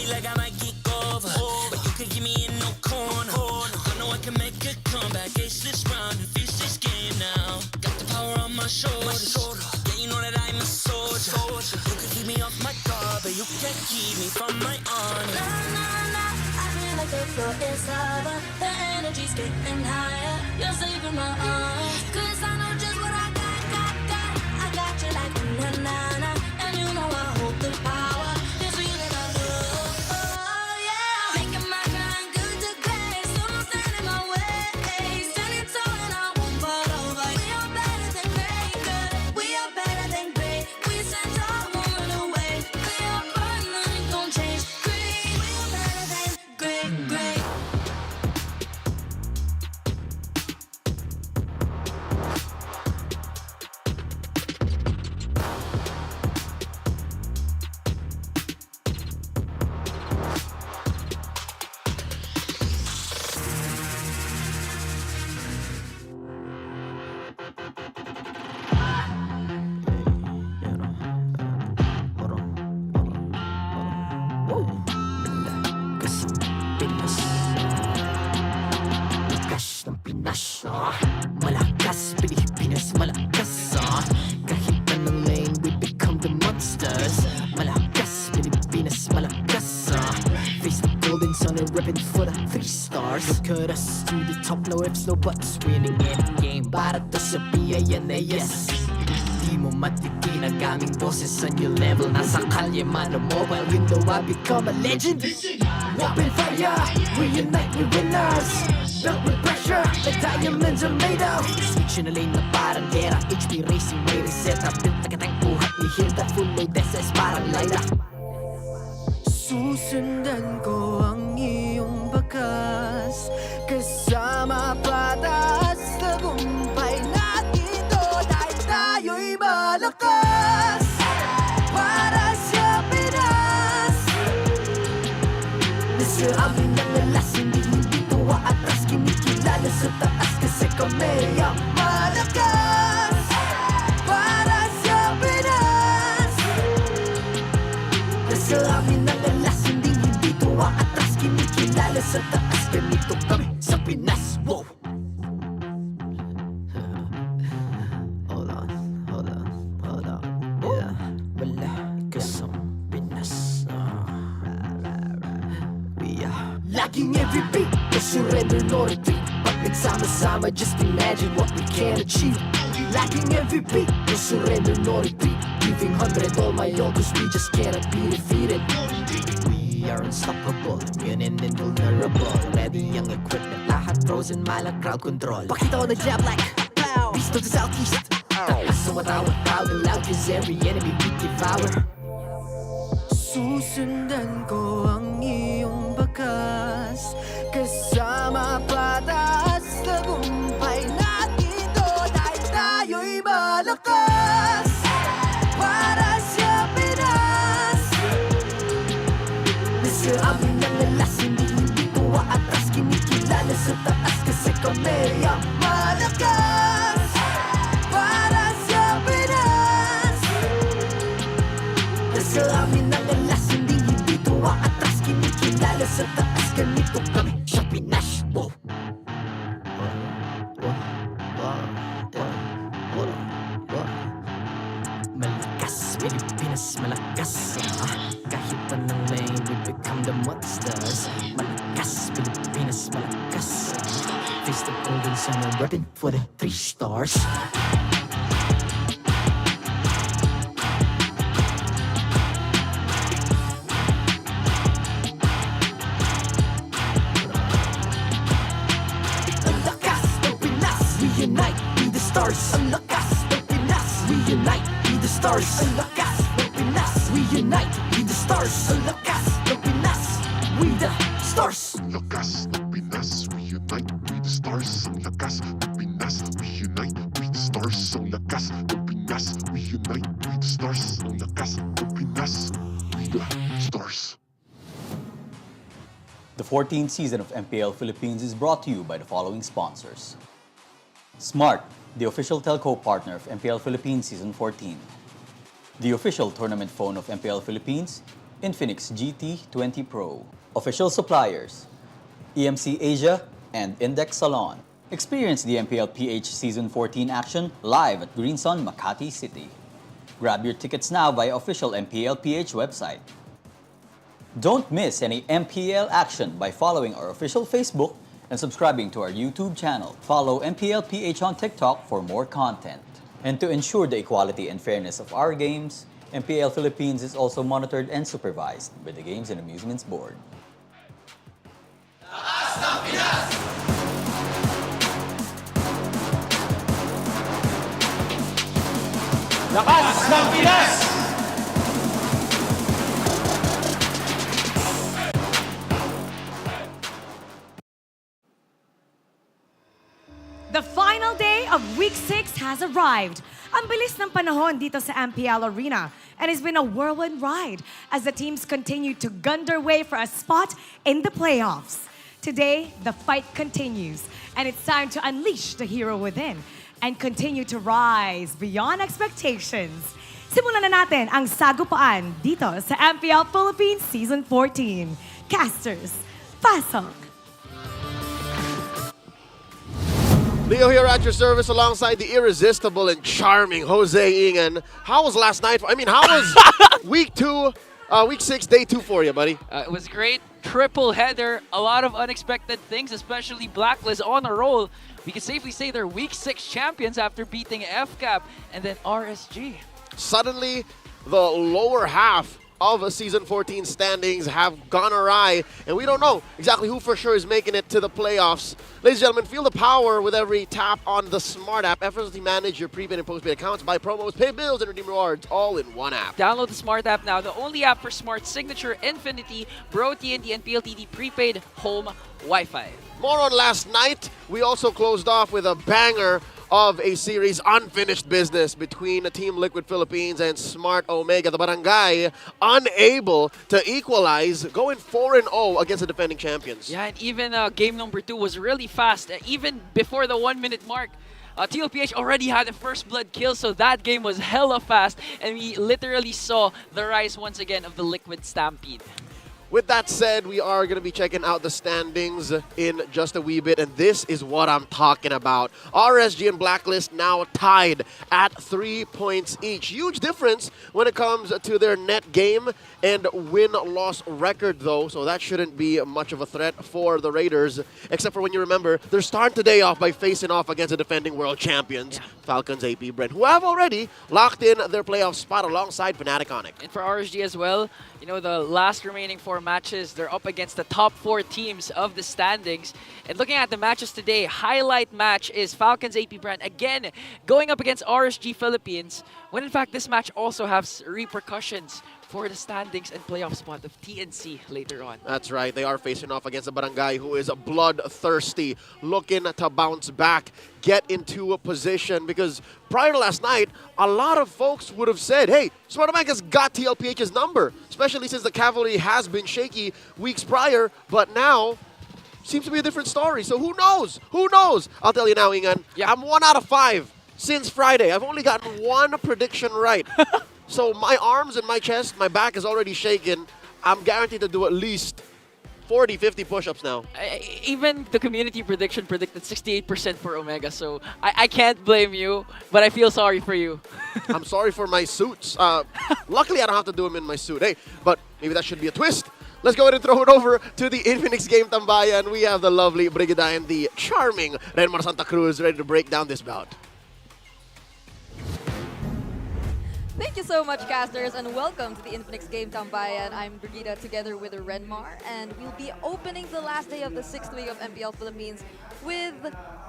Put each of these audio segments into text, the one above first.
like I might get over, but you can give me in no corner. I know I can make a comeback, ace this round and finish this game now. Got the power on my shoulders, yeah, you know that I'm a soldier. You can keep me off my guard, but you can't keep me from my honor. Nah, nah, nah, I feel like the floor is lava. The energy's getting higher. You're saving my arms, 'cause I know just what I got. I got you like na na na, and you know I hold the power. This feeling I love, oh yeah. Making my grind good to great, so don't stand in my way. Standing tall and I won't fall over. We are better than great, good. We are better than great. We stand tall, won't run away. We are fun, nothing gon' change. Great, we are better than great, great. Malakas, Pilipinas, malakas, kahit anong lane, we become the monsters. Malakas, Pilipinas, malakas, face the golden sun and repping for the 3 stars. Look at us, to the top, no ifs, no buts, winning any game, para to sa PINAS. Di mo matitin ang aming boses sa new level. Nasa kalye man o mobile, you know I become a legend. Open fire, we unite, we winners. Built with pressure, like diamonds are made of. Switch na lane na parang gera, HP racing, may reset up. Built na kitang buhat ni Hilda, full load SS parang Lyra. Susundan ko ang iyong bakas, kasama patas, tagumpay natin ito, dahil tayo'y malakas. Para sa Pinas, nasa amin ang alas, hindi tuwa atras, kinikilala sa taas, kasi kami ang malakas. Para sa Pinas, nasa amin ang alas, hindi tuwa atras, kinikilala sa taas, ganito kami sa Pinas. Wow! Hold on, yeah, malakas ang Pinas. We are lacking every beat, no surrender, no retreat. Pag nagsama-sama, just imagine what we can achieve. Lacking every beat, no surrender, no retreat. Giving 100 all my all, 'cause we just cannot be defeated. We are unstoppable, immune and invulnerable. Ready ang equipment, lahat frozen, malang crowd control. Pakita ko na jab like pow, beast of the southeast. Taas sa matawag, proud and loud, 'cause every enemy we devour. Susundan ko ang iyong bakas, kasama patas, tagumpay natin ito, dahil tayo'y malakas. Para sa Pinas, nasa amin ang alas, hindi tuwa atras, kinikilala sa taas, kasi kami ang malakas. Para sa Pinas, nasa amin ang alas, hindi tuwa atras, kinikilala sa taas, ganito kami sa Pinas. Wow! Malakas, Pilipinas, malakas, kahit anong lane, we become the monsters. Malakas, Pilipinas, malakas, face the golden sun and repping for the 3 stars. Ang lakas ng Pinas, we unite, be the stars. Ang lakas ng Pinas, we unite, be the stars. Ang lakas ng Pinas, we unite, be the stars. Ang lakas ng Pinas, we the stars. Ang lakas ng Pinas, we unite, we the stars. Ang lakas ng Pinas, we unite, we the stars. Ang lakas ng Pinas, we unite, we the stars. Ang lakas ng Pinas, we the stars. The 14th season of MPL Philippines is brought to you by the following sponsors. Smart, the official telco partner of MPL Philippines Season 14. The official tournament phone of MPL Philippines, Infinix GT20 Pro. Official suppliers, EMC Asia and Index Salon. Experience the MPL PH Season 14 action live at Green Sun, Makati City. Grab your tickets now via official MPL PH website. Don't miss any MPL action by following our official Facebook and subscribing to our YouTube channel. Follow MPL PH on TikTok for more content. And to ensure the equality and fairness of our games, MPL Philippines is also monitored and supervised by the Games and Amusements Board. Lakas ng Pinas! The final day of Week 6 has arrived. Ang bilis ng panahon dito sa MPL Arena, and it's been a whirlwind ride as the teams continue to gun their way for a spot in the playoffs. Today, the fight continues, and it's time to unleash the hero within and continue to rise beyond expectations. Simulan na natin ang sagupaan dito sa MPL Philippines Season 14. Casters, pasok! Leo here at your service alongside the irresistible and charming Jose Ingan. How was last night? How was week 6, day 2 for you, buddy? It was great. Triple header. A lot of unexpected things, especially Blacklist on a roll. We can safely say they're week 6 champions after beating FCAP and then RSG. Suddenly, the lower half of Season 14 standings have gone awry, and we don't know exactly who for sure is making it to the playoffs. Ladies and gentlemen, feel the power with every tap on the Smart app. Effortlessly manage your prepaid and postpaid accounts, buy promos, pay bills, and redeem rewards all in one app. Download the Smart app now, the only app for Smart Signature, Infinity, Bro TNT, and PLTD prepaid home Wi-Fi. More on last night. We also closed off with a banger of a series unfinished business between Team Liquid Philippines and Smart Omega. The Barangay unable to equalize, going 4-0 against the defending champions. Yeah, and even game number 2 was really fast. Even before the 1-minute mark, TLPH already had the first blood kill, so that game was hella fast, and we literally saw the rise once again of the Liquid Stampede. With that said, we are going to be checking out the standings in just a wee bit, and this is what I'm talking about. RSG and Blacklist now tied at 3 points each. Huge difference when it comes to their net game and win-loss record, though, so that shouldn't be much of a threat for the Raiders, except for when you remember they're starting today off by facing off against the defending world champions, Falcons APBren, who have already locked in their playoff spot alongside Fnatic Onyx. And for RSG as well, you know, the last remaining 4 matches, they're up against the top 4 teams of the standings. And looking at the matches today, highlight match is Falcons APBren again going up against RSG Philippines, when in fact this match also has repercussions for the standings and playoff spot of TNC later on. That's right. They are facing off against a Barangay who is bloodthirsty, looking to bounce back, get into a position, because prior to last night, a lot of folks would have said, hey, Smart Omega's got TLPH's number, especially since the Cavalry has been shaky weeks prior, but now seems to be a different story. So who knows? Who knows? I'll tell you now, Ingan, Yeah. I'm 1 out of 5 since Friday. I've only gotten 1 prediction right. So my arms and my chest, my back is already shaken. I'm guaranteed to do at least 40, 50 push-ups now. Even the community prediction predicted 68% for Omega, so I can't blame you, but I feel sorry for you. I'm sorry for my suits. Luckily, I don't have to do them in my suit. Hey, but maybe that should be a twist. Let's go ahead and throw it over to the Infinix Game Tambayan. We have the lovely Brigida and the charming Renmar Santa Cruz ready to break down this bout. Thank you so much, casters, and welcome to the Infinix Game Tambayan. I'm Brigida together with Renmar, and we'll be opening the last day of the 6th week of MPL Philippines with,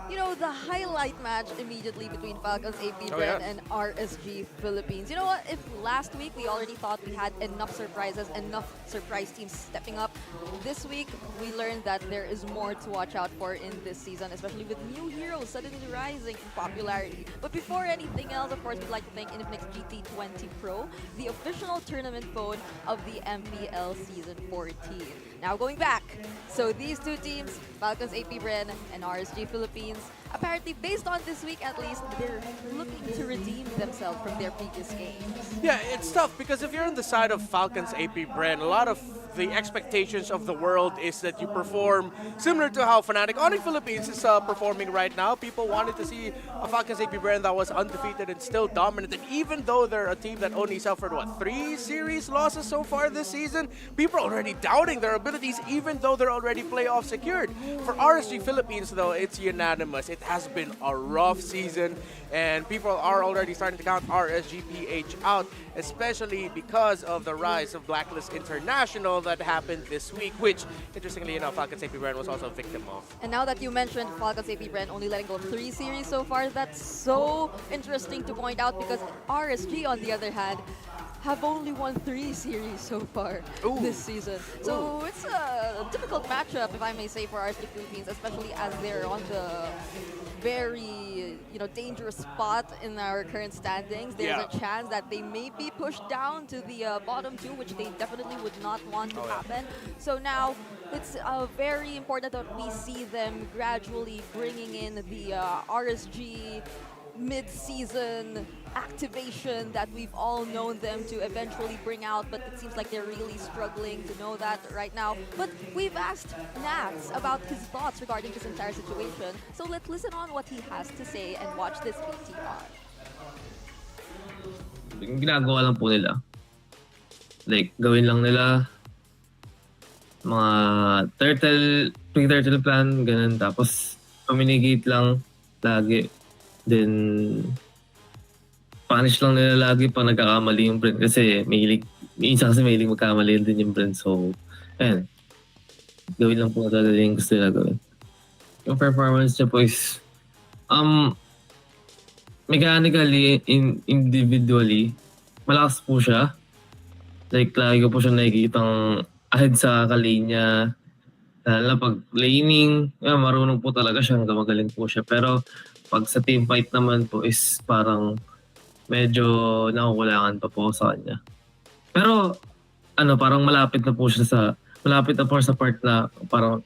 you know, the highlight match immediately between Falcons APBren and RSG Philippines. You know what? If last week we already thought we had enough surprises, enough surprise teams stepping up, this week we learned that there is more to watch out for in this season, especially with new heroes suddenly rising in popularity. But before anything else, of course, we'd like to thank Infinix GT20 Pro, the official tournament phone of the MPL Season 14. Now going back, so these two teams, Falcons APBren and RSG Philippines, apparently, based on this week at least, they're looking to redeem themselves from their previous games. Yeah, it's tough because if you're on the side of Falcons APBren, a lot of the expectations of the world is that you perform similar to how Fnatic Onyx Philippines is performing right now. People wanted to see a Falcons APBren that was undefeated and still dominant. And even though they're a team that only suffered, 3 series losses so far this season, people are already doubting their abilities even though they're already playoff secured. For RSG Philippines, though, it's unanimous. It has been a rough season, and people are already starting to count RSG PH out, especially because of the rise of Blacklist International that happened this week, which, interestingly enough, Falcons APBren was also a victim of. And now that you mentioned Falcons APBren only letting go of 3 series so far, that's so interesting to point out because RSG, on the other hand, have only won 3 series so far this season. So it's a difficult matchup, if I may say, for RSG Philippines, especially as they're on the very dangerous spot in our current standings. There's a chance that they may be pushed down to the bottom 2, which they definitely would not want to happen. So now it's very important that we see them gradually bringing in the RSG mid-season activation that we've all known them to eventually bring out, but it seems like they're really struggling to know that right now. But we've asked Nats about his thoughts regarding this entire situation, so let's listen on what he has to say and watch this VTR. Yung ginagawa lang po nila, like gawin lang nila mga pre-turtle plan, ganun, tapos communicate lang lagi. Then, punish lang nila lagi pag nagkakamali yung brand. Kasi minsan mahilig magkamali din yung brand. So, ayan. Gawin lang po talaga yung gusto nila gawin. Yung performance niya po is, mechanically, individually, malakas po siya. Like, lagi ko po siya nakikitang ahead sa kalinya. Lalo na pag laning, marunong po talaga siya, magaling po siya. Pero, pag sa team fight naman po is parang medyo nakukulangan pa po sa kanya. Pero parang malapit na po sa part na parang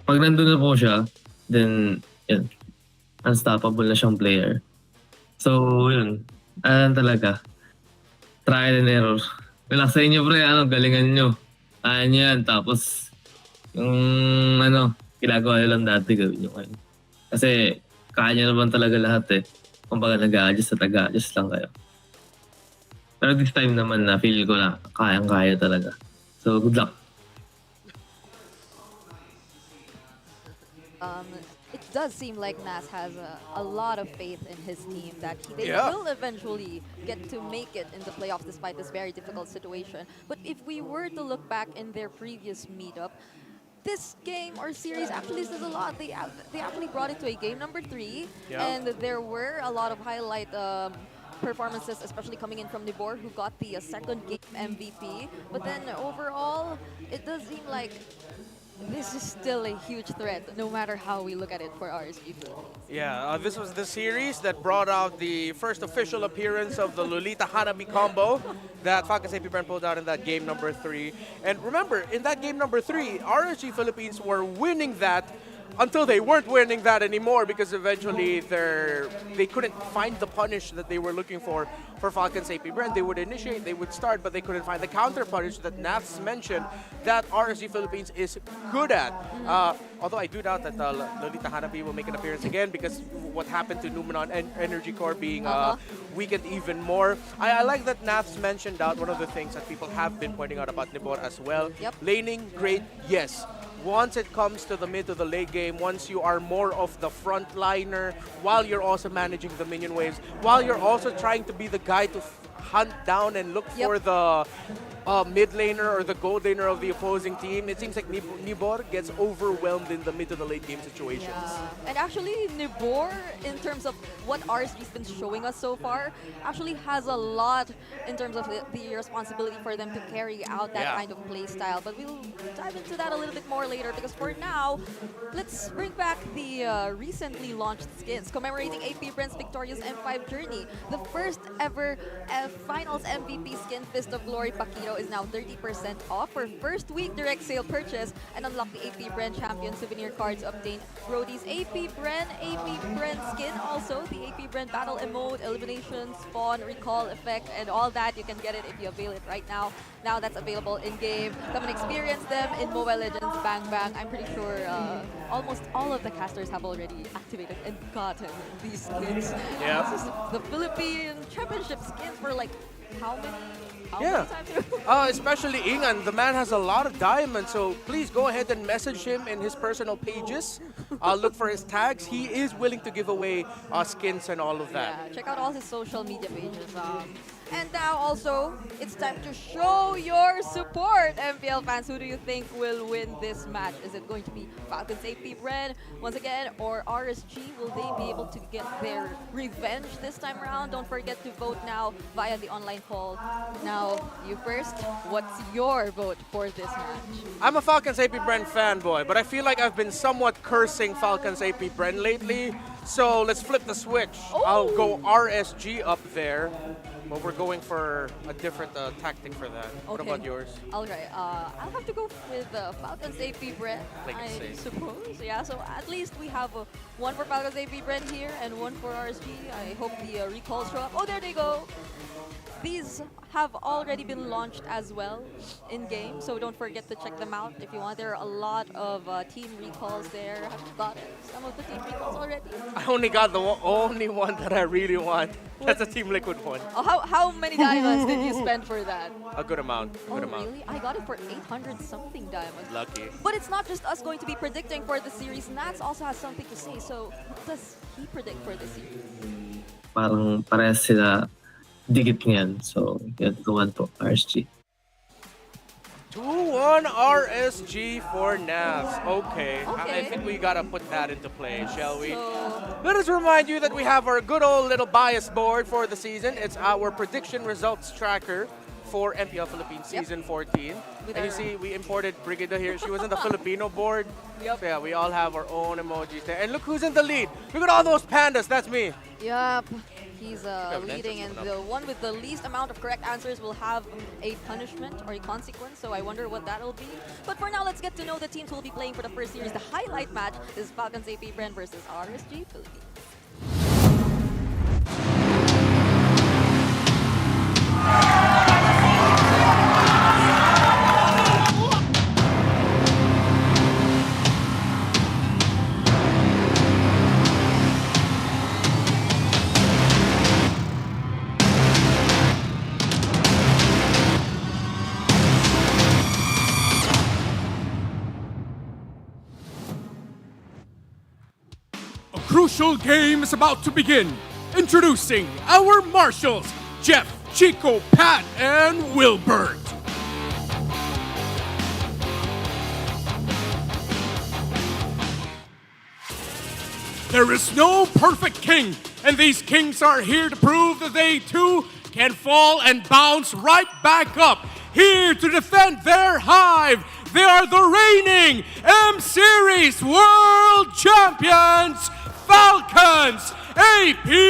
pag nandun na po siya, then yun, unstoppable na siyang player. So yun, talaga. Trial and error. Relax sa inyo pre, galingan nyo. Ayan yan, tapos yung ginagawa nyo lang dati gawin nyo kayo. Kasi kaya naman talaga lahat eh. Kumbaga nag-a-adjust at nag-a-adjust lang kayo. Pero this time naman na feel ko na kayang-kaya talaga. So good luck. It does seem like Nas has a lot of faith in his team that they will eventually get to make it in the playoffs despite this very difficult situation. But if we were to look back in their previous meetup, this game or series actually says a lot. They actually brought it to a game number 3, and there were a lot of highlight performances, especially coming in from Nibor, who got the second game MVP. But then overall, it does seem like this is still a huge threat, no matter how we look at it for RSG Philippines. Yeah, this was the series that brought out the first official appearance of the Lolita Hanabi combo that Falcons APBren pulled out in that game number 3. And remember, in that game number 3, RSG Philippines were winning that until they weren't winning that anymore because eventually they couldn't find the punish that they were looking for Falcons APBren. They would initiate, they would start, but they couldn't find the counter punish that Nats mentioned that RSG Philippines is good at. Although I do doubt that Lolita Hanabi will make an appearance again because what happened to Numenon and Energy Core being weakened even more. I like that Nats mentioned out one of the things that people have been pointing out about Nibor as well. Laning, great, yes. Once it comes to the mid to the late game, once you are more of the frontliner, while you're also managing the minion waves, while you're also trying to be the guy to hunt down and look for the mid laner or the gold laner of the opposing team, it seems like Nibor gets overwhelmed in the mid to the late game situations. And actually, Nibor, in terms of what RSG's been showing us so far, actually has a lot in terms of the responsibility for them to carry out that kind of play style. But we'll dive into that a little bit more later because for now, let's bring back the recently launched skins commemorating APBren's victorious M5 journey. The first ever Finals MVP skin, Fist of Glory Pakiro, ago is now 30% off for first week direct sale purchase and unlock the APBren Champion souvenir cards. Obtain Brody's APBren skin, also the APBren battle emote, elimination, spawn, recall effect, and all that. You can get it if you avail it right now. Now that's available in game. Come and experience them in Mobile Legends Bang Bang. I'm pretty sure almost all of the casters have already activated and gotten these skins. Yeah. This is the Philippine Championship skins for like how many times? Especially Ingan. The man has a lot of diamonds, so please go ahead and message him in his personal pages. Look for his tags. He is willing to give away skins and all of that. Yeah, check out all his social media pages. And now also, it's time to show your support, MPL fans. Who do you think will win this match? Is it going to be Falcons APBren once again, or RSG? Will they be able to get their revenge this time around? Don't forget to vote now via the online poll. Now, you first. What's your vote for this match? I'm a Falcons APBren fanboy, but I feel like I've been somewhat cursing Falcons APBren lately. So let's flip the switch. I'll go RSG up there. But we're going for a different tactic for that. What about yours? Alright, I'll have to go with Falcons APBren, I suppose. Yeah, so at least we have one for Falcons APBren here and one for RSG. I hope the recalls show up. Oh, there they go! These have already been launched as well in-game, so don't forget to check them out if you want. There are a lot of team recalls there. Have you got some of the team recalls already? I only got the only one that I really want. That's a Team Liquid one. Oh, how many diamonds did you spend for that? A good amount. Really? I got it for 800-something diamonds. Lucky. But it's not just us going to be predicting for the series. Nats also has something to say. So what does he predict for the series? Parang parehas sila dikit niyan. So, yun, 2-1 po, RSG. 2-1 RSG for Navs. Okay. I think we gotta put that into play, shall we? Let us remind you that we have our good old little bias board for the season. It's our prediction results tracker for MPL Philippines Season 14. And you see, we imported Brigida here. She was in the Filipino board. So yeah, we all have our own emojis there. And look who's in the lead. Look at all those pandas. That's me. Yep. He's leading, and the one with the least amount of correct answers will have a punishment or a consequence, so I wonder what that'll be. But for now, let's get to know the teams who will be playing for the first series. The highlight match is Falcons APBren versus RSG Philippines. Crucial game is about to begin. Introducing our marshals, Jeff, Chico, Pat, and Wilbert. There is no perfect king, and these kings are here to prove that they too can fall and bounce right back up. Here to defend their hive, they are the reigning M-Series World Champions, Falcons APBren!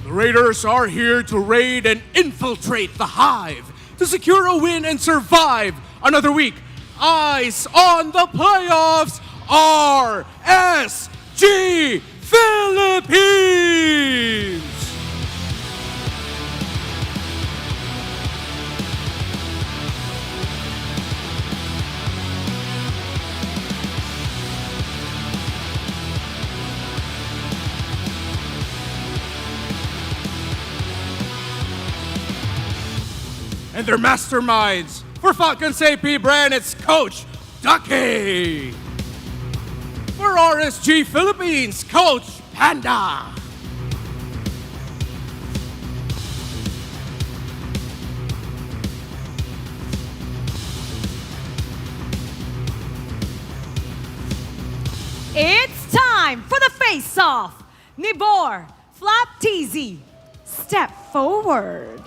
The Raiders are here to raid and infiltrate the hive to secure a win and survive another week. Eyes on the playoffs, RSG Philippines! And their masterminds for Falcons APBren, it's Coach Ducky. For RSG Philippines, Coach Panda. It's time for the face-off Nibor, Flap TZ, step forward.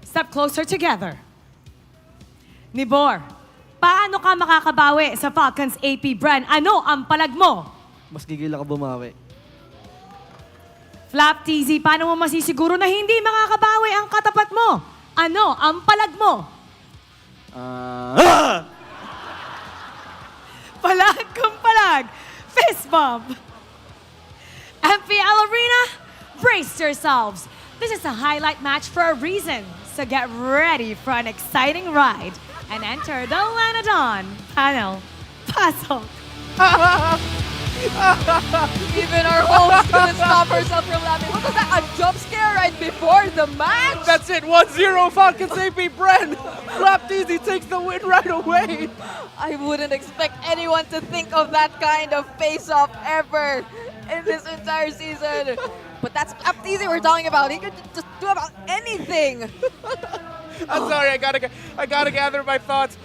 Step closer together. Nibor, paano ka makakabawi sa Falcons APBren? Ano ang palag mo? Mas gigil ako bumawi. Flap TZ, paano mo masisiguro na hindi makakabawi ang katapat mo? Ano ang palag mo? Palag kung palag. Fist bump. MPL Arena, brace yourselves. This is a highlight match for a reason. So get ready for an exciting ride and enter the Lanadon panel. Pasok. Even our host couldn't stop herself from laughing. What was that? A jump scare right before the match? That's it, 1-0 Falcons APBren. Flap TZ takes the win right away. I wouldn't expect anyone to think of that kind of face-off ever in this entire season. But that's Flap TZ we're talking about. He could just do about anything. I'm sorry, I gotta gather my thoughts.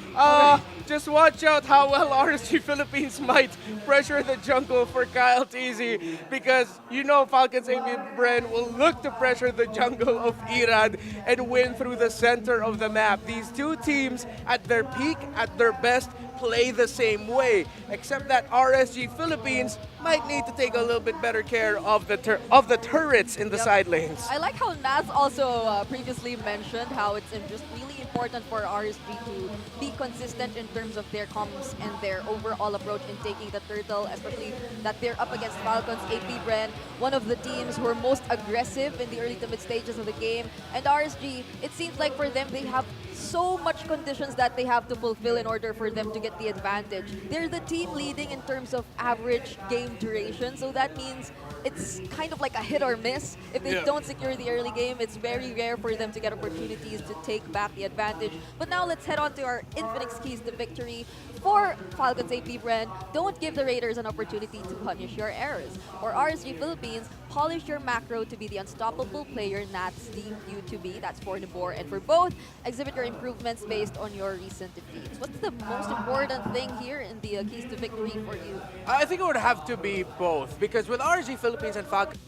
Just watch out how well RSG Philippines might pressure the jungle for Kyle TZ, because you know Falcons APBren will look to pressure the jungle of Iran and win through the center of the map. These two teams at their peak, at their best, play the same way, except that RSG Philippines might need to take a little bit better care of the turrets in the side lanes. I like how Naz also previously mentioned how it's just really important for RSG to be consistent in terms of their comms and their overall approach in taking the turtle, especially that they're up against Falcons APBren, one of the teams who are most aggressive in the early to mid stages of the game. And RSG, it seems like for them, they have so much conditions that they have to fulfill in order for them to get the advantage. They're the team leading in terms of average game duration, so that means it's kind of like a hit or miss. If they don't secure the early game, it's very rare for them to get opportunities to take back the advantage. But now let's head on to our Infinix keys to victory for Falcons APBren. Don't give the Raiders an opportunity to punish your errors. For RSG Philippines, polish your macro to be the unstoppable player Nats deemed you to be. That's for Nibor. And for both, exhibit your improvements based on your recent defeats. What's the most important thing here in the keys to victory for you? I think it would have to be both, because with RSG Philippines and Falcons,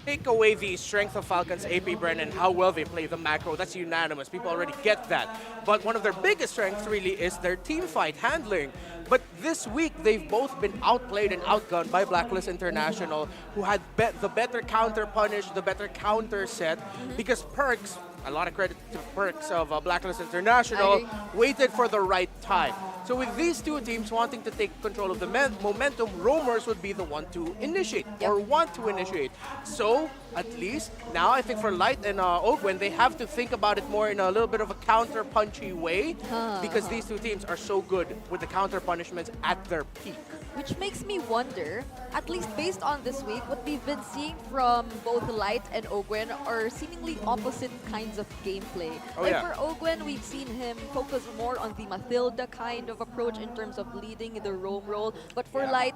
take away the strength of Falcons APBren and how well they play the macro, that's unanimous. People already get that. But one of their biggest strengths really is their team fight handling. But this week, they've both been outplayed and outgunned by Blacklist International, who had the better counter punish, the better counter set, because Perks, a lot of credit to Perks of Blacklist International, waited for the right time. So with these two teams wanting to take control of the momentum, Roamers would be the one to initiate, or want to initiate. So at least now I think for Light and Ogwen, they have to think about it more in a little bit of a counter punchy way, because these two teams are so good with the counter punishments at their peak. Which makes me wonder, at least based on this week, what we've been seeing from both Light and Ogwen are seemingly opposite kinds of gameplay. For Ogwen, we've seen him focus more on the Mathilda kind of approach in terms of leading the roam role. But for Light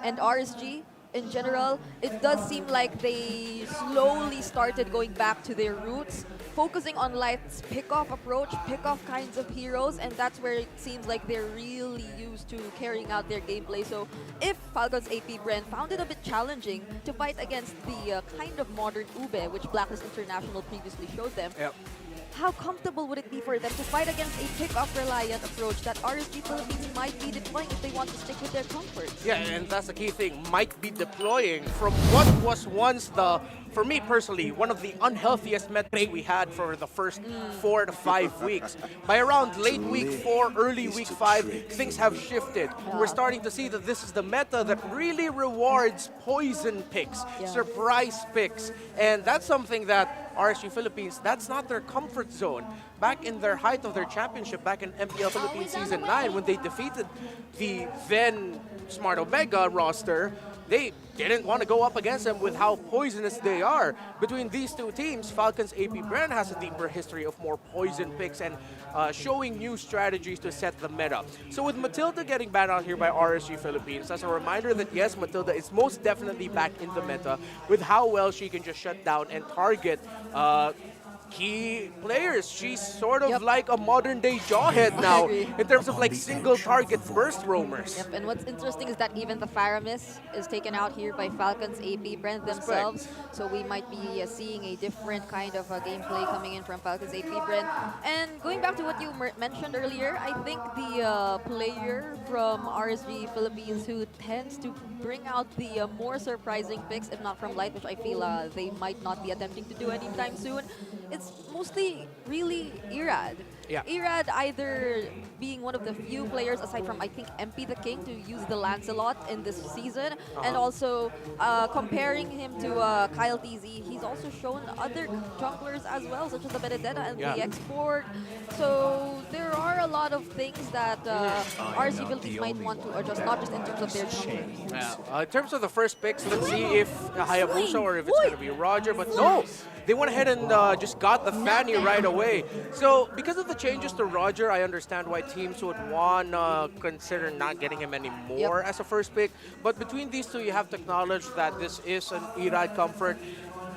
and RSG, in general, it does seem like they slowly started going back to their roots, focusing on Light's pick-off approach, pick-off kinds of heroes, and that's where it seems like they're really used to carrying out their gameplay. So if Falcons APBren found it a bit challenging to fight against the kind of modern Ube, which Blacklist International previously showed them, how comfortable would it be for them to fight against a pick-off reliant approach that RSG Philippines might be deploying if they want to stick with their comforts? Yeah, and that's the key thing, might be deploying from what was once for me personally, one of the unhealthiest metrics we had for the first 4 to 5 weeks. By around late week 4, early week 5, things have shifted. We're starting to see that this is the meta that really rewards poison picks, surprise picks, and that's something that RSG Philippines, that's not their comfort zone. Back in their height of their championship, back in MPL Philippines Season 9, when they defeated the then Smart Omega roster, they didn't want to go up against them with how poisonous they are. Between these two teams, Falcons APBren has a deeper history of more poison picks and showing new strategies to set the meta. So with Matilda getting banned out here by RSG Philippines, that's a reminder that yes, Matilda is most definitely back in the meta with how well she can just shut down and target key players. She's sort of Yep. like a modern-day Jawhead now agree. in terms of like single-target burst roamers. Yep, and what's interesting is that even the Faramis is taken out here by Falcons APBren themselves. So we might be seeing a different kind of gameplay coming in from Falcons APBren. And going back to what you mentioned earlier, I think the player from RSG Philippines who tends to bring out the more surprising picks, if not from Light, which I feel they might not be attempting to do anytime soon, it's mostly really Irad. Yeah. Irad either being one of the few players, aside from I think MP the King, to use the Lancelot in this season, and also comparing him to Kyle TZ, he's also shown other junglers as well, such as the Benedetta and the Export. So there are a lot of things that RSG Philippines might want to adjust, not just in terms of their junglers. Yeah. In terms of the first picks, let's see if Hayabusa or if it's going to be Roger, but no! They went ahead and just got the Fanny right away. So because of the changes to Roger, I understand why teams would want to consider not getting him anymore as a first pick. But between these two, you have to acknowledge that this is an Irad comfort.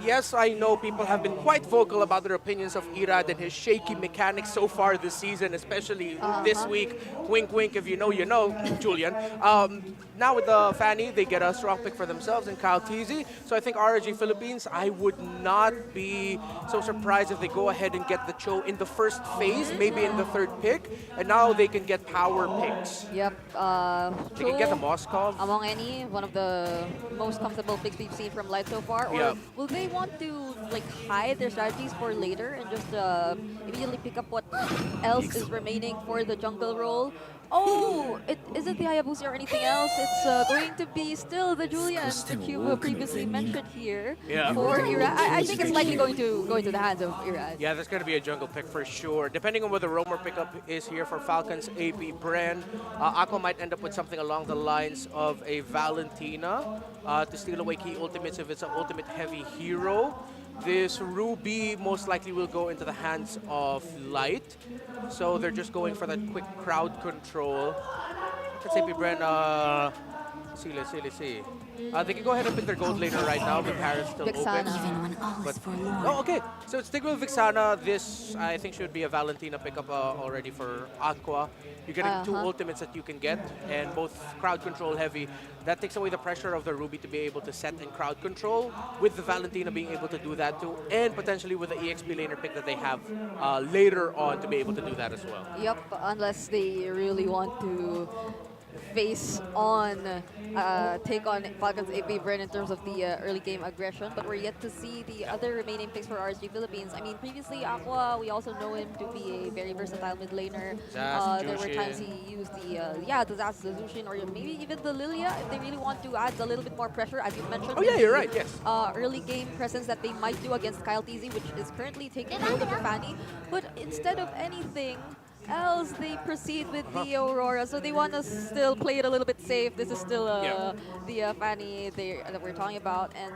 Yes, I know people have been quite vocal about their opinions of Irad and his shaky mechanics so far this season, especially this week. Wink, wink, if you know, you know, Julian. Now with the Fanny, they get a strong pick for themselves in Kyle TZ. So I think RSG Philippines, I would not be so surprised if they go ahead and get the Cho in the first phase, maybe in the third pick, and now they can get power picks. Yep. They can get the Moskov. Among any, one of the most comfortable picks we've seen from Light so far. Or will they want to like hide their strategies for later and just immediately pick up what else is remaining for the jungle role? Oh, it isn't the Hayabusa or anything else. It's going to be still the Julian that you previously mentioned here for Irad. I think it's likely going to go into the hands of Irad. Yeah, there's going to be a jungle pick for sure. Depending on what the roamer pickup is here for Falcons APBren, Aqua might end up with something along the lines of a Valentina to steal away key ultimates if it's an ultimate heavy hero. This Ruby most likely will go into the hands of Light. So they're just going for that quick crowd control. Let's say APBren, let's see. They can go ahead and pick their gold laner right now. The Parrot's still open. But, oh, okay. So stick with Vixana. This, I think, should be a Valentina pickup already for Aqua. You're getting two ultimates that you can get, and both crowd control heavy. That takes away the pressure of the Ruby to be able to set in crowd control, with the Valentina being able to do that too, and potentially with the EXP laner pick that they have later on to be able to do that as well. Yep, unless they really want to face on, take on Falcons APBren in terms of the early game aggression, but we're yet to see the other remaining picks for RSG Philippines. I mean, previously Aqua, we also know him to be a very versatile mid laner. There were times he used the Zaz, the Zushin, or maybe even the Lilia if they really want to add a little bit more pressure, as you mentioned. Oh yeah, you're right, yes. Early game presence that they might do against Kyle TZ, which is currently taking hold of the Fanny, but instead of anything else, they proceed with the Aurora, so they want to still play it a little bit safe. This is still the Fanny that we're talking about, and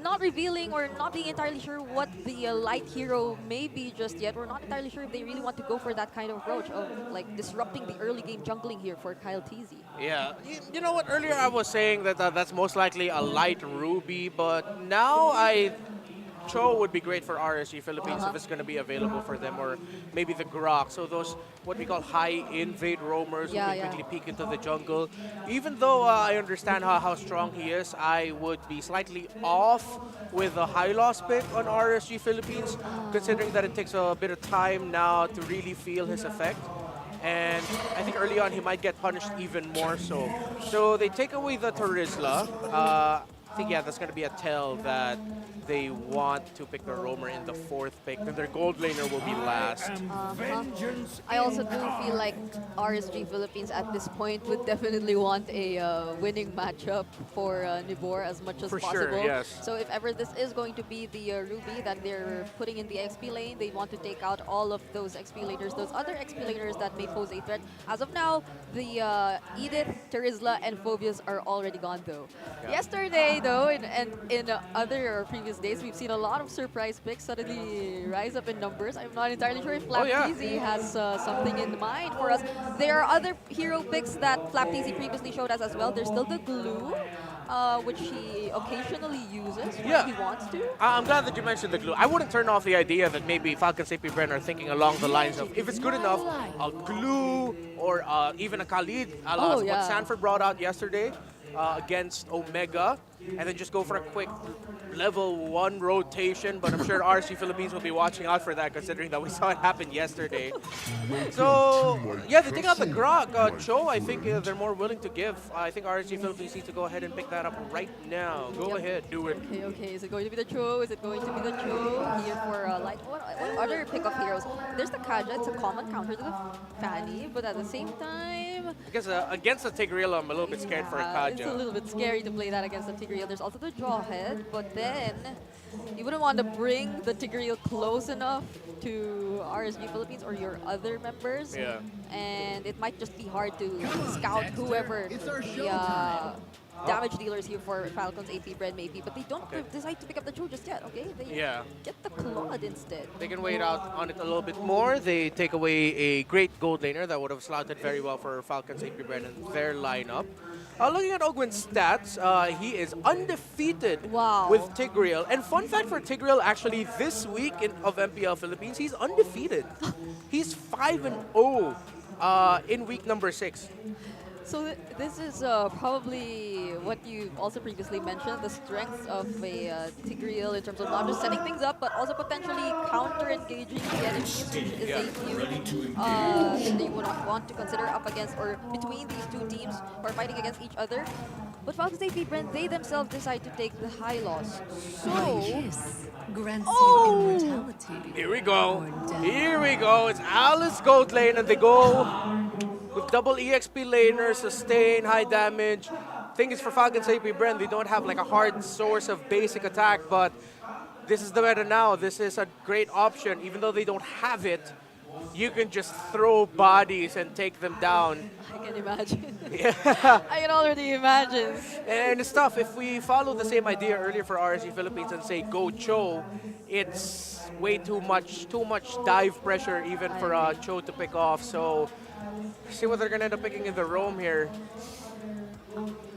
not revealing or not being entirely sure what the Light hero may be just yet. We're not entirely sure if they really want to go for that kind of approach of like disrupting the early game jungling here for Kyle TZ. Yeah, you know what? Earlier I was saying that that's most likely a Light Ruby, but now Cho would be great for RSG Philippines if it's going to be available for them, or maybe the Grok. So those, what we call high invade roamers who can quickly peek into the jungle. Even though I understand how strong he is, I would be slightly off with a high loss pick on RSG Philippines, considering that it takes a bit of time now to really feel his effect. And I think early on he might get punished even more so. So they take away the Terizla. I think, that's going to be a tell that they want to pick the roamer in the fourth pick, then their gold laner will be last. I also do feel like RSG Philippines at this point would definitely want a winning matchup for Nibor as much as possible. Sure, yes. So if ever this is going to be the Ruby that they're putting in the XP lane, they want to take out all of those XP laners, those other XP laners that may pose a threat. As of now, the Edith, Terizla, and Phobius are already gone though. Yesterday though, and in other previous days, we've seen a lot of surprise picks suddenly rise up in numbers. I'm not entirely sure if FlapTZ has something in mind for us. There are other hero picks that FlapTZ previously showed us as well. There's still the Glue. which he occasionally uses when Yeah. he wants to. I'm glad that you mentioned the glue. I wouldn't turn off the idea that maybe Falcons APBren are thinking along the lines of, if it's good enough, a glue or even a Khalid, a la Oh, yeah. what Sanford brought out yesterday against Omega, and then just go for a quick level 1 rotation. But I'm sure RSG Philippines will be watching out for that, considering that we saw it happen yesterday. So, yeah, they take out the Grok. Cho, I think they're more willing to give. I think RSG Philippines needs to go ahead and pick that up right now. Go ahead, do it. Okay, okay. Is it going to be the Cho? Is it going to be the Cho here for like what other pick-up heroes? There's the Kaja. It's a common counter to the Fanny, but at the same time, I guess against the Tigreal, I'm a little bit scared for a Kaja. it's a little bit scary to play that against the Tigreal. There's also the Jawhead, but then you wouldn't want to bring the Tigreal close enough to RSG Philippines or your other members. Yeah. And it might just be hard to scout whoever the damage dealers here for Falcons APBren may be, but they don't decide to pick up the Cho just yet, okay? They get the Claude instead. They can wait out on it a little bit more. They take away a great gold laner that would have slotted very well for Falcons APBren and their lineup. Looking at Ogwin's stats, he is undefeated with Tigreal. And fun fact for Tigreal, actually, this week of MPL Philippines, he's undefeated. He's 5-0 in week number 6. So this is probably what you also previously mentioned, the strengths of a Tigreal in terms of not just setting things up, but also potentially counter-engaging the enemies, which is a huge thing that you would want to consider up against or between these two teams who are fighting against each other. But Falcons APBren, they themselves decide to take the high loss. So, Here we go. Here we go. It's Alice Gold Lane, and they go with double EXP laner, sustain, high damage. Thing is, for Falcons APBren, they don't have like a hard source of basic attack, but this is the meta now. This is a great option. Even though they don't have it, you can just throw bodies and take them down. I can imagine. Yeah. I can already imagine. And it's tough. If we follow the same idea earlier for RSG Philippines and say go Cho, it's way too much dive pressure even for Cho to pick off. So see what they're gonna end up picking in the roam here.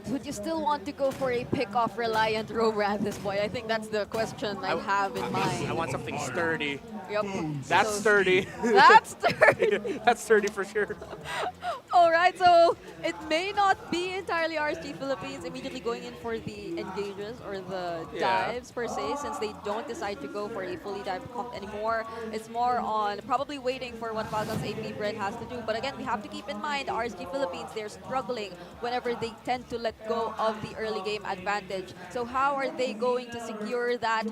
Would you still want to go for a pick-off reliant rover at this point? I think that's the question I have in mind. I want something sturdy. Yep. That's sturdy. That's sturdy. That's sturdy for sure. All right, so it may not be entirely RSG Philippines immediately going in for the engages or the dives per se, since they don't decide to go for a fully dive comp anymore. It's more on probably waiting for what Falcons APBren has to do. But again, we have to keep in mind RSG Philippines, they're struggling whenever they tend to let go of the early game advantage. So how are they going to secure that,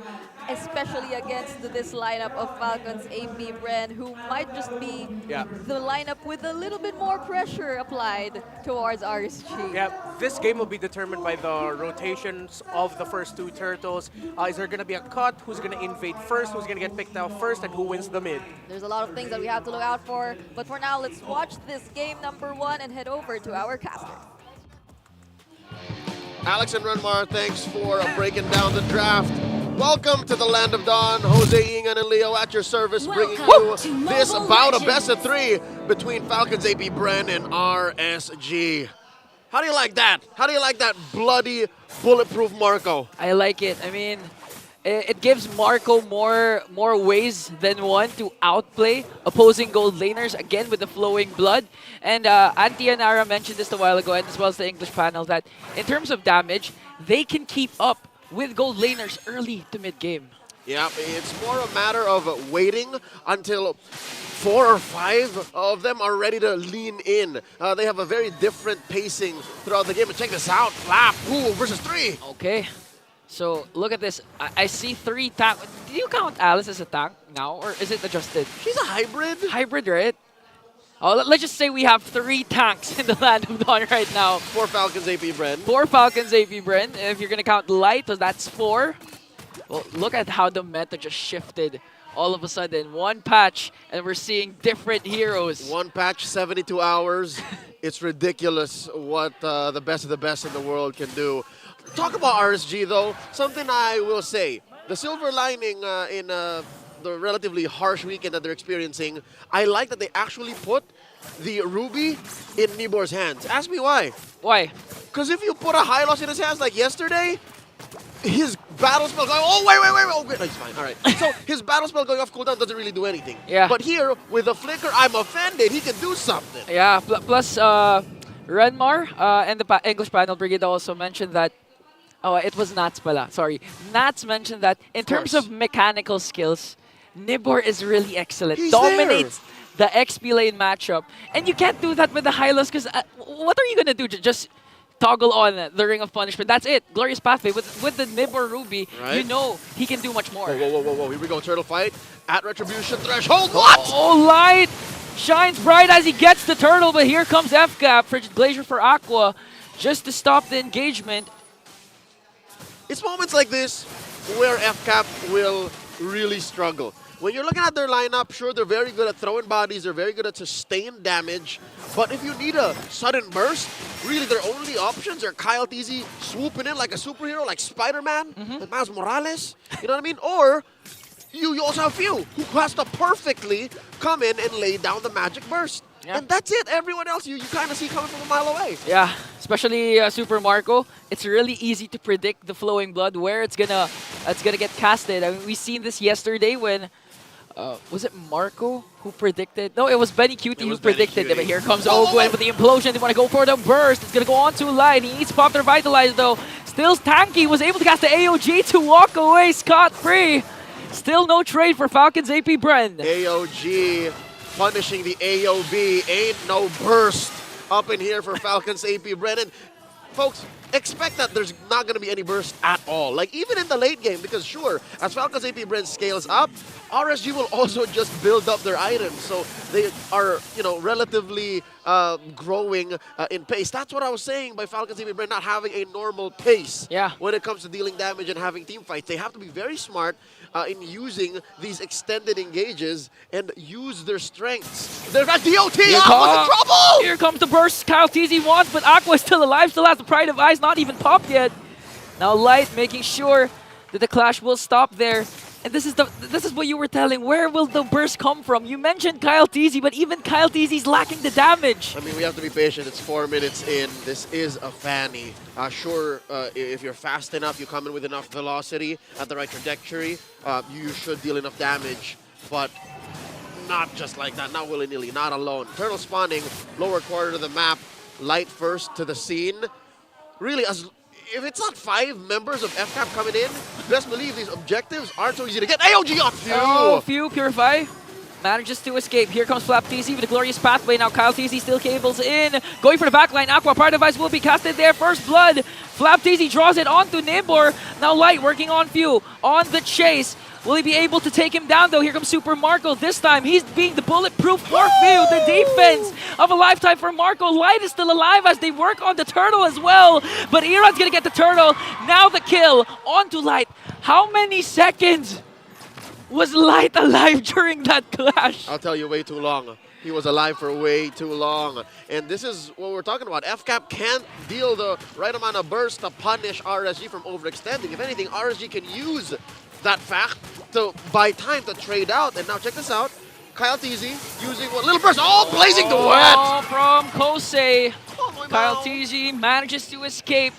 especially against this lineup of Falcons APBren, who might just be the lineup with a little bit more pressure applied towards RSG. Yeah, this game will be determined by the rotations of the first two turtles. Is there going to be a cut? Who's going to invade first? Who's going to get picked out first? And who wins the mid? There's a lot of things that we have to look out for. But for now, let's watch this game number 1 and head over to our casters. Alex and Renmar, thanks for breaking down the draft. Welcome to the Land of Dawn. Jose, Ingan, and Leo at your service, bringing you this bout of best of 3 between Falcons APBren and RSG. How do you like that? How do you like that bloody, bulletproof Marco? I like it. I mean, it gives Marco more ways than one to outplay opposing gold laners, again with the flowing blood. And Auntie and Ara mentioned this a while ago, and as well as the English panel, that in terms of damage, they can keep up with gold laners early to mid-game. Yeah, it's more a matter of waiting until 4 or 5 of them are ready to lean in. They have a very different pacing throughout the game. And check this out, Flap, 2 versus 3. Okay, so look at this. I see 3 tank. Do you count Alice as a tank now, or is it adjusted? She's a hybrid. Hybrid, right? Oh, let's just say we have 3 tanks in the Land of Dawn right now. 4 Falcons APBren. 4 Falcons APBren. If you're going to count Light, so that's 4. Well, look at how the meta just shifted all of a sudden. 1 patch, and we're seeing different heroes. 1 patch, 72 hours. It's ridiculous what the best of the best in the world can do. Talk about RSG, though. Something I will say. The silver lining in the relatively harsh weekend that they're experiencing, I like that they actually put the Ruby in Nibor's hands. Ask me why. Why? Because if you put a high loss in his hands like yesterday, his battle spell going, oh, wait. Oh, great. No, he's fine. All right. So his battle spell going off cooldown doesn't really do anything. Yeah. But here, with a flicker, I'm offended. He can do something. Yeah, plus Renmar and the English panel brigade also mentioned that. Oh, it was Nats pala. Sorry. Nats mentioned that in terms of mechanical skills, Nibor is really excellent. He's Dominates the XP lane matchup. And you can't do that with the Hylos because what are you going to do? Just toggle on the Ring of Punishment. That's it. Glorious Pathway. With the Nibor Ruby, right. you know he can do much more. Whoa. Here we go. Turtle fight. At Retribution Threshold. What? Oh, Light shines bright as he gets the turtle, but here comes FCAP. Frigid Glacier for Aqua just to stop the engagement. It's moments like this where FCAP will really struggle. When you're looking at their lineup, sure, they're very good at throwing bodies, they're very good at sustained damage, but if you need a sudden burst, really their only options are Kyle TZ swooping in like a superhero, like Spider-Man, like Miles Morales, you know what I mean? Or you also have Few, who has to perfectly come in and lay down the magic burst. Yeah. And that's it. Everyone else you kind of see coming from a mile away. Yeah, especially Super Marco. It's really easy to predict the flowing blood where it's gonna get casted. I mean, we seen this yesterday when was it Marco who predicted? No, it was Benny Cutie who predicted it. But here comes Ogwen with the implosion. They want to go for the burst. It's gonna go on to Light. He needs to pop their Vitalize though. Still Tanky was able to cast the AOG to walk away scot-free. Still no trade for Falcons APBren. AOG punishing the AOB. Ain't no burst up in here for Falcons APBren. And folks, expect that there's not going to be any burst at all. Like, even in the late game, because sure, as Falcons APBren scales up, RSG will also just build up their items. So they are, relatively growing in pace. That's what I was saying by Falcons APBren not having a normal pace when it comes to dealing damage and having team fights. They have to be very smart in using these extended engages and use their strengths. They're at DOT! Aqua's in trouble! Here comes the burst Kyle TZ wants, but Aqua is still alive, still has the Pride of Ice, not even popped yet. Now Light making sure that the clash will stop there. And this is what you were telling. Where will the burst come from? You mentioned Kyle TZ, but even Kyle TZ's lacking the damage. I mean, we have to be patient. It's 4 minutes in. This is a Fanny. Sure, if you're fast enough, you come in with enough velocity at the right trajectory, you should deal enough damage. But not just like that, not willy-nilly, not alone. Turtle spawning, lower quarter of the map, Light first to the scene. Really, if it's not 5 members of FCAP coming in, best believe these objectives aren't so easy to get. AOG on Few! Oh, Few, Purify. Manages to escape. Here comes Flap TZ with the Glorious Pathway. Now Kyle TZ still cables in. Going for the backline. Aqua Power Device will be casted there. First blood. Flap TZ draws it onto Nibor. Now Light working on Few. On the chase. Will he be able to take him down though? Here comes Super Marco. This time he's being the bulletproof for Few. The defense of a lifetime for Marco. Light is still alive as they work on the turtle as well. But Iran's gonna get the turtle. Now the kill onto Light. How many seconds was Light alive during that clash? I'll tell you, way too long. He was alive for way too long. And this is what we're talking about. FCAP can't deal the right amount of burst to punish RSG from overextending. If anything, RSG can use that fact to buy time to trade out. And now check this out. Kyle TZ using what little burst. Oh, blazing the wet! From Kosei. Kyle TZ manages to escape.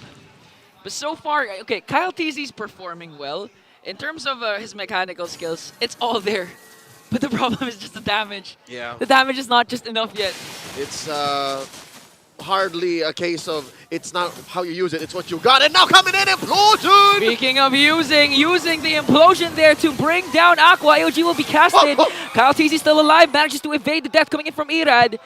But so far, okay, Kyle TZ's performing well. In terms of his mechanical skills, it's all there. But the problem is just the damage. Yeah. The damage is not just enough yet. It's hardly a case of it's not how you use it, it's what you got. And now coming in, Implosion! Speaking of using the Implosion there to bring down Aqua, AOG will be casted. Kyle TZ still alive, manages to evade the death coming in from Irad.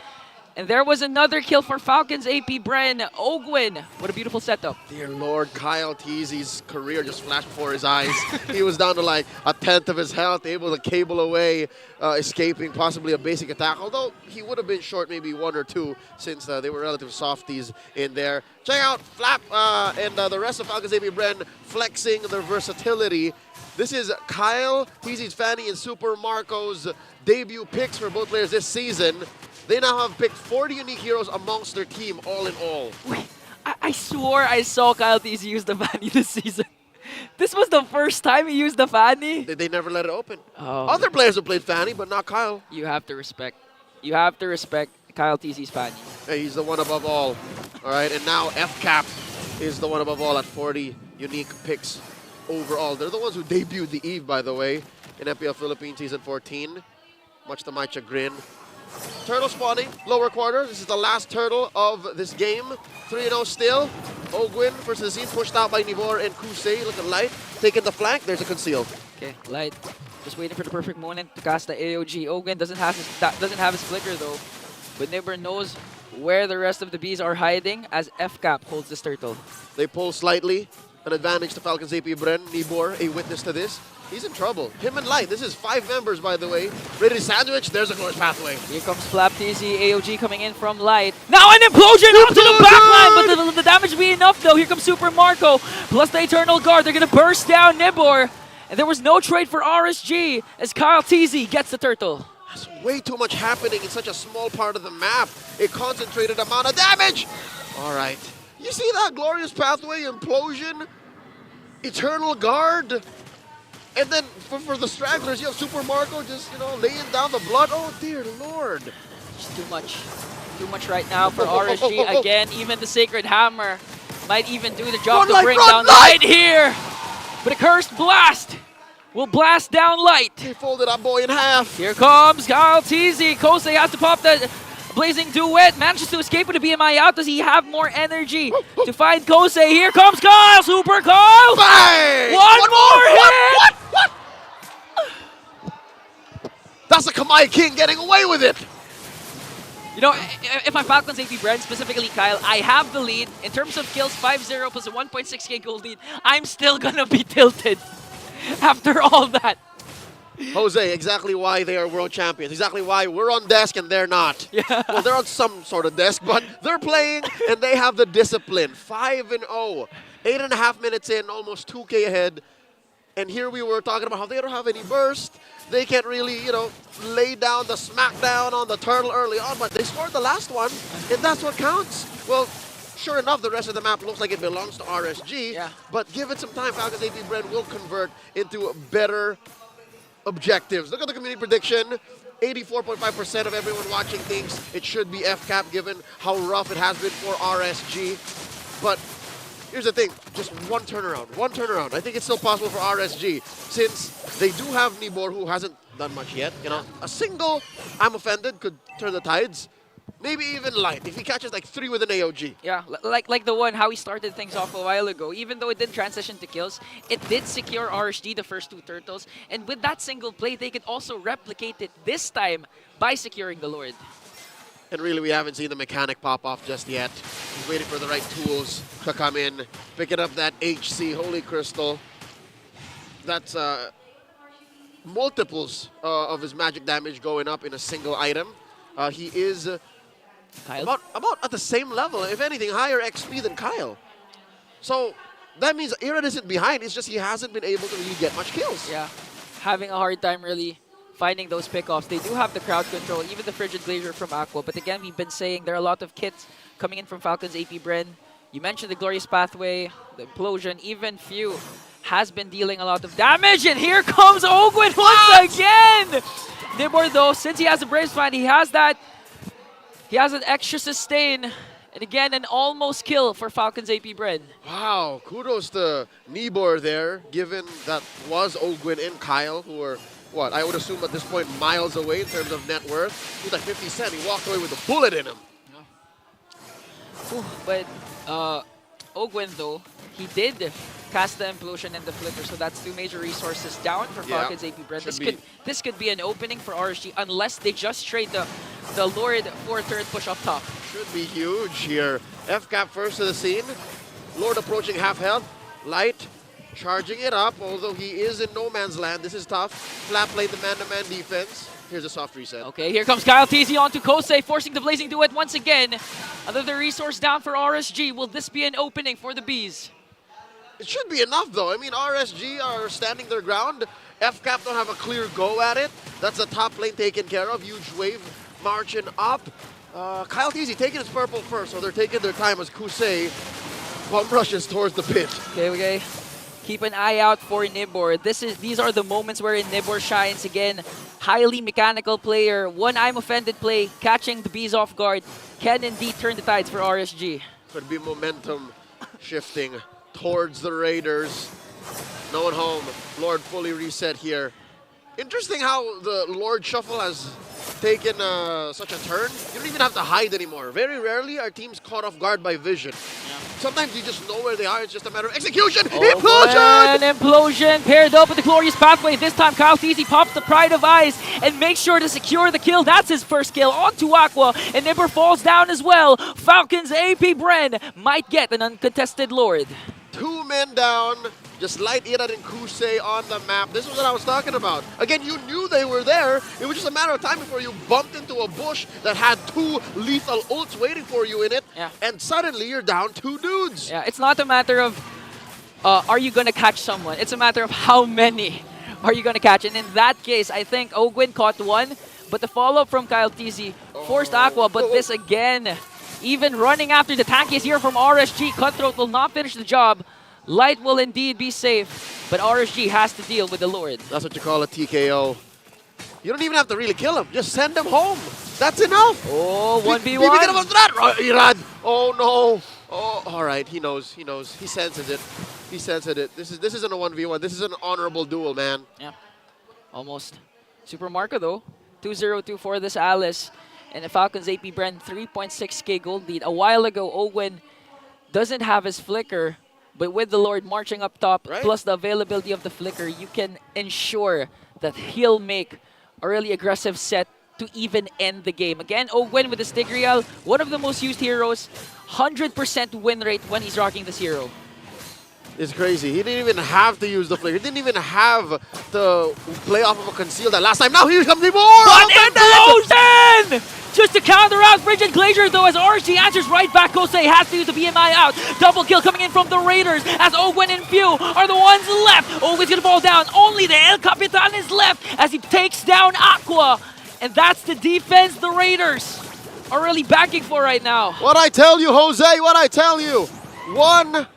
And there was another kill for Falcons APBren. Ogwen, what a beautiful setup. Dear Lord, Kyle TZ's career just flashed before his eyes. He was down to like 1/10 of his health, able to cable away, escaping possibly a basic attack. Although he would have been short maybe 1 or 2 since they were relative softies in there. Check out Flap and the rest of Falcons APBren flexing their versatility. This is Kyle TZ's Fanny and Super Marco's debut picks for both players this season. They now have picked 40 unique heroes amongst their team, all in all. Wait, I swore I saw Kyle TZ use the Fanny this season. This was the first time he used the Fanny? They never let it open. Oh. Other players have played Fanny, but not Kyle. You have to respect. You have to respect. Kyle TZ's Fanny. Hey, he's the one above all. All right, and now FCAP is the one above all at 40 unique picks overall. They're the ones who debuted the Eve, by the way, in MPL Philippines Season 14, much to my chagrin. Turtle spawning, lower quarter. This is the last turtle of this game. 3-0 still. Ogwin versus the scene, pushed out by Nivor and Kusei. Look at Light, taking the flank. There's a conceal. Okay, Light just waiting for the perfect moment to cast the AOG. Ogwin doesn't have his flicker though, but Nibber knows where the rest of the bees are hiding as FCAP holds this turtle. They pull slightly. An advantage to Falcons APBren. Nibor, a witness to this. He's in trouble. Him and Light. This is 5 members, by the way. Ready to sandwich. There's a glorious pathway. Here comes Flap TZ, AOG coming in from Light. Now an implosion onto the backline, but will the damage be enough though? Here comes Super Marco, plus the Eternal Guard. They're gonna burst down Nibor. And there was no trade for RSG as Kyle TZ gets the turtle. There's way too much happening in such a small part of the map. A concentrated amount of damage. All right. You see that glorious pathway, implosion, Eternal Guard, and then for the stragglers, you have Super Marco just, laying down the blood. Oh, dear Lord. Just too much. Too much right now for RSG. Again, even the Sacred Hammer might even do the job to bring down Light here. But a Cursed Blast will blast down Light. He folded that boy in half. Here comes Kyle TZ. Kosei has to pop the Blazing Duet. Manages to escape with a BMI out. Does he have more energy to find Kosei? Here comes Kyle. Super Kyle. Bang! One more hit. What? That's the Kamai King getting away with it. You know, if I'm Falcons APBren, specifically Kyle, I have the lead. In terms of kills, 5-0 plus a 1.6k gold lead. I'm still gonna be tilted after all that. Jose, exactly why they are world champions. Exactly why we're on desk and they're not. Yeah. Well, they're on some sort of desk, but they're playing and they have the discipline. 5-0. 8.5 minutes in, almost 2k ahead. And here we were talking about how they don't have any burst. They can't really, lay down the smackdown on the turtle early on, but they scored the last one, and that's what counts. Well, sure enough, the rest of the map looks like it belongs to RSG, yeah. But give it some time, Falcons APBren will convert into better objectives. Look at the community prediction. 84.5% of everyone watching thinks it should be FCAP given how rough it has been for RSG. But here's the thing, just one turnaround. I think it's still possible for RSG since they do have Nibor who hasn't done much yet. A single I'm offended could turn the tides. Maybe even Light if he catches like 3 with an AOG. Yeah, like the one how he started things off a while ago. Even though it didn't transition to kills, it did secure RSG the first 2 turtles. And with that single play, they could also replicate it this time by securing the Lord. And really, we haven't seen the mechanic pop off just yet. He's waiting for the right tools to come in. Picking up that HC, Holy Crystal. That's multiples of his magic damage going up in a single item. He is about at the same level, if anything, higher XP than Kyle. So that means Irad isn't behind. It's just he hasn't been able to really get much kills. Yeah, having a hard time really finding those pickoffs. They do have the crowd control, even the Frigid Glacier from Aqua. But again, we've been saying there are a lot of kits coming in from Falcons APBren. You mentioned the Glorious Pathway, the Implosion, even Few has been dealing a lot of damage. And here comes Ogwin once again! Nibor though, since he has a Brave Spine, he has an extra sustain. And again, an almost kill for Falcons APBren. Wow, kudos to Nibor there, given that was Ogwin and Kyle, who were, what, I would assume at this point miles away in terms of net worth. He's like 50 cent, he walked away with a bullet in him. Ooh, but Ogwin though, he did cast the Implosion and the Flicker, so that's 2 major resources down for Falcons APBren. This could be an opening for RSG unless they just trade the Lord for 3rd push up top. Should be huge here. FCAP first to the scene. Lord approaching half health. Light charging it up, although he is in no man's land. This is tough. Flap played the man-to-man defense. Here's a soft reset. Okay, here comes Kyle TZ onto Kosei, forcing the Blazing Duet once again. Another resource down for RSG. Will this be an opening for the Bees? It should be enough, though. I mean, RSG are standing their ground. FCAP don't have a clear go at it. That's the top lane taken care of. Huge wave marching up. Kyle TZ taking his purple first, so they're taking their time as Kusei bum rushes towards the pit. Okay. Keep an eye out for Nibor. These are the moments wherein Nibor shines again. highly mechanical player. One I'm offended play, catching the bees off guard, can indeed turn the tides for RSG. Could be momentum shifting towards the Raiders. No one home. Lord fully reset here. Interesting how the Lord Shuffle has taken such a turn. You don't even have to hide anymore. Very rarely are teams caught off guard by vision. Sometimes you just know where they are. It's just a matter of execution. Implosion! An implosion paired up with the Glorious Pathway. This time Kyle Teasy pops the Pride of Ice and makes sure to secure the kill. That's his first kill onto Aqua. And Nibber falls down as well. Falcons APBren might get an uncontested Lord. 2 men down. Just light Irad and Kusei on the map. This is what I was talking about. Again, you knew they were there. It was just a matter of time before you bumped into a bush that had 2 lethal ults waiting for you in it. Yeah. And suddenly you're down 2 dudes. Yeah, it's not a matter of are you going to catch someone. It's a matter of how many are you going to catch. And in that case, I think Ogwin caught one. But the follow-up from Kyle Teasy forced Aqua. But this again, even running after the tank is here from RSG. Cutthroat will not finish the job. Light will indeed be safe, but RSG has to deal with the Lord. That's what you call a TKO. You don't even have to really kill him. Just send him home. That's enough. Oh, 1v1. Irad. Oh, no. Oh, all right. He knows. He knows. He senses it. He senses it. This isn't a 1v1. This is an honorable duel, man. Yeah, almost. Super Marco, though. 2-0-2 for this Alice. And the Falcons APBren 3.6k gold lead. A while ago, Owen doesn't have his flicker. But with the Lord marching up top, plus the availability of the flicker, you can ensure that he'll make a really aggressive set to even end the game. Again, Ogwen with the Stigreal, one of the most used heroes, 100% win rate when he's rocking this hero. It's crazy. He didn't even have to use the flicker. He didn't even have to play off of a conceal that last time. Now here comes the more! But implosion! Just to counter out Frigid Glacier, though, as RSG answers right back. Kosei has to use the BMI out. Double kill coming in from the Raiders, as Ogwen and Few are the ones left. Ogwen's gonna fall down. Only the El Capitan is left as he takes down Aqua. And that's the defense the Raiders are really backing for right now. What I tell you, Jose, what I tell you. One,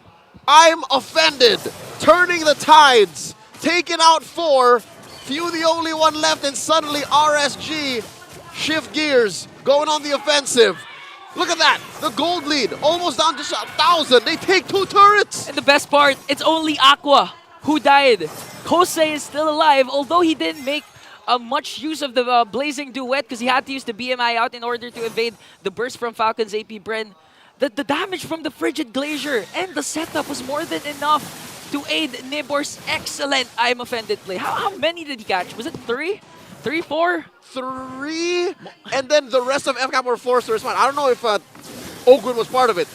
I'm offended. Turning the tides. Taking out 4. Few the only one left, and suddenly RSG shift gears, going on the offensive. Look at that, the gold lead, almost down to 1,000. They take 2 turrets. And the best part, it's only Aqua who died. Kosei is still alive, although he didn't make much use of the Blazing Duet because he had to use the BMI out in order to evade the burst from Falcons APBren. The damage from the Frigid Glacier and the setup was more than enough to aid Nibor's excellent I'm offended play. How many did he catch? Was it 3? 3, 4? 3, and then the rest of FCAP were forced to respond. I don't know if Ogwen was part of it.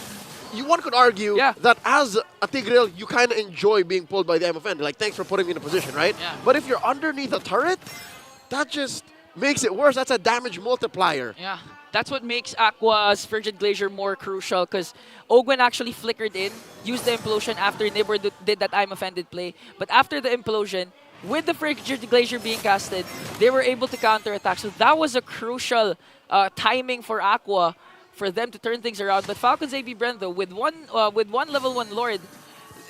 One could argue that as a Tigreal, you kind of enjoy being pulled by the I'm offended. Like, thanks for putting me in a position, right? Yeah. But if you're underneath a turret, that just makes it worse. That's a damage multiplier. Yeah, that's what makes Aqua's Frigid Glacier more crucial because Ogwen actually flickered in, used the implosion after Nibor did that I'm offended play. But after the implosion, with the Frigid Glacier being casted, they were able to counterattack. So that was a crucial timing for Aqua for them to turn things around. But Falcons APBren, though, with one level 1 Lord,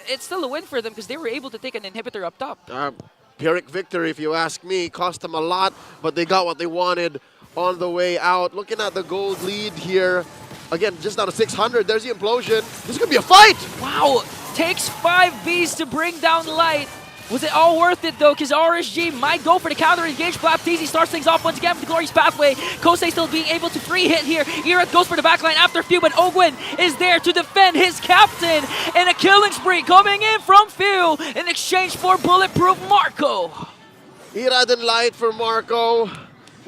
it's still a win for them because they were able to take an inhibitor up top. Pyrrhic victory, if you ask me. Cost them a lot, but they got what they wanted on the way out. Looking at the gold lead here. Again, just down to 600. There's the implosion. This could be a fight! Wow! Takes 5 Bs to bring down Light. Was it all worth it, though? Because RSG might go for the counter-engage. Baptiste starts things off once again with the Glorious Pathway. Kosei still being able to free hit here. Irad goes for the backline after Few, but Ogwen is there to defend his captain. And a killing spree coming in from Few in exchange for bulletproof Marco. Irad and Light for Marco.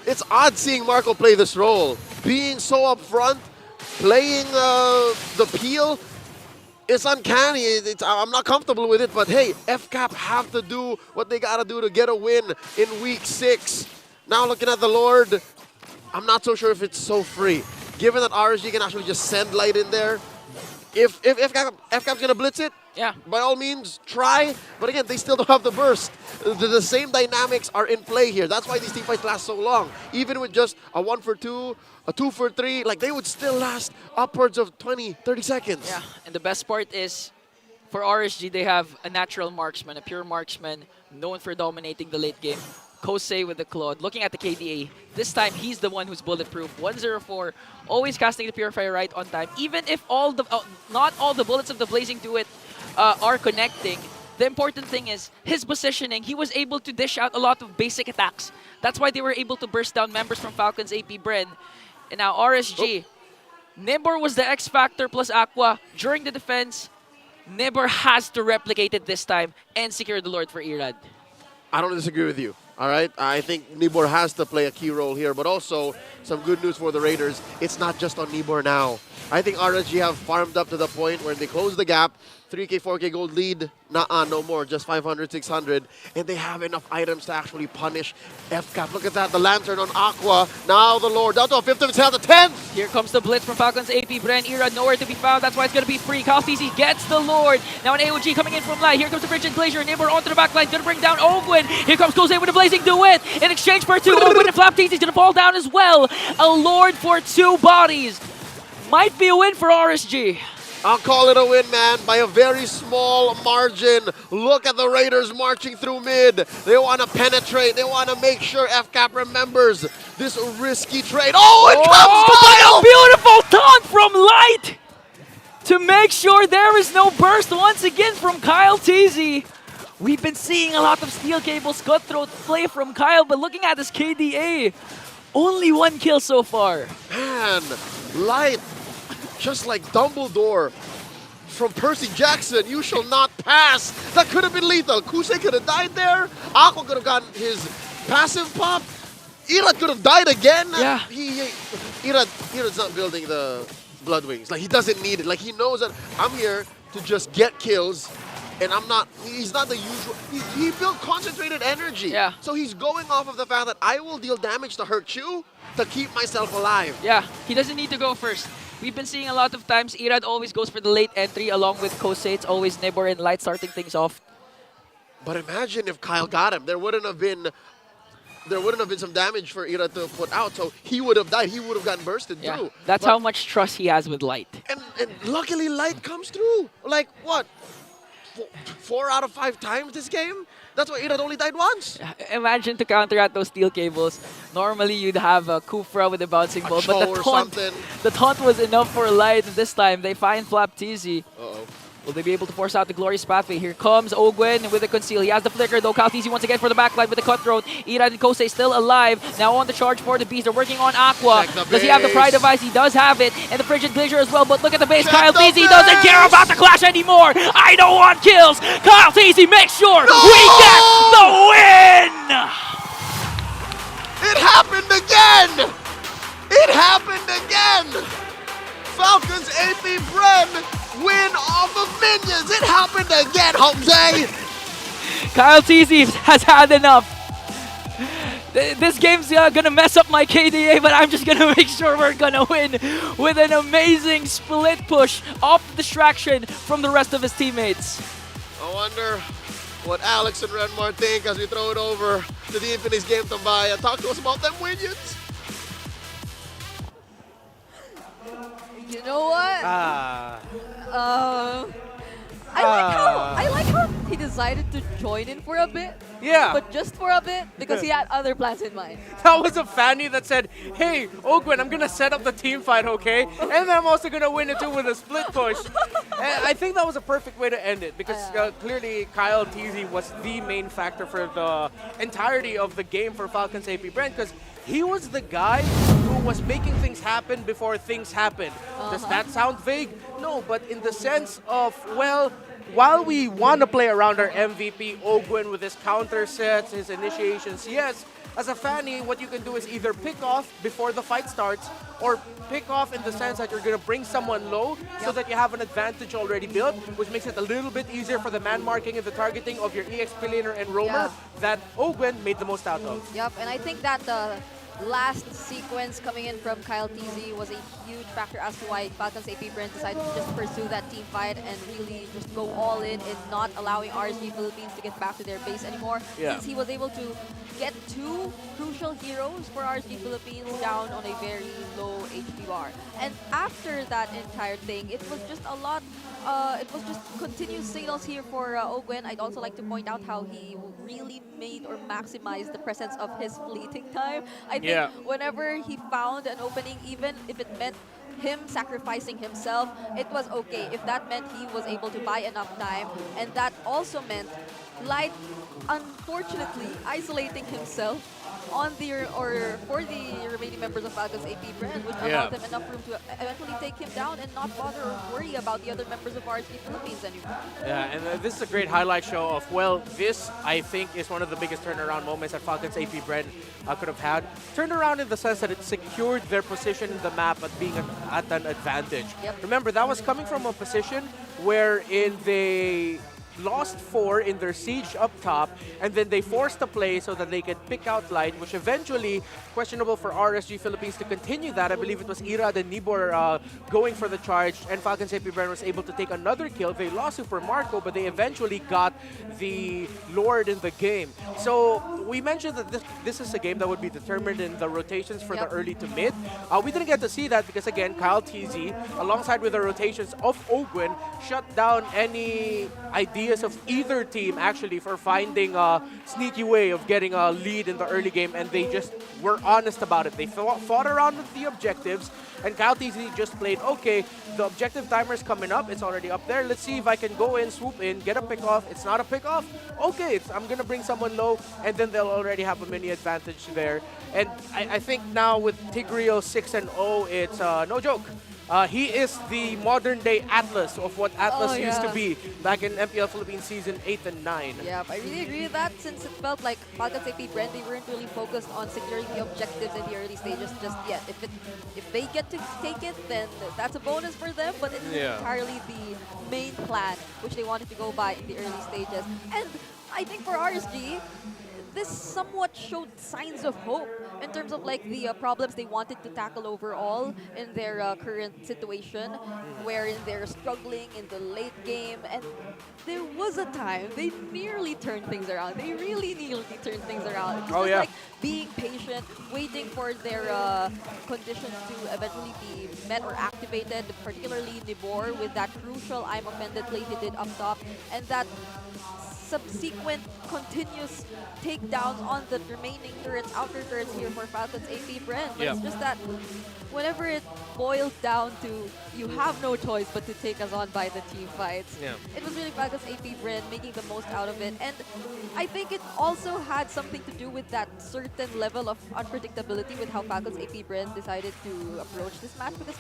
It's odd seeing Marco play this role. Being so upfront, playing the peel. It's uncanny. I'm not comfortable with it, but hey, FCAP have to do what they gotta do to get a win in week 6. Now looking at the Lord, I'm not so sure if it's so free. Given that RSG can actually just send Light in there, if FCAP's gonna blitz it, yeah, by all means, try. But again, they still don't have the burst. The same dynamics are in play here. That's why these teamfights last so long. Even with just a 1 for 2, a 2 for 3, like they would still last upwards of 20, 30 seconds. Yeah, and the best part is, for RSG, they have a natural marksman, a pure marksman, known for dominating the late game. Kosei with the Claude. Looking at the KDA, this time he's the one who's bulletproof. 104, always casting the Purifier right on time. Even if not all the bullets of the Blazing Duet are connecting, the important thing is his positioning. He was able to dish out a lot of basic attacks. That's why they were able to burst down members from Falcons APBren. And now RSG. Nibor was the X Factor plus Aqua during the defense. Nibor has to replicate it this time and secure the Lord for Irad. I don't disagree with you. All right, I think Nibor has to play a key role here, but also some good news for the Raiders. It's not just on Nibor now. I think RSG have farmed up to the point where they close the gap. 3K, 4K gold lead, no more, just 500, 600. And they have enough items to actually punish FCAP. Look at that, the Lantern on Aqua. Now the Lord, down to a fifth of his health, a 10th. Here comes the blitz from Falcons APBren. Irad nowhere to be found, that's why it's going to be free. Kaltisi gets the Lord. Now an AOG coming in from light. Here comes the Frigid Glacier. Nibor onto the back line, going to bring down Ogwin. Here comes Kosei with the Blazing Duet. In exchange for 2, Ogwin and Flaptease is going to fall down as well. A Lord for 2 bodies. Might be a win for RSG. I'll call it a win, man, by a very small margin. Look at the Raiders marching through mid. They want to penetrate. They want to make sure FCAP remembers this risky trade. Oh, it comes Kyle! A beautiful taunt from Light to make sure there is no burst once again from Kyle Teasy. We've been seeing a lot of steel cables cutthroat play from Kyle, but looking at this KDA, only 1 kill so far. Man, Light, just like Dumbledore from Percy Jackson, you shall not pass. That could have been lethal. Kosei could have died there. Aqua could have gotten his passive pop. Irad could have died again. Yeah. Irad's not building the Blood Wings. Like, he doesn't need it. Like, he knows that I'm here to just get kills. And he's not the usual. He built concentrated energy. Yeah. So he's going off of the fact that I will deal damage to hurt you to keep myself alive. Yeah, he doesn't need to go first. We've been seeing a lot of times Irad always goes for the late entry along with Kosei. It's always Nibor and Light starting things off. But imagine if Kyle got him. There wouldn't have been some damage for Irad to put out, so he would have died. He would have gotten bursted through. That's how much trust he has with Light. And luckily Light comes through. Like, what? 4 out of 5 times this game? That's why Irad only died once. Imagine to counteract those steel cables. Normally you'd have a Kufra with a bouncing ball, but the taunt was enough for Light. This time they find Flaptease. Uh-oh. Will they be able to force out the glorious pathway? Here comes Ogwin with the conceal. He has the flicker though. Kaltisi once again for the backline with the cutthroat. Irad and Kosei still alive. Now on the charge for the beast. They're working on Aqua. Does he have the Pride device? He does have it. And the Frigid Glacier as well. But look at the base. Kyle Teasy doesn't care about the clash anymore. I don't want kills. Kyle Teasy makes sure we get the win. It happened again. It happened again. Falcons APBren win off of minions. It happened again, Jose. Kyle Teasy has had enough. This game's gonna mess up my KDA, but I'm just gonna make sure we're gonna win with an amazing split push off the distraction from the rest of his teammates. I wonder what Alex and Renmar think as we throw it over to the Infinix Game Tambaya. Talk to us about them minions. You know what? I like how he decided to join in for a bit. Yeah. But just for a bit because he had other plans in mind. That was a Fanny that said, hey, Ogwin, I'm going to set up the team fight, okay? And then I'm also going to win it too with a split push. And I think that was a perfect way to end it because clearly Kyle Teasy was the main factor for the entirety of the game for Falcons APBren because he was the guy who was making things happen before things happened. Does that sound vague? No, but in the sense of, well, while we want to play around our MVP, Ogwin, with his counter sets, his initiations, yes, as a Fanny, what you can do is either pick off before the fight starts or pick off in the sense that you're going to bring someone low so that you have an advantage already built, which makes it a little bit easier for the man marking and the targeting of your EXP laner and roamer that Ogwin made the most out of. Yep, and I think that last sequence coming in from Kyle TZ was a huge factor as to why Falcons APBren decided to just pursue that team fight and really just go all in not allowing RSG Philippines to get back to their base anymore. Yeah. Since he was able to get 2 crucial heroes for RSG Philippines down on a very low HP bar. And after that entire thing, it was just a lot it was just continuous signals here for Ogwen. I'd also like to point out how he really made or maximized the presence of his fleeting time. I think whenever he found an opening, even if it meant him sacrificing himself, it was okay. If that meant he was able to buy enough time, and that also meant Light, unfortunately, isolating himself on the for the remaining members of Falcons APBren, which allowed them enough room to eventually take him down and not bother or worry about the other members of RSG Philippines anymore. Yeah, and this is a great highlight show of, well, this, I think, is one of the biggest turnaround moments that Falcons APBren could have had. Turned around in the sense that it secured their position in the map at being at an advantage. Remember, that was coming from a position wherein they lost 4 in their siege up top, and then they forced a play so that they could pick out Light, which eventually, questionable for RSG Philippines to continue that. I believe it was Ira and Nibor going for the charge, and Falcons APBren was able to take another kill. They lost Super Marco, but they eventually got the Lord in the game. So we mentioned that this is a game that would be determined in the rotations for the early to mid. We didn't get to see that because, again, Kyle TZ, alongside with the rotations of Ogwen, shut down any idea of either team actually for finding a sneaky way of getting a lead in the early game, and they just were honest about it. They fought around with the objectives, and Kyle TZ just played, okay, the objective timer is coming up, it's already up there, let's see if I can go in, swoop in, get a pick off. It's not a pick off, okay, I'm gonna bring someone low, and then they'll already have a mini advantage there. And I think now with Tigreal 6-0, it's no joke. He is the modern-day Atlas of what Atlas used to be back in MPL Philippines Season 8 and 9. Yeah, I really agree with that, since it felt like Falcons APBren, they weren't really focused on securing the objectives in the early stages just yet. If they get to take it, then that's a bonus for them, but it's entirely the main plan, which they wanted to go by in the early stages. And I think for RSG, this somewhat showed signs of hope in terms of like the problems they wanted to tackle overall in their current situation, wherein they're struggling in the late game. And there was a time they nearly turned things around. They really nearly turned things around. It was just like being patient, waiting for their conditions to eventually be met or activated, particularly Nibor with that crucial I'm offended play he did up top, and that subsequent continuous takedowns on the remaining turrets, outer turrets here for Falcons APBren. But it's just that whenever it boils down to you have no choice but to take us on by the team fights, it was really Falcons APBren making the most out of it. And I think it also had something to do with that certain level of unpredictability with how Falcons APBren decided to approach this match, because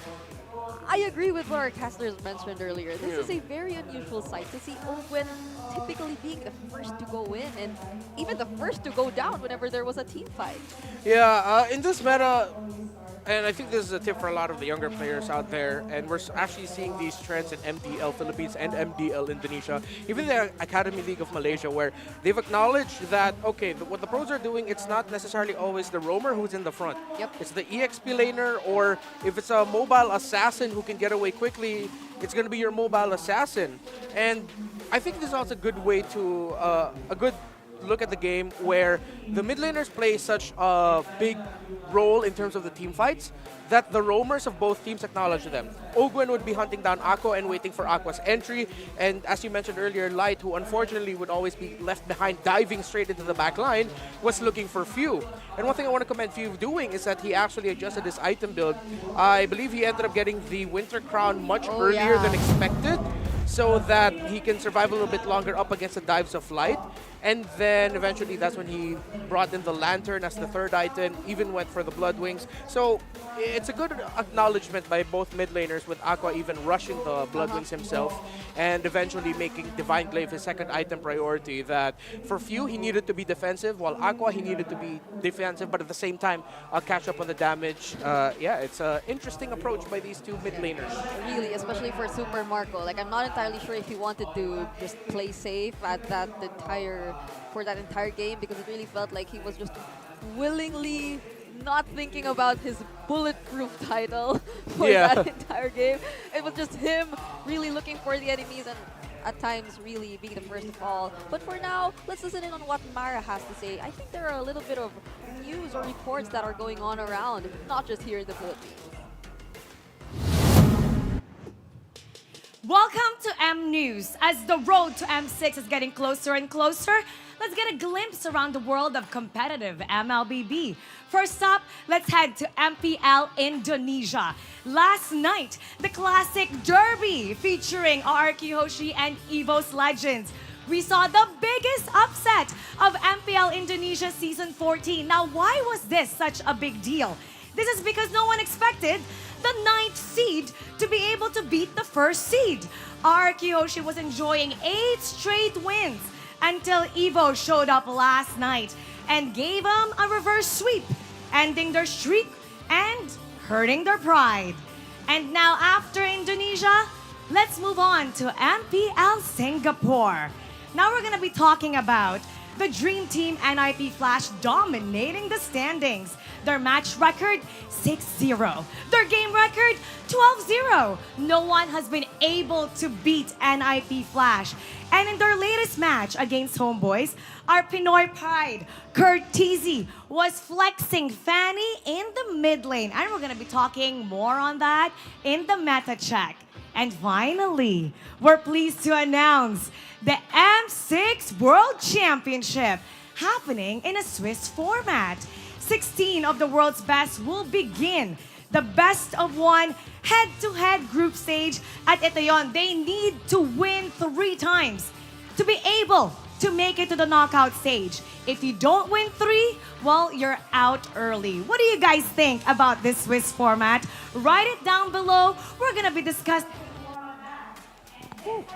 I agree with what our casters mentioned earlier. This is a very unusual sight to see Ogwen typically being the first to go in and even the first to go down whenever there was a team fight. Yeah, in this meta, and I think this is a tip for a lot of the younger players out there, and we're actually seeing these trends in MDL Philippines and MDL Indonesia, even the Academy League of Malaysia, where they've acknowledged that, okay, what the pros are doing, it's not necessarily always the roamer who's in the front. It's the EXP laner, or if it's a mobile assassin who can get away quickly, it's going to be your mobile assassin. And I think this is also a good way to, a good look at the game where the mid laners play such a big role in terms of the team fights that the roamers of both teams acknowledge them. Ogwen would be hunting down Aqua and waiting for Aqua's entry, and as you mentioned earlier, Light, who unfortunately would always be left behind diving straight into the back line, was looking for Few. And one thing I want to commend Few doing is that he actually adjusted his item build. I believe he ended up getting the Winter Crown much earlier than expected, so that he can survive a little bit longer up against the dives of Light. And then eventually that's when he brought in the Lantern as the third item, even went for the Blood Wings. So it's a good acknowledgement by both mid laners, with Aqua even rushing the Blood Wings himself and eventually making Divine Glaive his second item priority. That for Few, he needed to be defensive, while Aqua, he needed to be defensive, but at the same time, catch up on the damage. Yeah, it's an interesting approach by these two mid laners. Really, especially for Super Marco. Like, I'm not entirely sure if he wanted to just play safe at for that entire game, because it really felt like he was just willingly not thinking about his bulletproof title for Yeah. that entire game. It was just him really looking for the enemies and at times really being the first to fall. But for now, let's listen in on what Mara has to say. I think there are a little bit of news or reports that are going on around, not just here in the Philippines. Welcome to M News. As the road to M6 is getting closer and closer, let's get a glimpse around the world of competitive MLBB. First up, let's head to MPL Indonesia. Last night, the classic derby featuring RRQ Hoshi and EVO's legends. We saw the biggest upset of MPL Indonesia Season 14. Now, why was this such a big deal? This is because no one expected the 9th seed to be able to beat the 1st seed. RRQ Hoshi was enjoying 8 straight wins until Evo showed up last night and gave them a reverse sweep, ending their streak and hurting their pride. And now after Indonesia, let's move on to MPL Singapore. Now we're gonna be talking about the Dream Team NIP Flash dominating the standings. Their match record, 6-0. Their game record, 12-0. No one has been able to beat NIP Flash. And in their latest match against Homeboys, our Pinoy pride, Kurt Teasy, was flexing Fanny in the mid lane. And we're gonna be talking more on that in the meta check. And finally, we're pleased to announce the M6 World Championship happening in a Swiss format. 16 of the world's best will begin the best of one head-to-head group stage at Itayon. They need to win 3 times to be able to make it to the knockout stage. If you don't win 3, well, you're out early. What do you guys think about this Swiss format? Write it down below. We're gonna be discussing.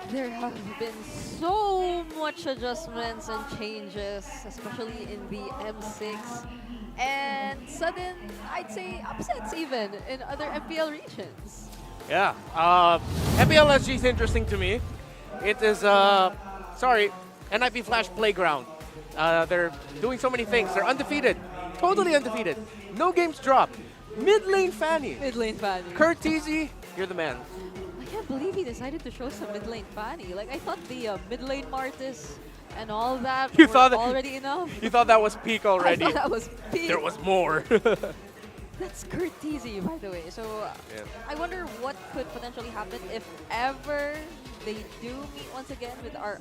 There have been so much adjustments and changes, especially in the M6. And sudden, I'd say, upsets even in other MPL regions. Yeah. MPL SG is interesting to me. It is, NIP Flash Playground. They're doing so many things. They're undefeated. Totally undefeated. No games dropped. Mid lane Fanny. Mid lane Fanny. Kurt Teasy, you're the man. I can't believe he decided to show some mid lane Fanny. Like, I thought the mid lane Martis and all that You were thought that- already enough. You thought that was peak already. I thought that was peak. There was more. That's Kurt Teasy, by the way. So Yeah. I wonder what could potentially happen if ever they do meet once again with our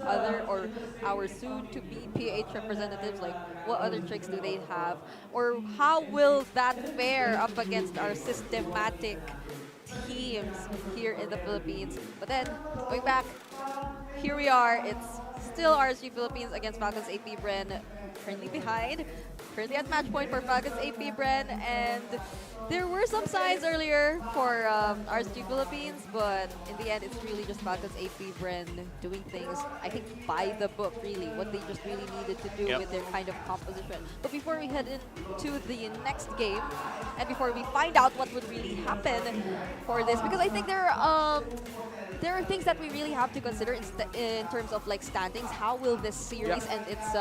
soon-to-be PH representatives. Like, what other tricks do they have? Or how will that fare up against our systematic teams here in the Philippines? But then, going back, here we are. It's still RSG Philippines against Falcons APBren, currently behind. Currently at match point for Falcons APBren, and there were some signs earlier for RSG Philippines, but in the end, it's really just Falcons APBren doing things, I think, by the book, really, what they just really needed to do with their kind of composition. But before we head into the next game, and before we find out what would really happen for this, because I think there are things that we really have to consider in terms of like standings. How will this series and its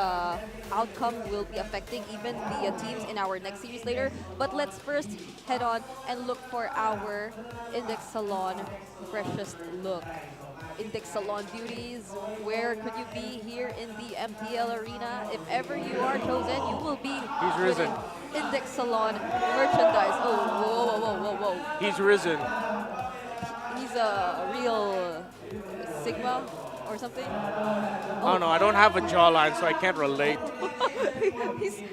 outcome will be affecting even the teams in our next series later. But let's first head on and look for our Index Salon freshest look. Index Salon beauties, where could you be here in the MPL arena? If ever you are chosen, you will be He's risen. Index Salon merchandise. Oh, whoa, whoa, whoa, whoa, whoa. He's risen. He's a real Sigma or something. Oh no, I don't have a jawline, so I can't relate. he was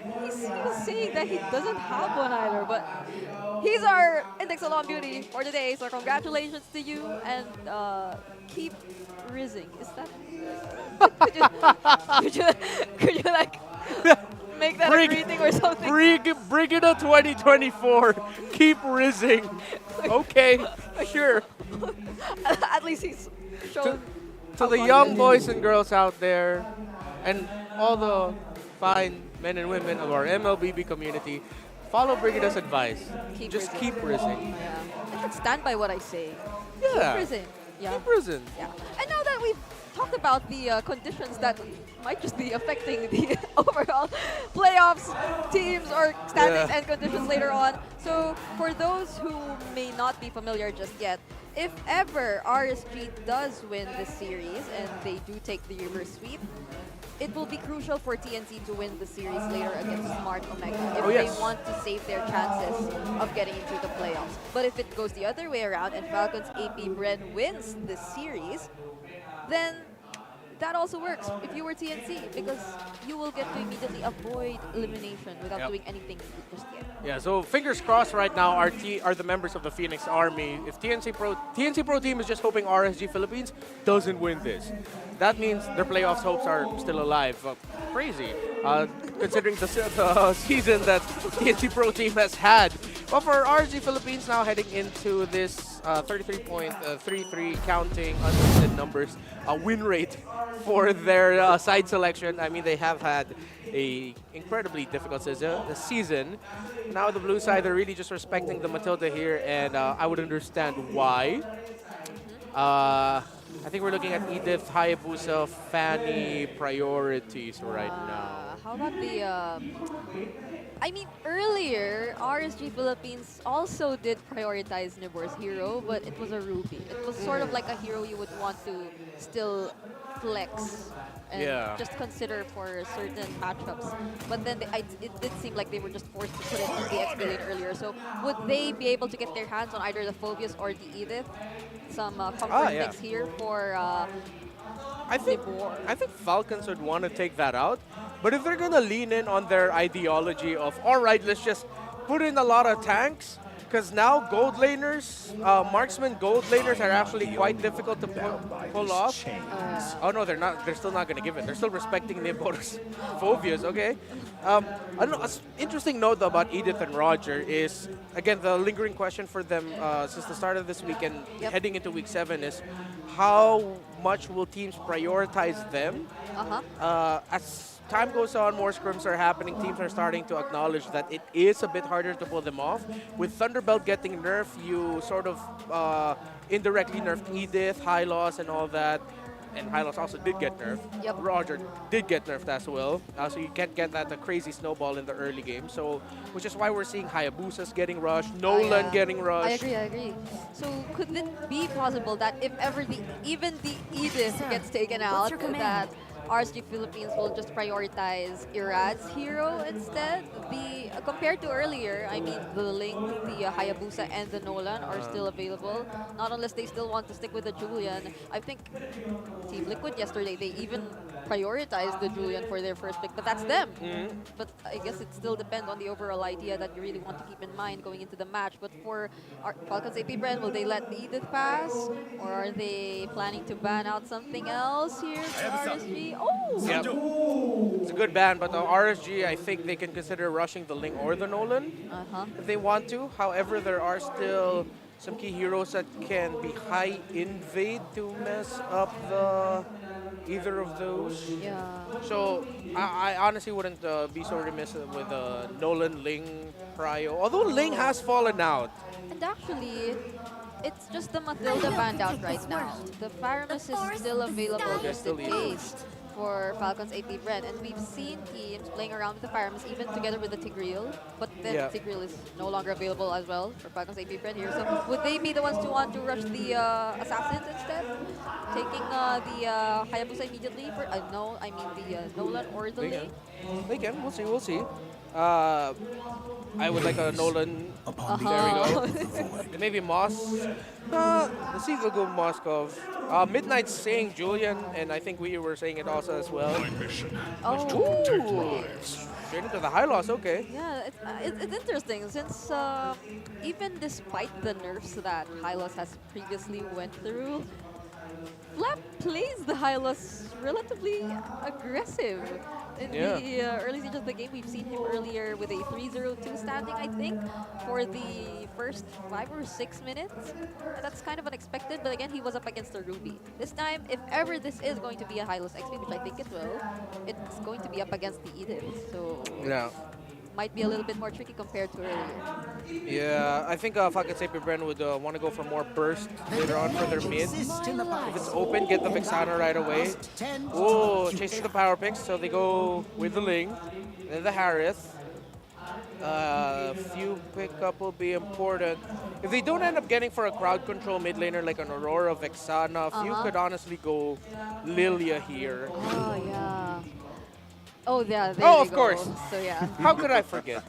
saying that he doesn't have one either, but he's our Index Salon beauty for today. So congratulations to you, and keep rising. Is that? could you like make that a greeting or something? Brigida 2024. Keep rising. Okay, sure. At least he's shown. To the young boys and girls out there, and all the fine men and women of our MLBB community, follow Brigida's advice. Just keep rising. Yeah. I can stand by what I say. Yeah. Keep rising. Yeah. Keep rising. Yeah. And now that we've talked about the conditions that might just be affecting the overall playoffs, teams, or standings and conditions later on. So for those who may not be familiar just yet, if ever RSG does win this series and they do take the reverse sweep, it will be crucial for TNC to win the series later against Smart Omega if they want to save their chances of getting into the playoffs. But if it goes the other way around and Falcons APBren wins this series, then that also works if you were TNC, because you will get to immediately avoid elimination without doing anything just yet. Yeah, so fingers crossed right now are the members of the Phoenix Army. If TNC Pro team is just hoping RSG Philippines doesn't win this, that means their playoffs hopes are still alive. Crazy, considering the season that TNC Pro team has had. But for RSG Philippines now heading into this 33.33 counting unlimited numbers win rate for their side selection. I mean, they have had a incredibly difficult season. Now the blue side, they're really just respecting the Matilda here, and I would understand why. I think we're looking at Edith, Hayabusa, Fanny priorities right now. How about the... I mean, earlier, RSG Philippines also did prioritize Nibor's hero, but it was a Ruby. It was sort of like a hero you would want to still flex and just consider for certain matchups. But then it did seem like they were just forced to put it in the XP lane earlier. So would they be able to get their hands on either the Phobius or the Edith? Some comfort picks here for I think Falcons would want to take that out. But if they're going to lean in on their ideology of, all right, let's just put in a lot of tanks, because now gold laners, marksman gold laners are actually quite difficult to pull off. Oh no, they're not. They're still not going to give it. They're still respecting Nibor's phobias. Okay. An interesting note though about Edith and Roger is, again, the lingering question for them since the start of this weekend, heading into week 7, is how much will teams prioritize them? As time goes on, more scrims are happening. Teams are starting to acknowledge that it is a bit harder to pull them off. With Thunderbelt getting nerfed, you sort of indirectly nerfed Edith, Hylos, and all that. And Hylos also did get nerfed. Roger did get nerfed as well. So you can't get that crazy snowball in the early game. So, which is why we're seeing Hayabusas getting rushed, Nolan getting rushed. I agree. So could it be possible that if ever even the Edith gets taken out, that RSG Philippines will just prioritize Irad's hero instead? Compared to earlier, I mean, the Link, the Hayabusa, and the Nolan are still available. Not unless they still want to stick with the Julian. I think Team Liquid yesterday, they even prioritized the Julian for their first pick, but that's them. But I guess it still depends on the overall idea that you really want to keep in mind going into the match. But for Falcons APBren, will they let the Edith pass? Or are they planning to ban out something else here for RSG? Oh! It's a good ban, but the RSG, I think they can consider rushing the Ling or the Nolan if they want to. However, there are still some key heroes that can be high invade to mess up either of those. So I honestly wouldn't be so remiss with Nolan, Ling, Prio. Although Ling has fallen out. And actually, it's just the Matilda banned out right now. The Faramis is still available just in case for Falcons APBren, and we've seen teams playing around with the Faramis even together with the Tigreal, but then Tigreal is no longer available as well for Falcons APBren here. So would they be the ones to want to rush the Assassins instead? Taking the Hayabusa immediately for, no, I mean the Nolan or the Ling? They can, we'll see. I would like a Nolan. There we go. Maybe Moss. Let's see if they'll go Moskov. Midnight's saying Julian, and I think we were saying it also as well. Straight into the high loss, okay. Yeah, it's interesting since even despite the nerfs that Hylos has previously went through, Flap plays the Hylos relatively aggressive. In the early stages of the game, we've seen him earlier with a 3-0-2 standing, I think, for the first 5 or 6 minutes. And that's kind of unexpected, but again, he was up against a Ruby. This time, if ever this is going to be a Hylos XP, which I think it will, it's going to be up against the Edith. So might be a little bit more tricky compared to earlier. Yeah, I think Falcons APBren would want to go for more burst later on for their mid. If it's open, get the Vexana right away. Oh, chasing the power picks, so they go with the Ling, then the Harith. Few pickup will be important. If they don't end up getting for a crowd control mid laner like an Aurora, Vexana, few could honestly go Lilia here. Oh, yeah. Oh, yeah. There Oh, they of go. course. So, yeah. How could I forget?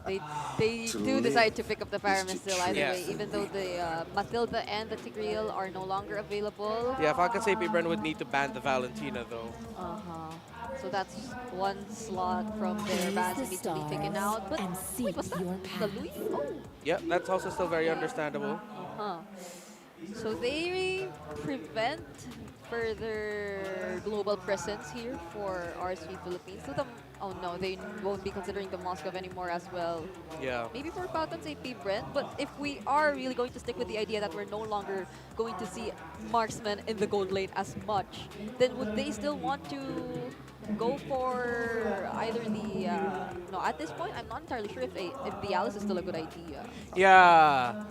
They do decide to pick up the Pyramid still either Yes. way, even though the Matilda and the Tigreal are no longer available. Yeah, Falcons APBren would need to ban the Valentina though. So that's one slot from their bans that needs to be taken out. But wait, what's that? The Louis? Oh. Yeah, that's also still very understandable. So they prevent further global presence here for RSG Philippines. So oh no, they won't be considering the Moscow anymore as well. Yeah. Maybe for Falcons APBren, but if we are really going to stick with the idea that we're no longer going to see marksmen in the gold lane as much, then would they still want to go for either the no, at this point I'm not entirely sure if the Alice is still a good idea. Yeah.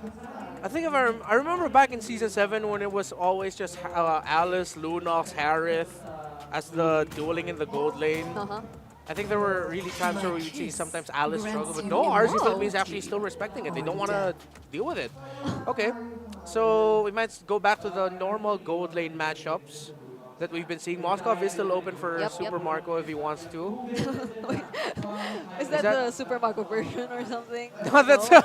I think if I remember back in Season 7 when it was always just Alice, Lunox, Harith as the dueling in the gold lane. I think there were really times where we would see sometimes Alice struggle, but no, RSG Philippines actually still respecting it. They don't want to deal with it. Okay, so we might go back to the normal gold lane matchups that we've been seeing. Moskov is still open for Super Marco if he wants to. Is that the Super Marco version or something? No, that's... oh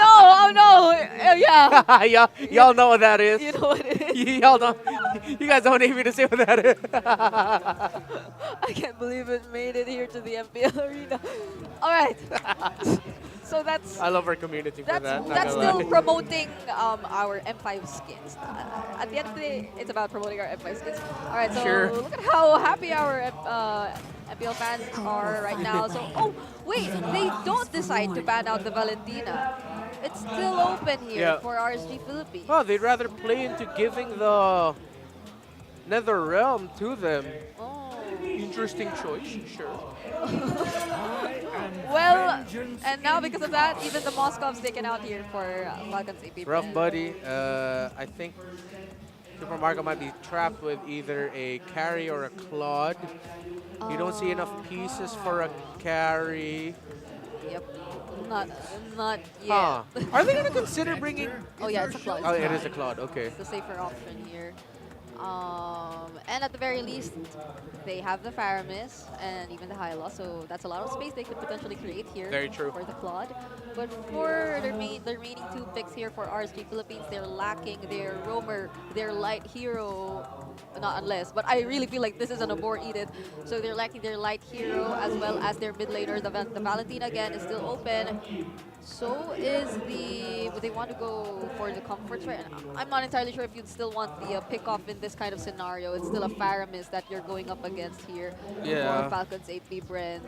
no, oh no, yeah. Y'all know what that is. You know what it is? Y'all know. You guys don't need me to say what that is. I can't believe it made it here to the MPL arena. All right. So that's... I love our community for that. That's still promoting our M5 skins. At the end of the day, it's about promoting our M5 skins. All right, so look at how happy our MPL fans are right now. So, oh, wait, they don't decide to ban out the Valentina. It's still open here for RSG Philippines. Oh, they'd rather play into giving the Nether Realm to them. Interesting choice, sure. Well, and now because of that, even the Moscov's taken out here for Falcons APBren. Rough buddy. I think Super Marco might be trapped with either a carry or a Claude. You don't see enough pieces for a carry. Yep. Not yet. Are they going to consider bringing... Oh yeah, it's a Claude. Oh, it is a Claude, okay. It's the safer option here. And at the very least, they have the Faramis and even the Hyla, so that's a lot of space they could potentially create here. Very true. For the Claude. But for the remaining two picks here for RSG Philippines, they're lacking their roamer, their light hero, not unless, but I really feel like this is an abort edit. So they're lacking their light hero as well as their mid laner. The Valentina again is still open. So is would they want to go for the comforts, right? I'm not entirely sure if you'd still want the pick-off in this kind of scenario. It's still a Faramis that you're going up against here for Falcons APBren.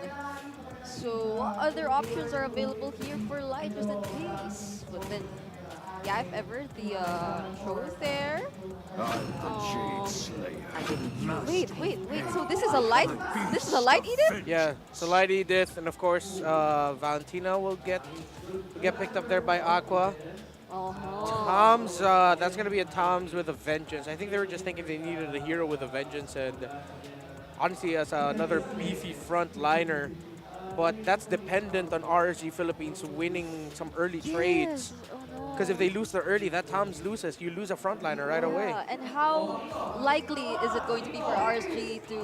So what other options are available here for light just in case? But then, yeah, if ever the show is there. Wait. So this is a light edit? Yeah, it's a light edit, and of course Valentina will get picked up there by Aqua. Toms, that's gonna be a Toms with a vengeance. I think they were just thinking they needed a hero with a vengeance, and honestly, as another beefy front liner. But that's dependent on RSG Philippines winning some early trades. Because if they lose the early, that Toms loses. You lose a frontliner right away. And how likely is it going to be for RSG to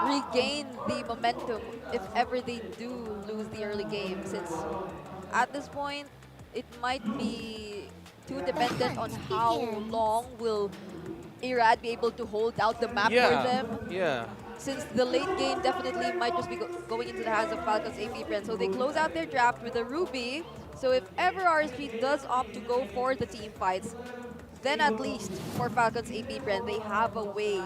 regain the momentum if ever they do lose the early game? Since at this point, it might be too dependent on how long will Irad be able to hold out the map for them. Yeah. Since the late game definitely might just be going into the hands of Falcons APBren. So they close out their draft with a Ruby. So if ever RSG does opt to go for the team fights, then at least for Falcons APBren, they have a way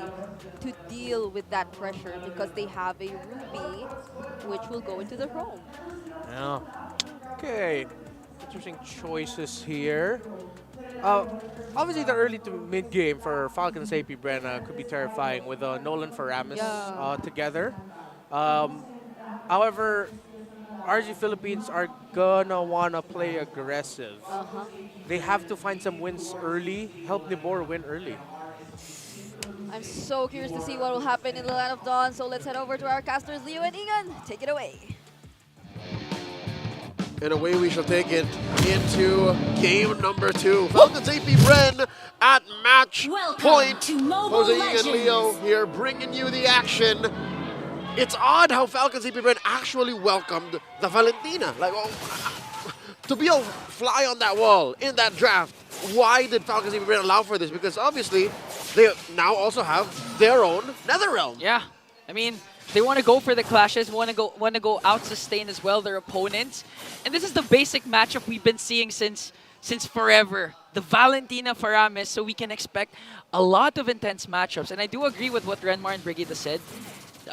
to deal with that pressure because they have a Ruby, which will go into the home. Yeah. Okay. Interesting choices here. Obviously, the early to mid game for Falcons APBren could be terrifying with Nolan Faramis together. However, RSG Philippines are gonna wanna play aggressive. They have to find some wins early, help Nibor win early. I'm so curious to see what will happen in the Land of Dawn, so let's head over to our casters, Leo and Ingan. Take it away. And away we shall take it into game number 2. Falcons APBren at match point. Jose and Leo here bringing you the action. It's odd how Falcons APBren actually welcomed the Valentina. Like, to be a fly on that wall in that draft, why did Falcons APBren allow for this? Because obviously, they now also have their own NetherRealm. Yeah, I mean, they want to go for the clashes, want to go out sustain as well their opponents, and this is the basic matchup we've been seeing since forever. The Valentina Faramis, so we can expect a lot of intense matchups. And I do agree with what Renmar and Brigida said.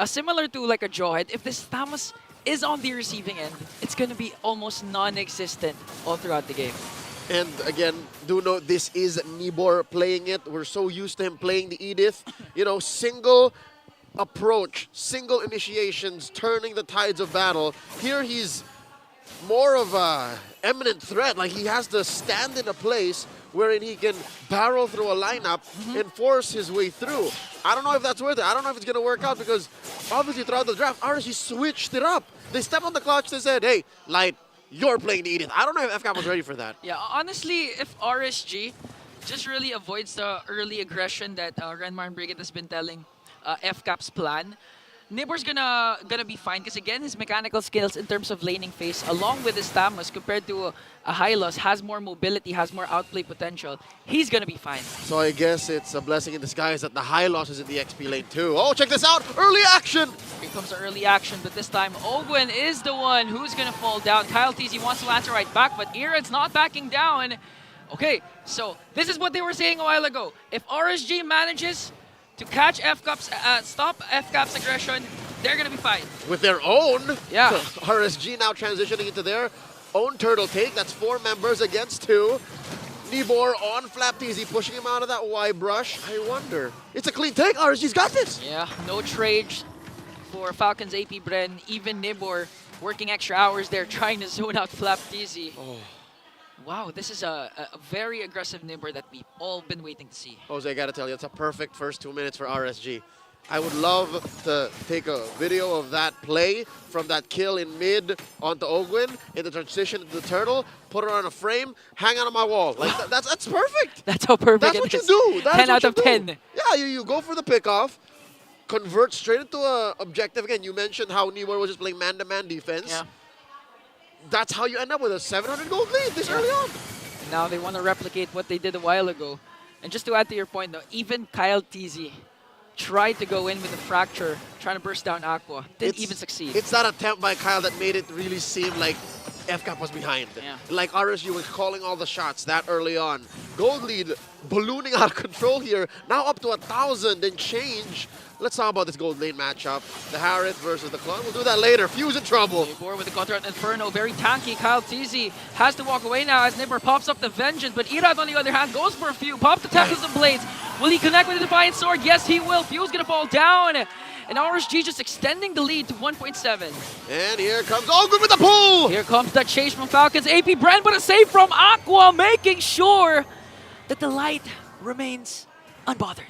Similar to like a Jawhead, if this Thamus is on the receiving end, it's going to be almost non-existent all throughout the game. And again, do note this is Nibor playing it. We're so used to him playing the Edith. You know, single approach, single initiations, turning the tides of battle. Here he's more of a eminent threat. Like, he has to stand in a place wherein he can barrel through a lineup and force his way through. I don't know if that's worth it. I don't know if it's going to work out because obviously throughout the draft, RSG switched it up. They stepped on the clutch. They said, hey, Light, you're playing the Edith. I don't know if FCAP was ready for that. Yeah, honestly, if RSG just really avoids the early aggression that Renmar and Brigid has been telling FCAP's plan, Nibor's gonna be fine because again his mechanical skills in terms of laning phase along with his Thamus compared to a Hylos has more mobility, has more outplay potential. He's gonna be fine. So I guess it's a blessing in disguise that the Hylos is in the XP lane too. Oh, check this out! Early action! Here comes the early action, but this time Ogwen is the one who's gonna fall down. Kyle TZ wants to answer right back, but Irad's not backing down. Okay, so this is what they were saying a while ago. If RSG manages to catch FCAP's, stop FCAP's aggression, they're going to be fine. With their own. Yeah. RSG now transitioning into their own turtle take. That's 4 members against 2. Nibor on Flap TZ, pushing him out of that Y brush. I wonder. It's a clean take. RSG's got this. Yeah, no trade for Falcons APBren. Even Nibor working extra hours there, trying to zone out Flap TZ. Oh. Wow, this is a very aggressive Nibor that we've all been waiting to see. Jose, I gotta tell you, it's a perfect first 2 minutes for RSG. I would love to take a video of that play from that kill in mid onto Ogwen, in the transition to the turtle, put it on a frame, hang it on my wall. Like that's perfect. That's how perfect that's it what is. You do. That's 10 what out of 10. Yeah, you go for the pickoff, convert straight into an objective. Again, you mentioned how Nibor was just playing man-to-man defense. Yeah. That's how you end up with a 700 gold lead this early on. And now they want to replicate what they did a while ago. And just to add to your point, though, even Kyle TZ tried to go in with a fracture, trying to burst down Aqua. Didn't even succeed. It's that attempt by Kyle that made it really seem like FCAP was behind. Yeah. Like RSG was calling all the shots that early on. Gold lead ballooning out of control here. Now up to 1,000 and change. Let's talk about this gold lane matchup. The Harith versus the Clone. We'll do that later. Fuse in trouble. Nibor with the counter on Inferno. Very tanky. Kyle TZ has to walk away now as Nibor pops up the Vengeance. But Irad, on the other hand, goes for a few. Pop the Tempest and Blades. Will he connect with the Defiant Sword? Yes, he will. Fuse gonna fall down. And RSG just extending the lead to 1.7. And here comes Ogwen with the pull. Here comes the chase from Falcons APBren, but a save from Aqua, making sure that the light remains unbothered.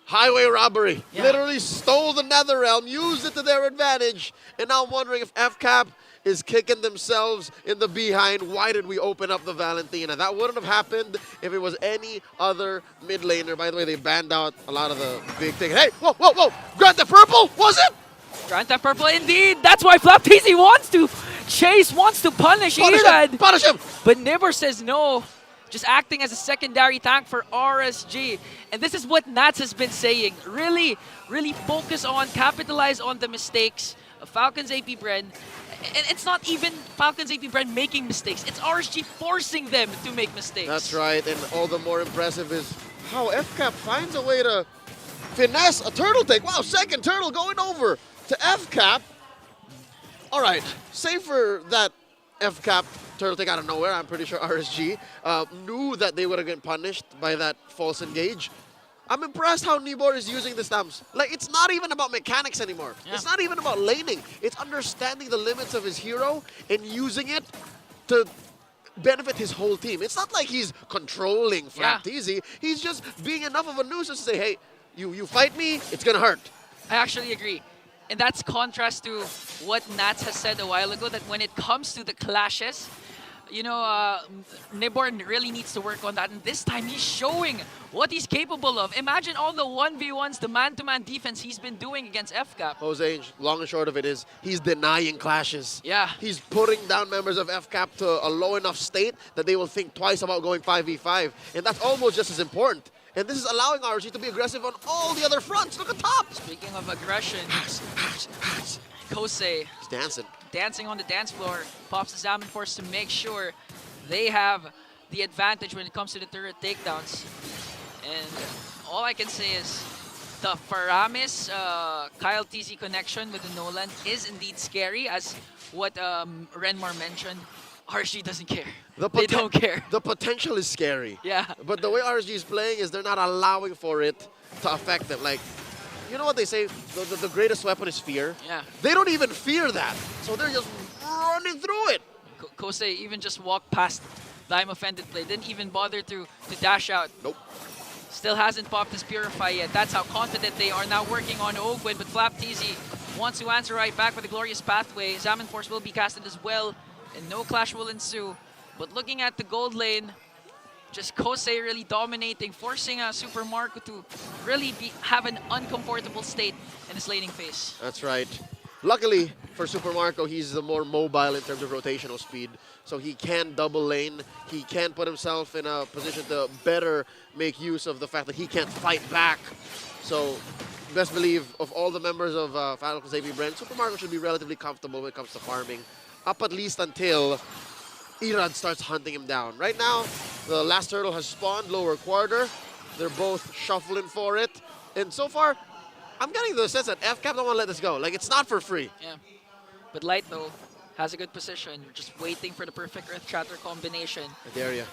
Highway robbery. Yeah. Literally stole the NetherRealm, used it to their advantage. And now I'm wondering if FCAP is kicking themselves in the behind. Why did we open up the Valentina? That wouldn't have happened if it was any other mid laner. By the way, they banned out a lot of the big things. Hey, whoa, whoa, whoa. Grant the purple, was it? Grant that purple indeed. That's why Flap TZ wants to chase, wants to punish Irad. Punish him. But Nibor says no. Just acting as a secondary tank for RSG. And this is what Nats has been saying. Really, really focus on, capitalize on the mistakes of Falcons APBren. And it's not even Falcons APBren making mistakes. It's RSG forcing them to make mistakes. That's right. And all the more impressive is how FCAP finds a way to finesse a turtle take. Wow, second turtle going over to FCAP. All right, save for that FCAP turtle take out of nowhere. I'm pretty sure RSG knew that they would have been punished by that false engage. I'm impressed how Nibor is using the stamps. Like, it's not even about mechanics anymore. Yeah. It's not even about laning. It's understanding the limits of his hero and using it to benefit his whole team. It's not like he's controlling Frapteasy. He's just being enough of a nuisance to say, hey, you fight me, it's gonna hurt. I actually agree. And that's contrast to what Nats has said a while ago, that when it comes to the clashes, you know, Nibor really needs to work on that. And this time, he's showing what he's capable of. Imagine all the 1v1s, the man-to-man defense he's been doing against FCAP. Jose, long and short of it is, he's denying clashes. Yeah. He's putting down members of FCAP to a low enough state that they will think twice about going 5v5. And that's almost just as important. And this is allowing RSG to be aggressive on all the other fronts. Look at top. Speaking of aggression, Kosei He's dancing. dancing on the dance floor, pops the Salmon Force to make sure they have the advantage when it comes to the turret takedowns. And all I can say is the Faramis Kyle TZ connection with the Nolan is indeed scary, as what Renmar mentioned. RSG doesn't care. They don't care. The potential is scary. Yeah. But the way RSG is playing is they're not allowing for it to affect them. Like, you know what they say? The greatest weapon is fear. Yeah. They don't even fear that. So they're just running through it. Kosei even just walked past the I'm offended play. Didn't even bother to dash out. Nope. Still hasn't popped his Purify yet. That's how confident they are now working on Ogwin. But FlapTZ wants to answer right back with a glorious pathway. Salmon Force will be casted as well, and no clash will ensue. But looking at the gold lane, just Kosei really dominating, forcing Super Marco to really have an uncomfortable state in his laning phase. That's right. Luckily for Super Marco, he's the more mobile in terms of rotational speed. So he can double lane. He can put himself in a position to better make use of the fact that he can't fight back. So best believe of all the members of Falcons APBren, Super Marco should be relatively comfortable when it comes to farming. Up at least until Irad starts hunting him down. Right now, the last turtle has spawned lower quarter. They're both shuffling for it. And so far, I'm getting the sense that FCAP don't want to let this go. Like, it's not for free. Yeah. But Light, though, has a good position. Just waiting for the perfect Earth Shatter combination. I dare ya.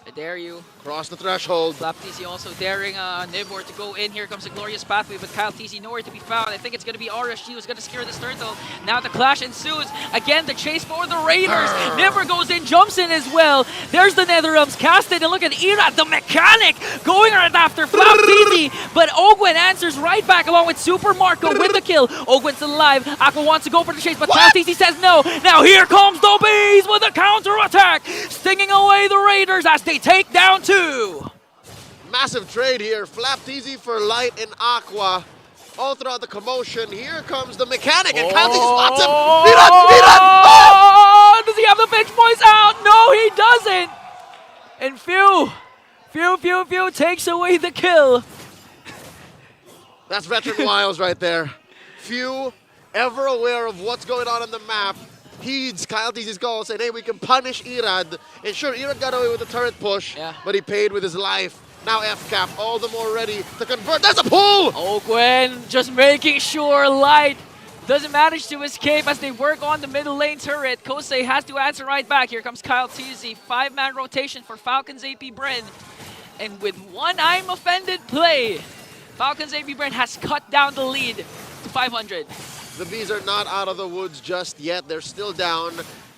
I dare you. Cross the threshold. FlapTZ also daring Nibor to go in. Here comes a glorious pathway, but Kyle TZ nowhere to be found. I think it's going to be RSG who's going to secure this turtle. Now the clash ensues. Again, the chase for the Raiders. Nibor goes in, jumps in as well. There's the Netherrealms casted, and look at Irad, the mechanic, going right after FlapTZ. But Ogwin answers right back along with Super Marco with the kill. Ogwin's still alive. Aqua wants to go for the chase, but Kyle TZ says no. Now here comes the Bees with a counter attack, stinging away the Raiders as they take down 2. Massive trade here. FlapTZ for Light and Aqua. All throughout the commotion. Here comes the mechanic, and Kyle spots him. Oh! Does he have the pitch points out? No, he doesn't. And Few takes away the kill. That's veteran Wiles right there. Few ever aware of what's going on the map. Heeds Kyle TZ's call, saying, hey, we can punish Irad. And sure, Irad got away with the turret push, but he paid with his life. Now FCAP, all the more ready to convert. There's a pull! Ogwin just making sure Light doesn't manage to escape as they work on the middle lane turret. Kosei has to answer right back. Here comes Kyle TZ. 5-man rotation for Falcons APBren. And with one I'm offended play, Falcons APBren has cut down the lead to 500. The Bees are not out of the woods just yet. They're still down.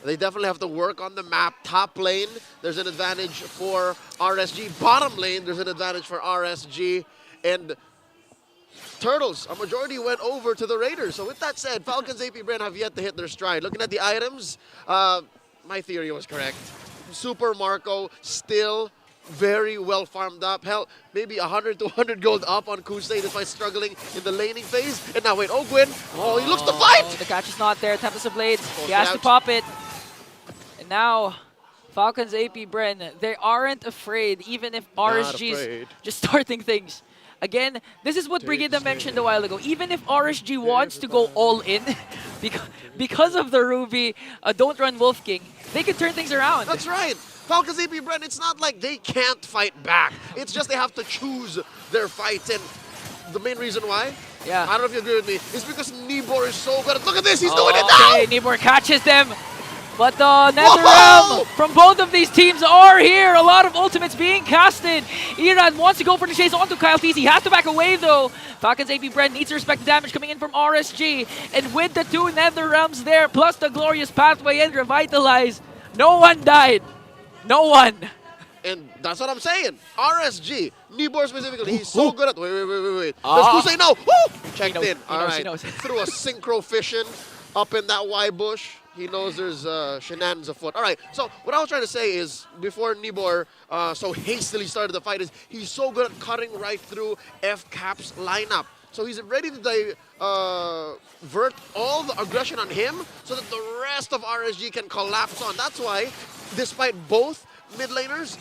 They definitely have to work on the map. Top lane, there's an advantage for RSG. Bottom lane, there's an advantage for RSG. And Turtles, a majority went over to the Raiders. So with that said, Falcons APBren have yet to hit their stride. Looking at the items, my theory was correct. Super Marco still very well farmed up. Hell, maybe 100 to 100 gold up on Kusei despite struggling in the laning phase. And now wait, Ogwin, he looks to fight! The catch is not there. Tempest of Blades, he has to pop it. And now, Falcons APBren, they aren't afraid, even if RSG's just starting things. Again, this is what Brigida mentioned a while ago. Even if RSG wants to go all in, because of the Ruby, don't run Wolf King, they can turn things around. That's right. Falcons APBren, it's not like they can't fight back. It's just they have to choose their fights. And the main reason why, I don't know if you agree with me, is because Nibor is so good. Look at this, he's doing it now! Nibor catches them. But the NetherRealm from both of these teams are here. A lot of ultimates being casted. Irad wants to go for the chase onto Kyle TZ. He has to back away though. Falcons APBren needs to respect the damage coming in from RSG. And with the two NetherRealms there, plus the glorious pathway and revitalize, no one died. No one. And that's what I'm saying. RSG, Nibor specifically, he's so good at... Wait. There's Kusei now. Woo! Checked in. All right. Threw a synchro fission up in that Y bush. He knows there's shenanigans afoot. All right, so what I was trying to say is, before Nibor so hastily started the fight, is he's so good at cutting right through FCAP's lineup. So he's ready to divert all the aggression on him so that the rest of RSG can collapse on. That's why, despite both mid laners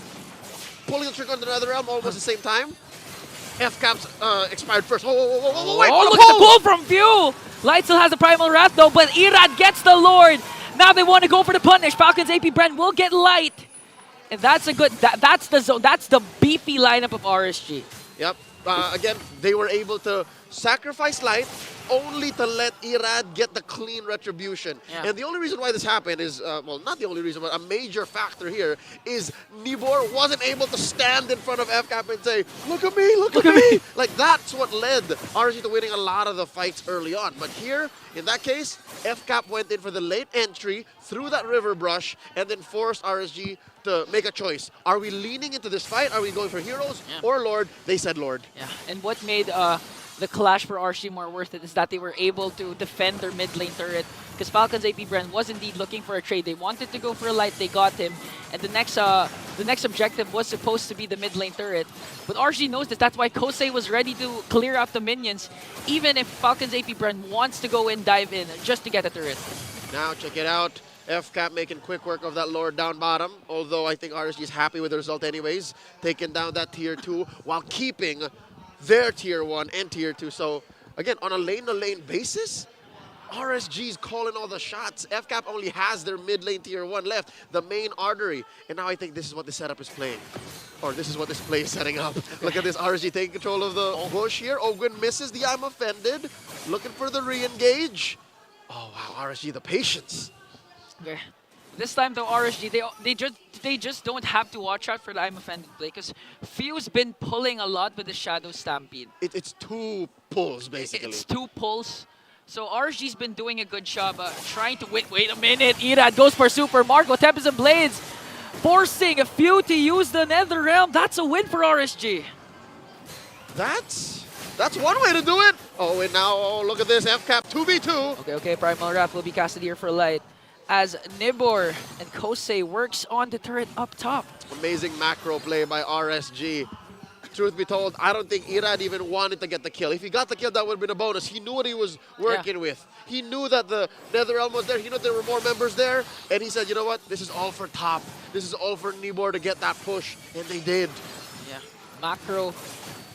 pulling the trigger on the NetherRealm almost at the same time, FCAP's expired first. Wait, oh, look at the pull from Few! Light still has the Primal Wrath though, but Irad gets the Lord. Now they want to go for the punish. Falcons APBren will get Light. And that's a good, that's the zone, that's the beefy lineup of RSG. Yep. Again, they were able to sacrifice Light only to let Irad get the clean retribution. Yeah. And the only reason why this happened is, well, not the only reason, but a major factor here is Nibor wasn't able to stand in front of FCAP and say, look at me, look at me. Like, that's what led RSG to winning a lot of the fights early on. But here, in that case, FCAP went in for the late entry, through that river brush, and then forced RSG to make a choice. Are we leaning into this fight? Are we going for heroes or Lord? They said Lord. Yeah, and what made the clash for RSG more worth it is that they were able to defend their mid lane turret, because Falcons APBren was indeed looking for a trade. They wanted to go for a Light, they got him, and the next objective was supposed to be the mid lane turret. But RSG knows this, that's why Kosei was ready to clear out the minions, even if Falcons APBren wants to go in, dive in, just to get a turret. Now check it out. FCAP making quick work of that Lord down bottom, although I think RSG is happy with the result anyways, taking down that tier 2 while keeping their tier 1 and tier 2. So again, on a lane-to-lane basis, RSG is calling all the shots. FCAP only has their mid lane tier 1 left, the main artery. And now I think this is what the setup is playing. Or this is what this play is setting up. Look at this, RSG taking control of the bush here. Ogwin misses the I'm offended. Looking for the re-engage. Oh wow, RSG, the patience. Okay. This time though, RSG, they just don't have to watch out for the I'm offended play, because Few's been pulling a lot with the Shadow Stampede. It's 2 pulls basically. It's 2 pulls. So RSG's been doing a good job trying to wait a minute. Irad goes for Super Marco, Tempest and Blades, forcing a Few to use the NetherRealm. That's a win for RSG. That's one way to do it. Oh, and now look at this, FCAP 2v2. Okay, Primal Wrath will be casted here for Light, as Nibor and Kosei works on the turret up top. Amazing macro play by RSG. Truth be told, I don't think Irad even wanted to get the kill. If he got the kill, that would have been a bonus. He knew what he was working with. He knew that the NetherRealm was there. He knew there were more members there. And he said, you know what? This is all for top. This is all for Nibor to get that push. And they did. Yeah, macro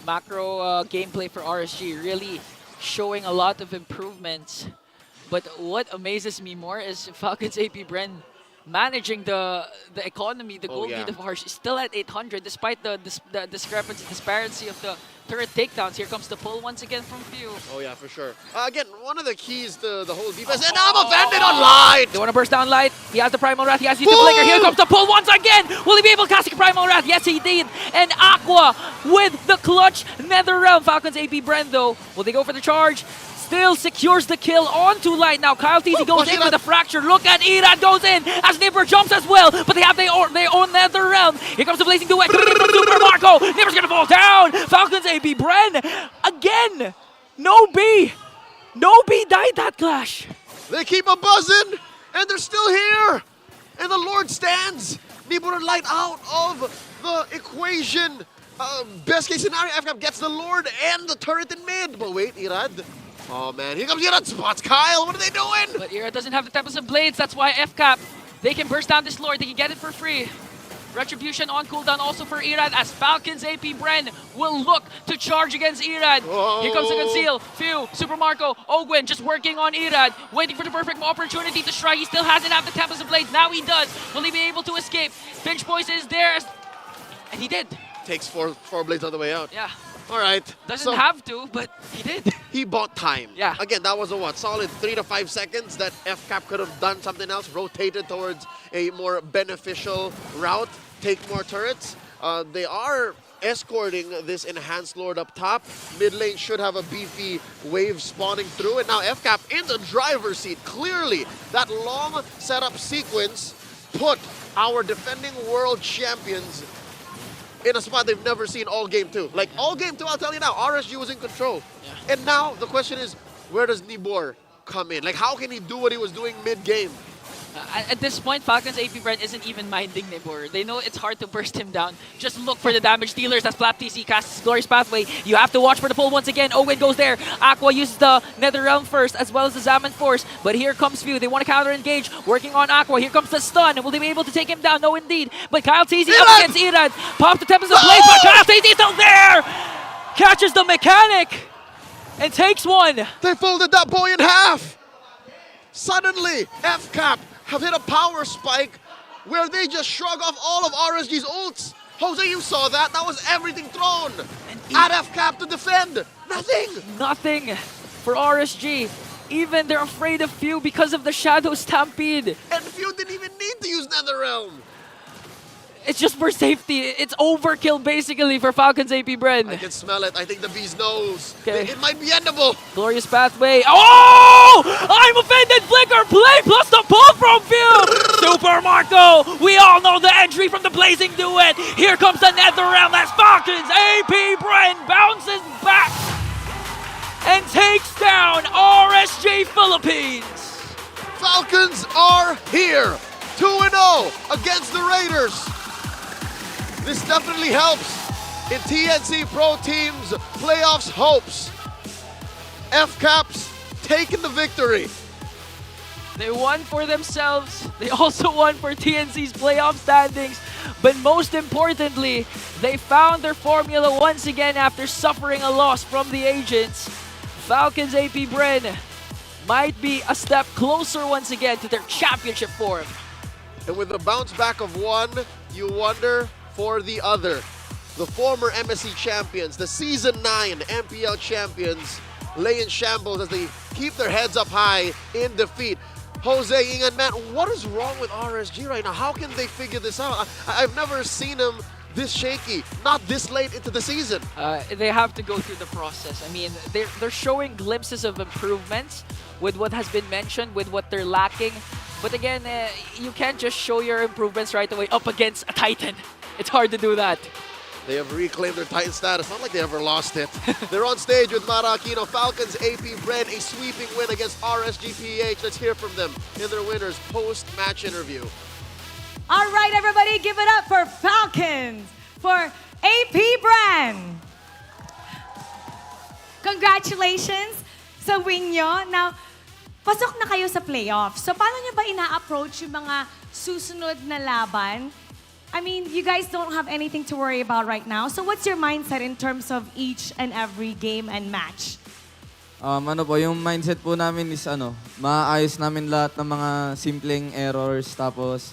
gameplay for RSG, really showing a lot of improvements. But what amazes me more is Falcons APBren managing the economy, the gold lead of RSG, still at 800 despite the disparity of the turret takedowns. Here comes the pull once again from Few. Oh yeah, for sure. Again, one of the keys to the whole defense, and I'm offended on Light! They want to burst down Light. He has the Primal Wrath, he has the Flicker. Here comes the pull once again! Will he be able to cast a Primal Wrath? Yes, he did! And Aqua with the clutch NetherRealm. Falcons APBren though, will they go for the charge? Still secures the kill onto Light. Now Kyle TZ goes in with a fracture. Look at Irad goes in as Nibor jumps as well, but they have their own NetherRealm. Here comes the blazing duet from Super Marco. Nibor's gonna fall down. Falcons APBren again. No B died that clash. They keep a buzzing, and they're still here. And the Lord stands. Nibor and Light out of the equation. Best case scenario, FCAP gets the Lord and the turret in mid. But wait, Irad. Oh man, here comes Irad, spots Kyle, what are they doing? But Irad doesn't have the Tempest of Blades, that's why FCAP, they can burst down this Lord, they can get it for free. Retribution on cooldown also for Irad, as Falcons APBren will look to charge against Irad. Whoa. Here comes the conceal, Few, Super Marco, Ogwin just working on Irad, waiting for the perfect opportunity to strike. He still hasn't had the Tempest of Blades, now he does. Will he be able to escape? Pinch Boys is there, and he did. Takes four blades on the way out. Yeah. All right. Doesn't have to, but he did. He bought time. Yeah. Again, that was a what? Solid 3 to 5 seconds that FCAP could have done something else, rotated towards a more beneficial route, take more turrets. They are escorting this enhanced lord up top. Mid lane should have a beefy wave spawning through, and now FCAP in the driver's seat. Clearly, that long setup sequence put our defending world champions in a spot they've never seen all game 2. Like all game 2, I'll tell you now, RSG was in control. Yeah. And now the question is, where does Nibor come in? Like how can he do what he was doing mid-game? At this point, Falcons APBren isn't even minding Nibor. They know it's hard to burst him down. Just look for the damage dealers. That's Flap TC casts Glorious Pathway. You have to watch for the pull once again. Owen goes there. Aqua uses the Nether Realm first, as well as the Zaman Force. But here comes Few. They want to counter engage. Working on Aqua. Here comes the stun. Will they be able to take him down? No, indeed. But Kyle TC up against Irad. Pop the Tempest of Blade, but Kyle TC still there! Catches the mechanic and takes one. They folded that boy in half. Suddenly, FCAP have hit a power spike where they just shrug off all of RSG's ults. Jose, you saw that. That was everything thrown at FCAP to defend. Nothing for RSG. Even they're afraid of Few because of the Shadow Stampede. And Few didn't even need to use Netherrealm. It's just for safety. It's overkill basically for Falcons APBren. I can smell it. I think the beast knows. Okay. It might be endable. Glorious Pathway. Oh! I'm offended. Flicker play plus the pull from Few. Super Marco. We all know the entry from the Blazing Duet. Here comes the Netherrealm. That's Falcons APBren bounces back and takes down RSG Philippines. Falcons are here. 2-0 against the Raiders. This definitely helps in TNC Pro Team's playoffs hopes. FCAP's taking the victory. They won for themselves. They also won for TNC's playoff standings. But most importantly, they found their formula once again after suffering a loss from the Agents. Falcons APBren might be a step closer once again to their championship form. And with the bounce back of one, you wonder for the other. The former MSC champions, the Season 9 MPL champions, lay in shambles as they keep their heads up high in defeat. Jose, Ingan, man, what is wrong with RSG right now? How can they figure this out? I've never seen them this shaky, not this late into the season. They have to go through the process. I mean, they're showing glimpses of improvements with what has been mentioned, with what they're lacking. But again, you can't just show your improvements right away up against a Titan. It's hard to do that. They have reclaimed their Titan status. Not like they ever lost it. They're on stage with Mara Aquino. Falcons APBren, a sweeping win against RSG PH. Let's hear from them in their winners post-match interview. All right, everybody, give it up for Falcons, for APBren. Congratulations sa win nyo. Now, pasok na kayo sa playoffs. So, paano nyo ba ina-approach yung mga susunod na laban? I mean, you guys don't have anything to worry about right now. So, what's your mindset in terms of each and every game and match? Yung mindset po namin is maayos namin lahat ng mga simpleng errors. Tapos,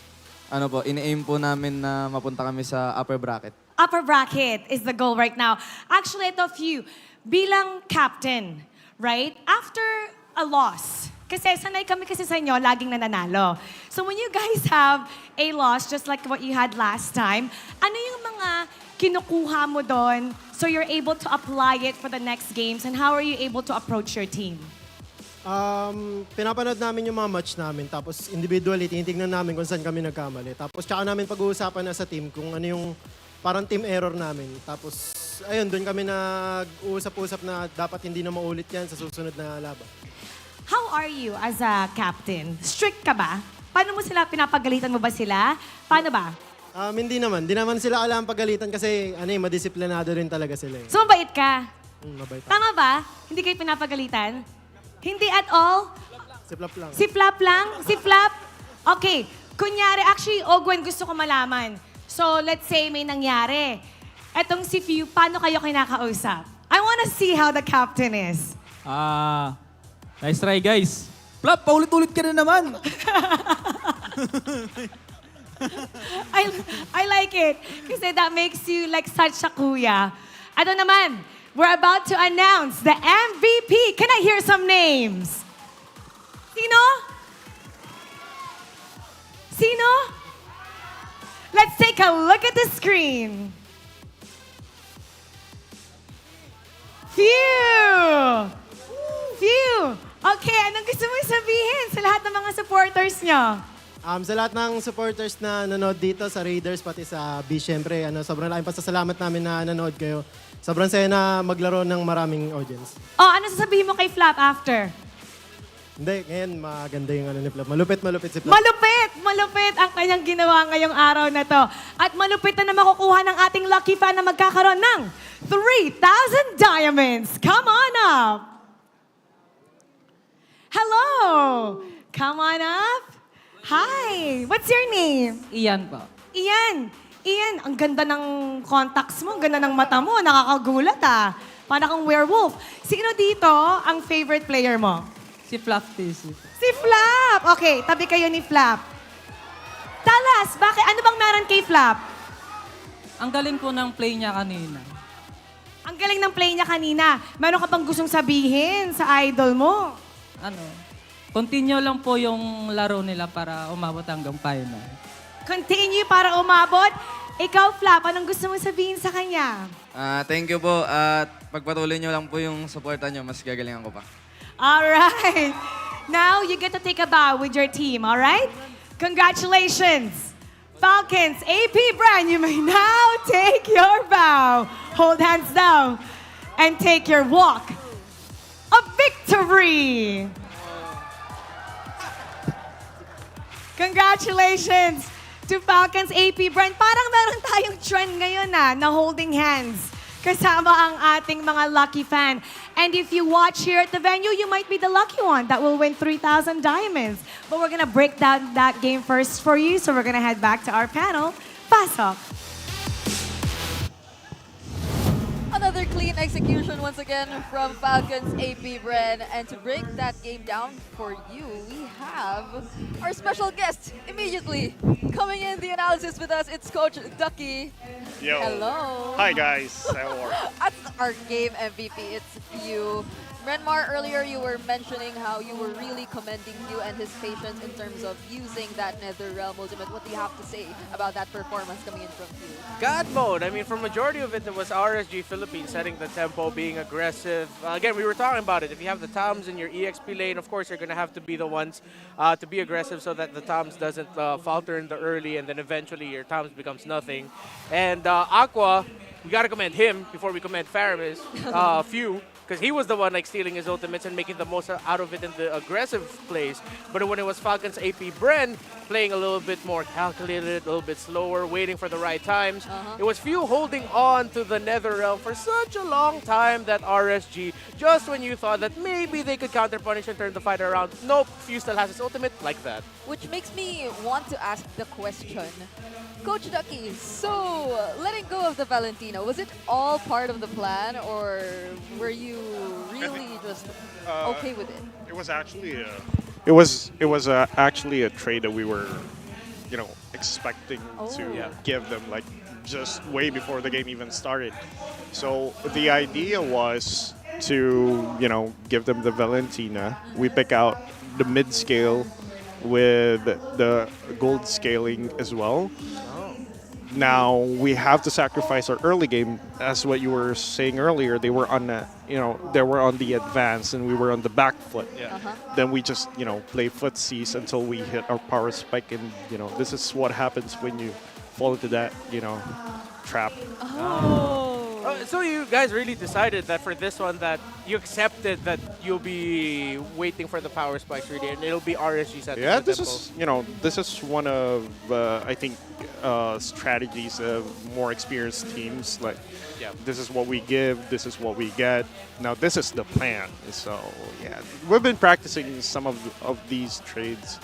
ine-aim po namin na mapunta kami sa upper bracket. Upper bracket is the goal right now. Actually, ito, Few, bilang captain, right? After a loss, kasi sanay kami kasi sa inyo, laging nananalo. So when you guys have a loss, just like what you had last time, ano yung mga kinukuha mo doon so you're able to apply it for the next games, and how are you able to approach your team? Pinapanood namin yung mga match namin, tapos individually, tinitignan namin kung saan kami nagkamali. Tapos tsaka namin pag-uusapan na sa team kung ano yung parang team error namin. Tapos, ayun, doon kami nag-uusap-usap na dapat hindi na maulit yan sa susunod na laban. How are you as a captain? Strict ka ba? Paano mo sila, pinapagalitan mo ba sila? Paano ba? Hindi naman. Hindi naman sila alam pagalitan kasi madisiplinado rin talaga sila. So, mabait ka? Mabait. Tama ba? Hindi kayo pinapagalitan? Hindi at all? Siplap lang. Siplap lang? Siplap? Okay. Kunyari, actually, Ogwen, gusto ko malaman. So, let's say may nangyari. Etong si Few, paano kayo kinakausap? I wanna see how the captain is. Nice try, guys. Flap, paulit-ulit ka na naman. I like it. Kasi that makes you like such a kuya. Ano naman, we're about to announce the MVP. Can I hear some names? Sino? Sino? Let's take a look at the screen. Phew! Phew! Okay, anong gusto mo sabihin sa lahat ng mga supporters nyo? Sa lahat ng supporters na nanood dito sa Raiders, pati sa B, syempre, sobrang laking pasasalamat namin na nanood kayo. Sobrang saya na maglaro ng maraming audience. Oh, ano sasabihin mo kay Flap after? Hindi, ngayon maganda yung ni Flap. Malupit si Flap. Malupit ang kanyang ginawa ngayong araw na to. At malupit na makukuha ng ating lucky fan na magkakaroon ng 3,000 diamonds. Come on up! Hello! Come on up! Hi! What's your name? Iyan po. Ian, ang ganda ng contacts mo, ang ganda ng mata mo, nakakagulat ah. Para kang werewolf. Sino dito ang favorite player mo? Si Flap TC. Si Flap! Okay, tabi kayo ni Flap. Tell us, ano bang meron kay Flap? Ang galing po ng play niya kanina. Ang galing ng play niya kanina. Meron ka bang gustong sabihin sa idol mo? Continue lang po yung laro nila para umabot hanggang final. Continue para umabot. Ikaw, Flap, anong gusto mo sabihin sa kanya? Thank you po at pagpatuloy nyo lang po yung suporta nyo, mas gagalingan ko pa. All right. Now, you get to take a bow with your team, all right? Congratulations. Falcons APBren, you may now take your bow. Hold hands down and take your walk of victory. Congratulations to Falcons APBren. Parang meron tayong trend ngayon na holding hands kasama ang ating mga lucky fan. And if you watch here at the venue, you might be the lucky one that will win 3,000 diamonds. But we're gonna break down that game first for you, so we're gonna head back to our panel. Pasok! Another clean execution once again from Falcons APBren. And to break that game down for you, we have our special guest immediately coming in the analysis with us. It's Coach Ducky. Yo. Hello. Hi guys. How are you? That's our game MVP. It's you. Renmar, earlier you were mentioning how you were really commending you and his patience in terms of using that NetherRealm ultimate. What do you have to say about that performance coming in from you? God mode. I mean, for majority of it was RSG Philippines setting the tempo, being aggressive. Again, we were talking about it. If you have the Toms in your EXP lane, of course, you're going to have to be the ones to be aggressive so that the Toms doesn't falter in the early, and then eventually your Toms becomes nothing. And Aqua, we got to commend him before we commend Faramis. Few. Because he was the one stealing his ultimates and making the most out of it in the aggressive plays. But when it was Falcons APBren playing a little bit more calculated, a little bit slower, waiting for the right times, it was Few holding on to the NetherRealm for such a long time that RSG, just when you thought that maybe they could counter-punish and turn the fight around, nope, Few still has his ultimate like that. Which makes me want to ask the question. Coach Ducky, so letting go of the Valentina, was it all part of the plan, or were you really just okay with it? It was actually actually a trade that we were, expecting to give them just way before the game even started. So the idea was to give them the Valentina. We pick out the mid scale with the gold scaling as well. Now we have to sacrifice our early game, as what you were saying earlier. They were on the advance, and we were on the back foot. Then we just play footsies until we hit our power spike, and this is what happens when you fall into that trap. So you guys really decided that for this one that you accepted that you'll be waiting for the power spikes really, and it'll be RSG setting the this tempo. is this is one of I think strategies of more experienced teams. This is what we give, this is what we get. Now this is the plan. So yeah, we've been practicing some of these trades,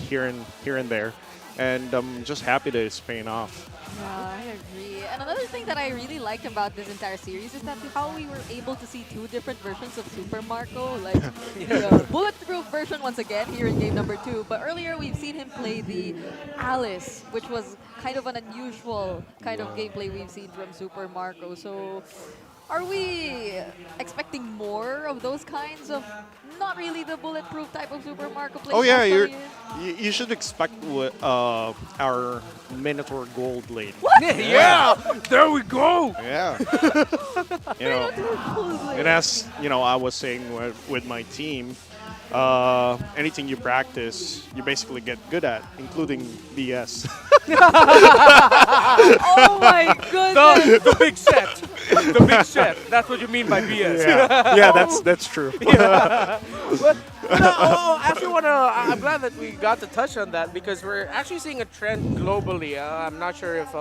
here and there, and I'm just happy that it's paying off. Yeah, I agree. And another thing that I really liked about this entire series is that how we were able to see two different versions of Super Marco, the bulletproof version once again here in game number 2. But earlier we've seen him play the Alice, which was kind of an unusual kind of gameplay we've seen from Super Marco. So Are we expecting more of those kinds of not really the bulletproof type of Super Marco plays? Oh yeah, next you should expect our Minotaur Gold lane. What? Yeah, there we go. Yeah. You know, and as you know, I was saying with my team, anything you practice, you basically get good at, including BS. Oh my goodness! The big set. The big set. That's what you mean by BS. Yeah, that's true. Yeah. But actually, I'm glad that we got to touch on that because we're actually seeing a trend globally. I'm not sure if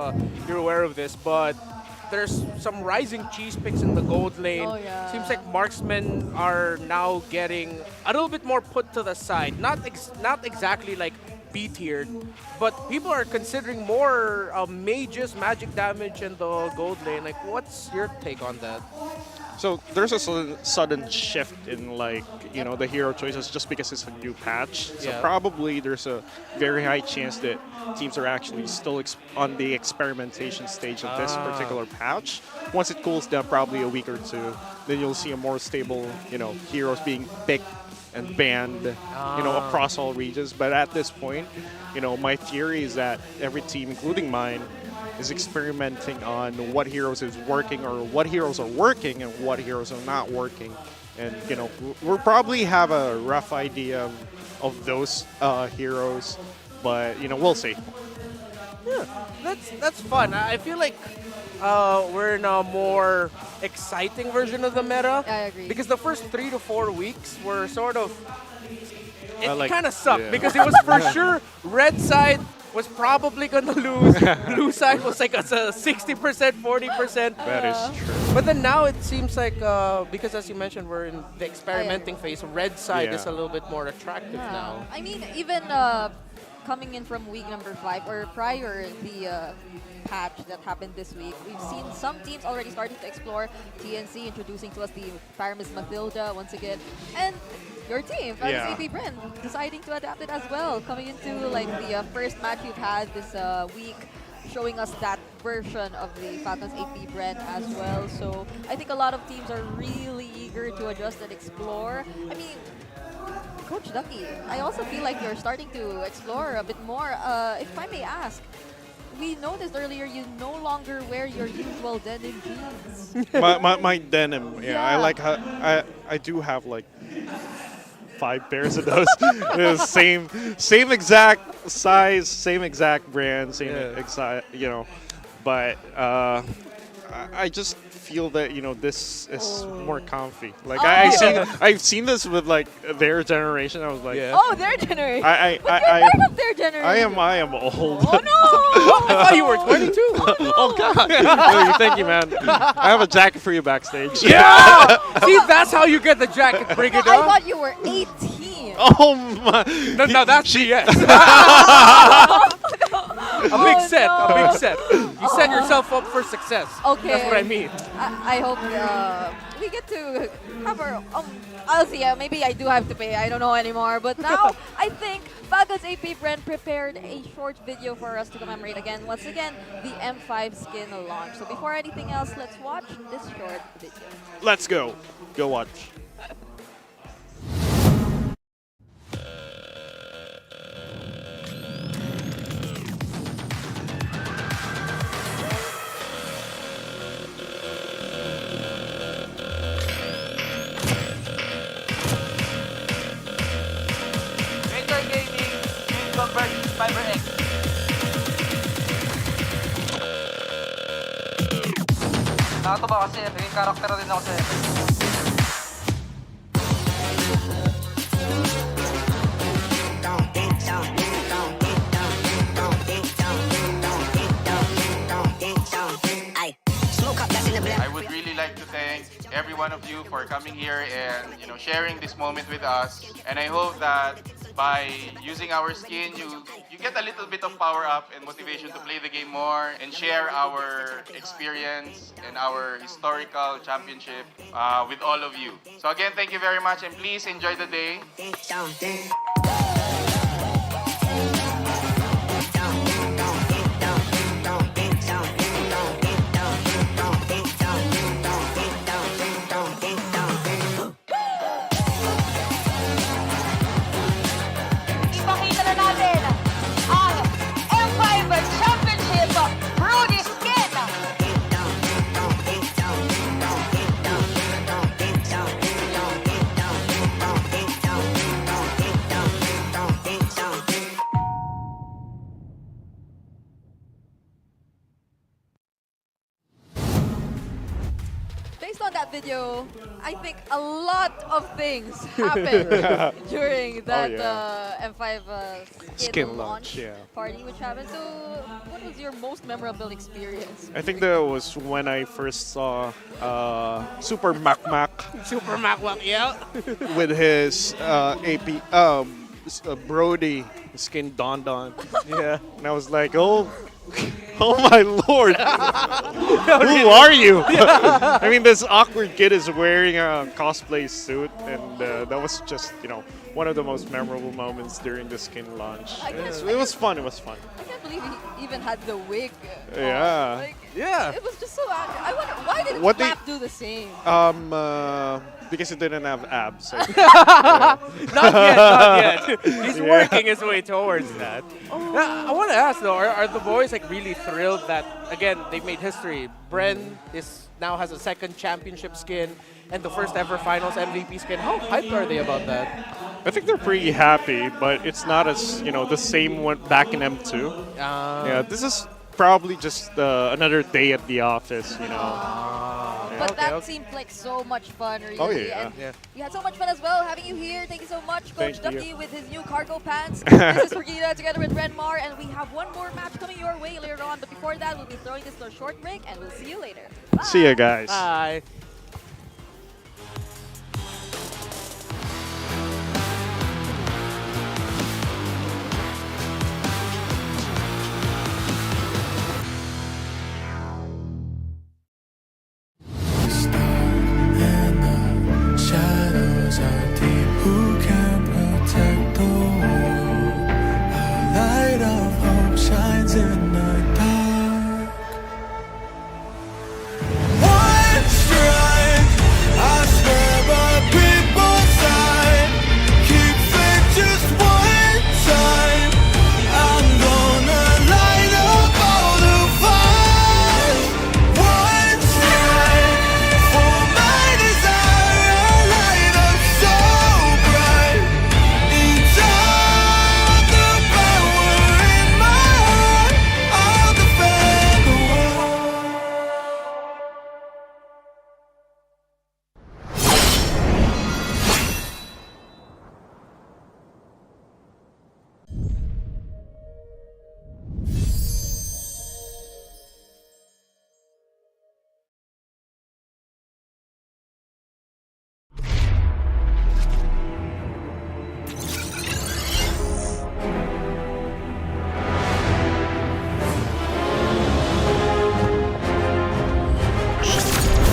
you're aware of this, but there's some rising cheese picks in the gold lane. Oh, yeah. Seems like marksmen are now getting a little bit more put to the side. Not exactly like B-tiered, but people are considering more mages, magic damage in the gold lane. Like, what's your take on that? So there's a sudden shift in the hero choices just because it's a new patch. So Yeah. probably there's a very high chance that teams are actually still on the experimentation stage of this particular patch. Once it cools down, probably a week or two, then you'll see a more stable, heroes being picked and banned, across all regions. But at this point, my theory is that every team, including mine, is experimenting on what heroes is working or what heroes are working and what heroes are not working. And, we'll probably have a rough idea of those heroes, but, we'll see. Yeah, that's fun. I feel like we're in a more exciting version of the meta. I agree. Because the first 3 to 4 weeks were sort of... It kind of sucked yeah. because it was for sure red side was probably going to lose. Blue side was like a 60%, 40%. That is true. But then now it seems like, because as you mentioned, we're in the experimenting phase, red side is a little bit more attractive now. I mean, even coming in from week number 5 or prior the patch that happened this week, we've seen some teams already starting to explore TNC, introducing to us the Pyramis Mathilda once again, and your team, Falcons APBren, deciding to adapt it as well, coming into like the first match you've had this week, showing us that version of the Falcons APBren as well. So I think a lot of teams are really eager to adjust and explore. I mean, Coach Ducky, I also feel like you're starting to explore a bit more. If I may ask, we noticed earlier you no longer wear your usual denim jeans. my denim, I like how I do have like 5 pairs of those. same exact size, same exact brand, same exact, but I just feel that this is more comfy. Like I've seen this with like their generation. I was like, oh, their generation. I part of their generation. I am old. Oh no! I thought you were 22. Oh God! Thank you, man. I have a jacket for you backstage. Yeah. See, that's how you get the jacket. Bring it I up. thought you were 18. Oh my! No, that's yes. A big set. A big set. You set yourself up for success. Okay. That's what I mean. I hope we get to have our. I'll see. Maybe I do have to pay. I don't know anymore. But now I think Falcons APBren prepared a short video for us to commemorate once again, the M5 skin launch. So before anything else, let's watch this short video. Let's go. Go watch. Nakatuwa kasi naging karakter din ako sa I would really like to thank every one of you for coming here and sharing this moment with us. And I hope that by using our skin, you get a little bit of power up and motivation to play the game more and share our experience and our historical championship with all of you. So again, thank you very much and please enjoy the day. that video, I think a lot of things happened during that M5 skin launch party which happened. So what was your most memorable experience? I think that was when I first saw Super Mac Super Mac, yeah. with his Brody skin Don. Yeah. And I was like, oh my lord. Who are you? I mean, this awkward kid is wearing a cosplay suit, and that was just, one of the most memorable moments during the skin launch. It was fun. I can't believe he even had the wig. Yeah. It was just so. I wonder why didn't FCAP do the same? Because he didn't have abs. Not yet. He's working his way towards that. I want to ask though, are the boys like really thrilled that again they've made history? Bren now has a second championship skin and the first ever finals MVP skin. How hyped are they about that? I think they're pretty happy, but it's not as the same one back in M2. Yeah, this is probably just another day at the office, But that seemed like so much fun, really. Oh, yeah. And we had so much fun as well having you here. Thank you so much, Coach Ducky, with his new cargo pants. This is Brigida together with Renmar, and we have one more match coming your way later on. But before that, we'll be throwing this to a short break, and we'll see you later. Bye. See ya, guys. Bye. Shadows are deep, who can protect the world? A light of hope shines in the dark. One strike, I swear by people's side. Keep faith just one time. I'm gonna light up all the fires. One strike for my desire. Light up so bright. Each of the power in my heart. I'll defend the world.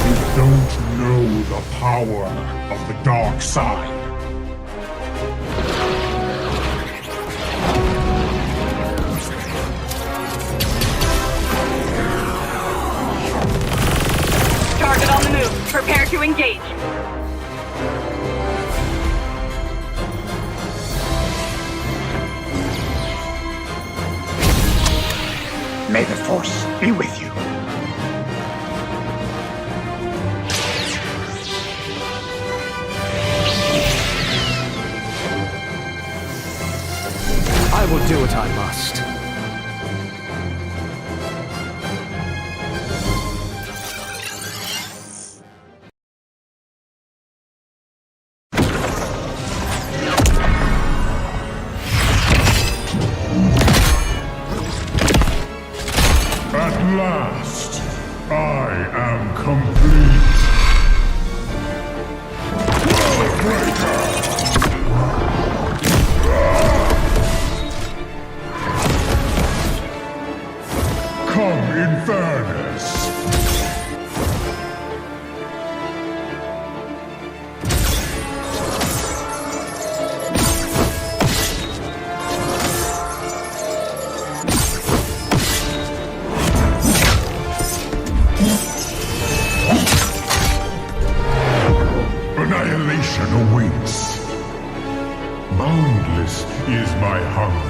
You don't know the power of the dark side. Target on the move. Prepare to engage. May the Force be with you. I will do what I must. At last, I am complete. Come in fairness. Annihilation awaits. Boundless is my hunger.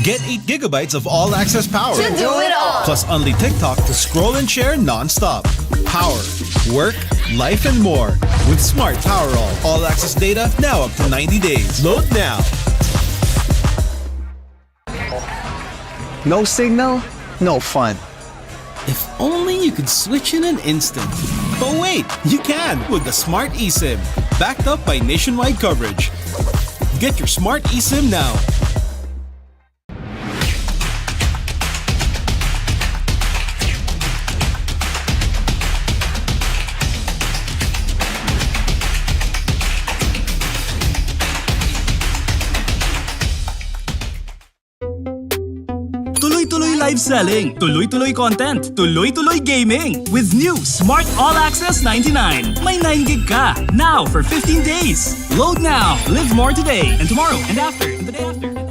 Get 8 gigabytes of all-access power. To do it all. Plus only TikTok to scroll and share non-stop. Power, work, life, and more. With Smart Power all-access data now up to 90 days. Load now. No signal, no fun. If only you could switch in an instant. But wait, you can with the Smart eSIM. Backed up by nationwide coverage. Get your Smart eSIM now. Tuloy-tuloy live selling, tuloy-tuloy content, tuloy-tuloy gaming. With new Smart All Access 99. May 9 gig ka, now for 15 days. Load now, live more today, and tomorrow, and after, and the day after.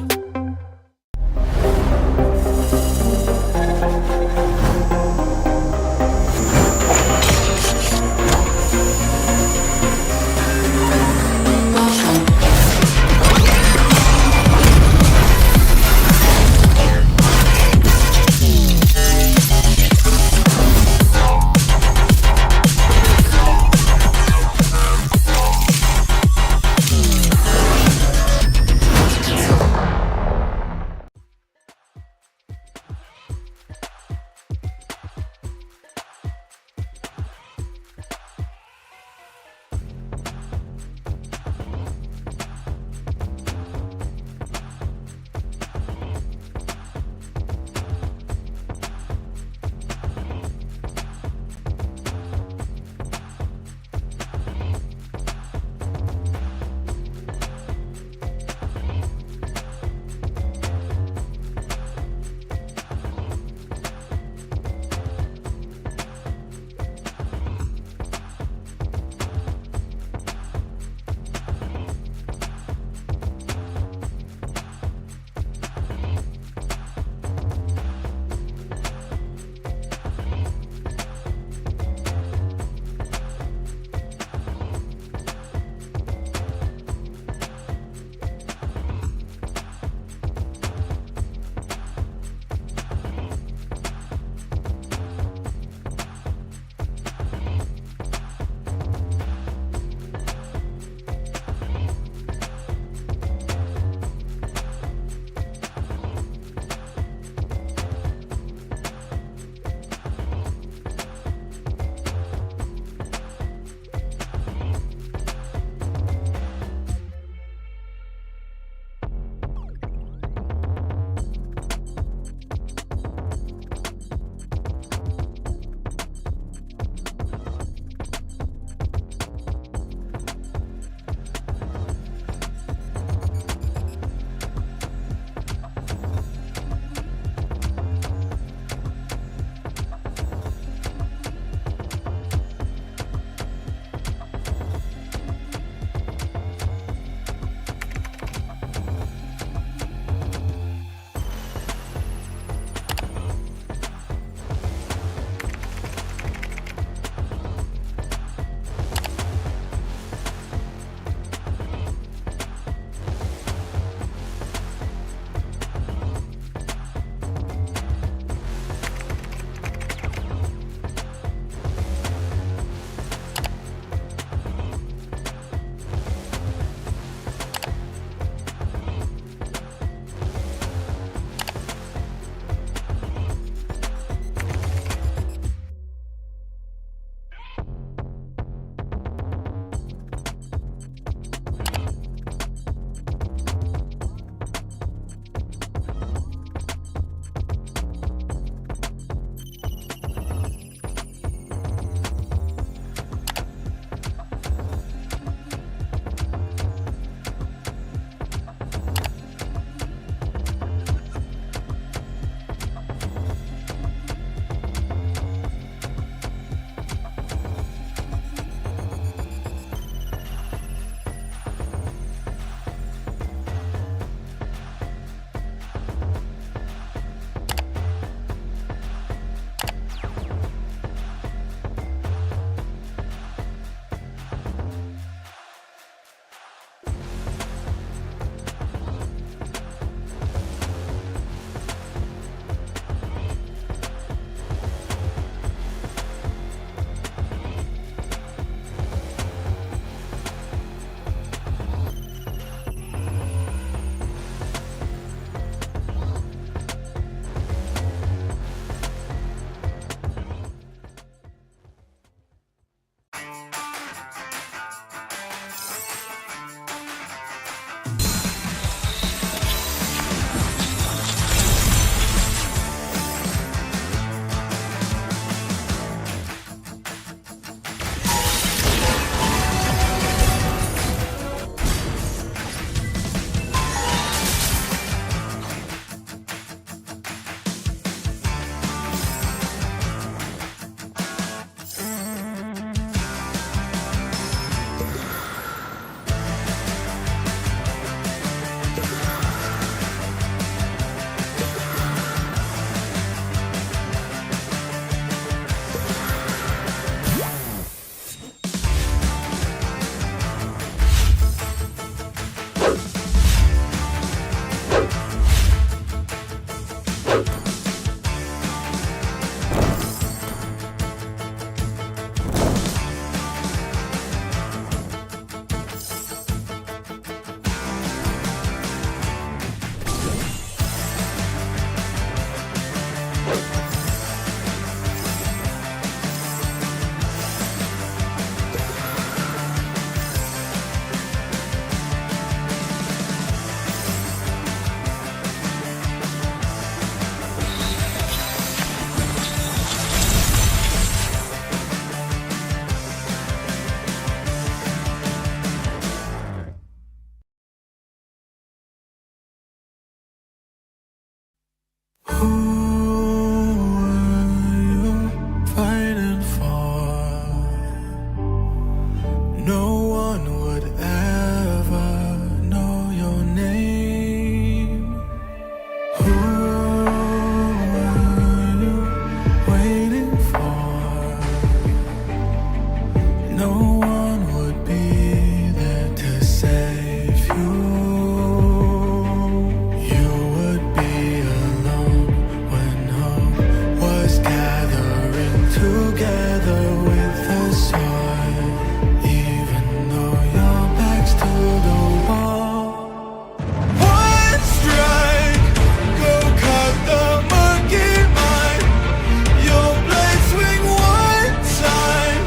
together with the sun, even though your back's to the wall. One strike, go cut the monkey mind. Your blade swing one time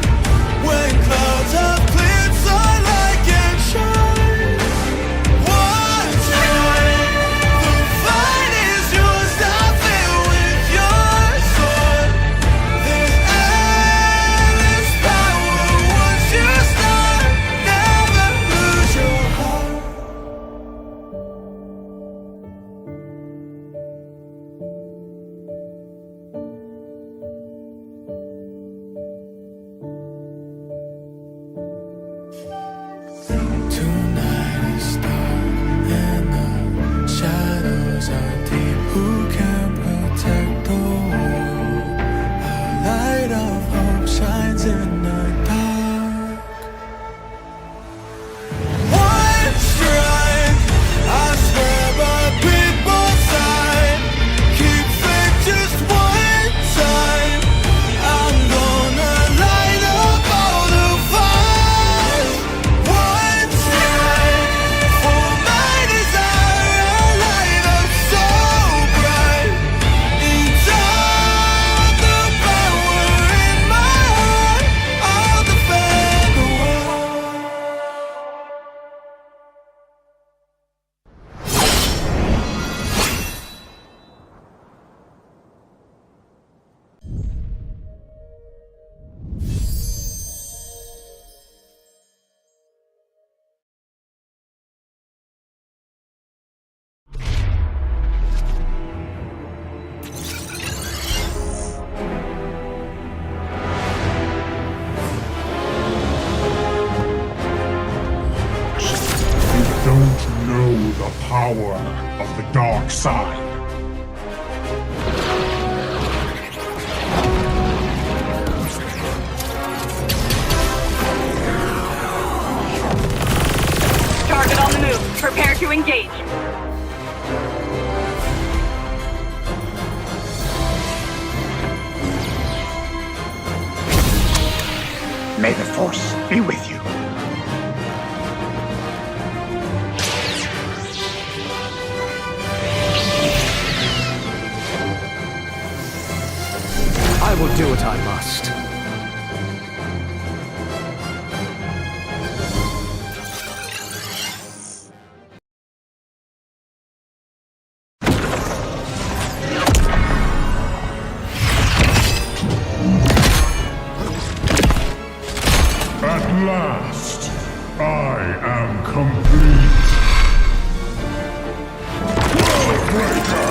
when clouds have cleared, sunlight can shine. One time, the fight is yours. I feel with your sword. There's endless power once you start. Never lose your heart. Tonight is dark and the shadows are deep. Who can protect the world? A light of hope shines in the dark. One strike, I swear by people's side. Keep faith just one time. I'm gonna light up all the fires. One strike for my desire, a light up so bright. Each of the power in my heart, I'll defend the world. You don't know the power of the dark side. Target on the move. Prepare to engage. May the Force be with you. I will do what I must. At last, I am complete. Worldbreaker!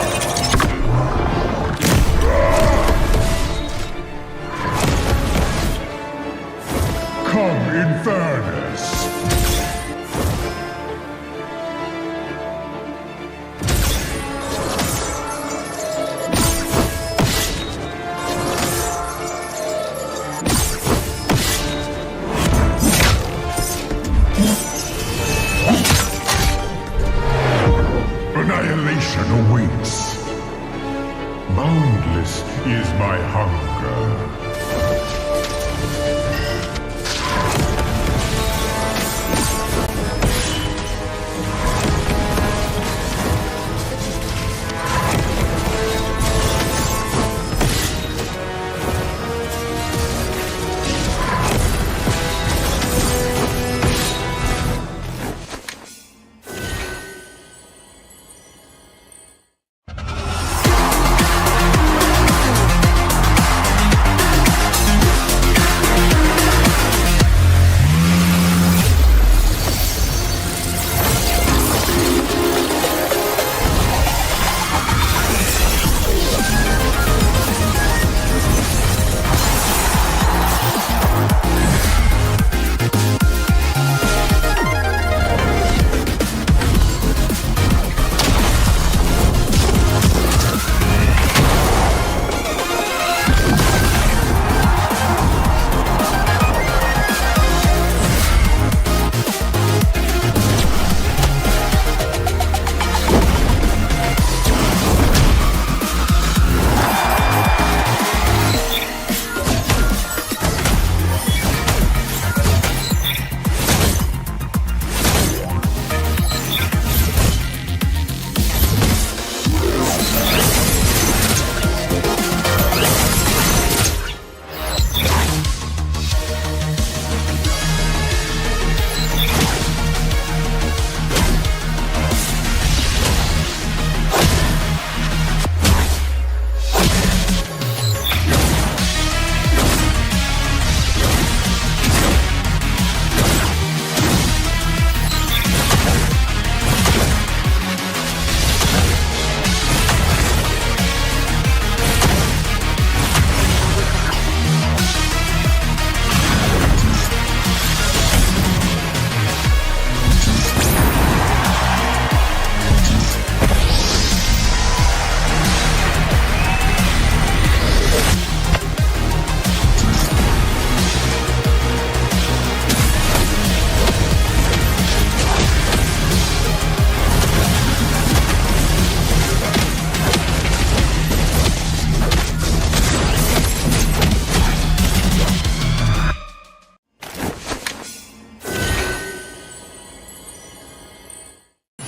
Come in fairness. Annihilation awaits. Boundless is my hunger.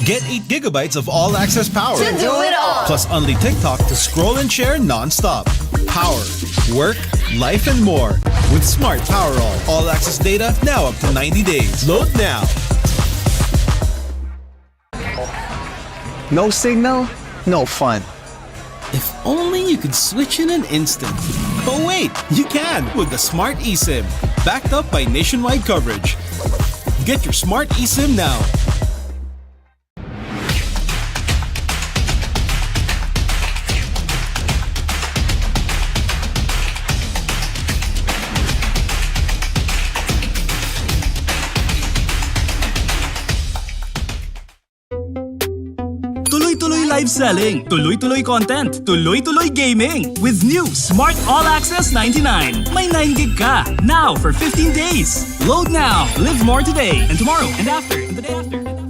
Get 8 gigabytes of all-access power. To do it all. Plus only TikTok to scroll and share non-stop. Power, work, life, and more. With Smart Power all-access data now up to 90 days. Load now. No signal, no fun. If only you could switch in an instant. But wait, you can with the Smart eSIM. Backed up by nationwide coverage. Get your Smart eSIM now. Tuloy-tuloy live selling, tuloy-tuloy content, tuloy-tuloy gaming. With new Smart All Access 99. May 9 gig ka. Now for 15 days. Load now. Live more today and tomorrow and after and the day after.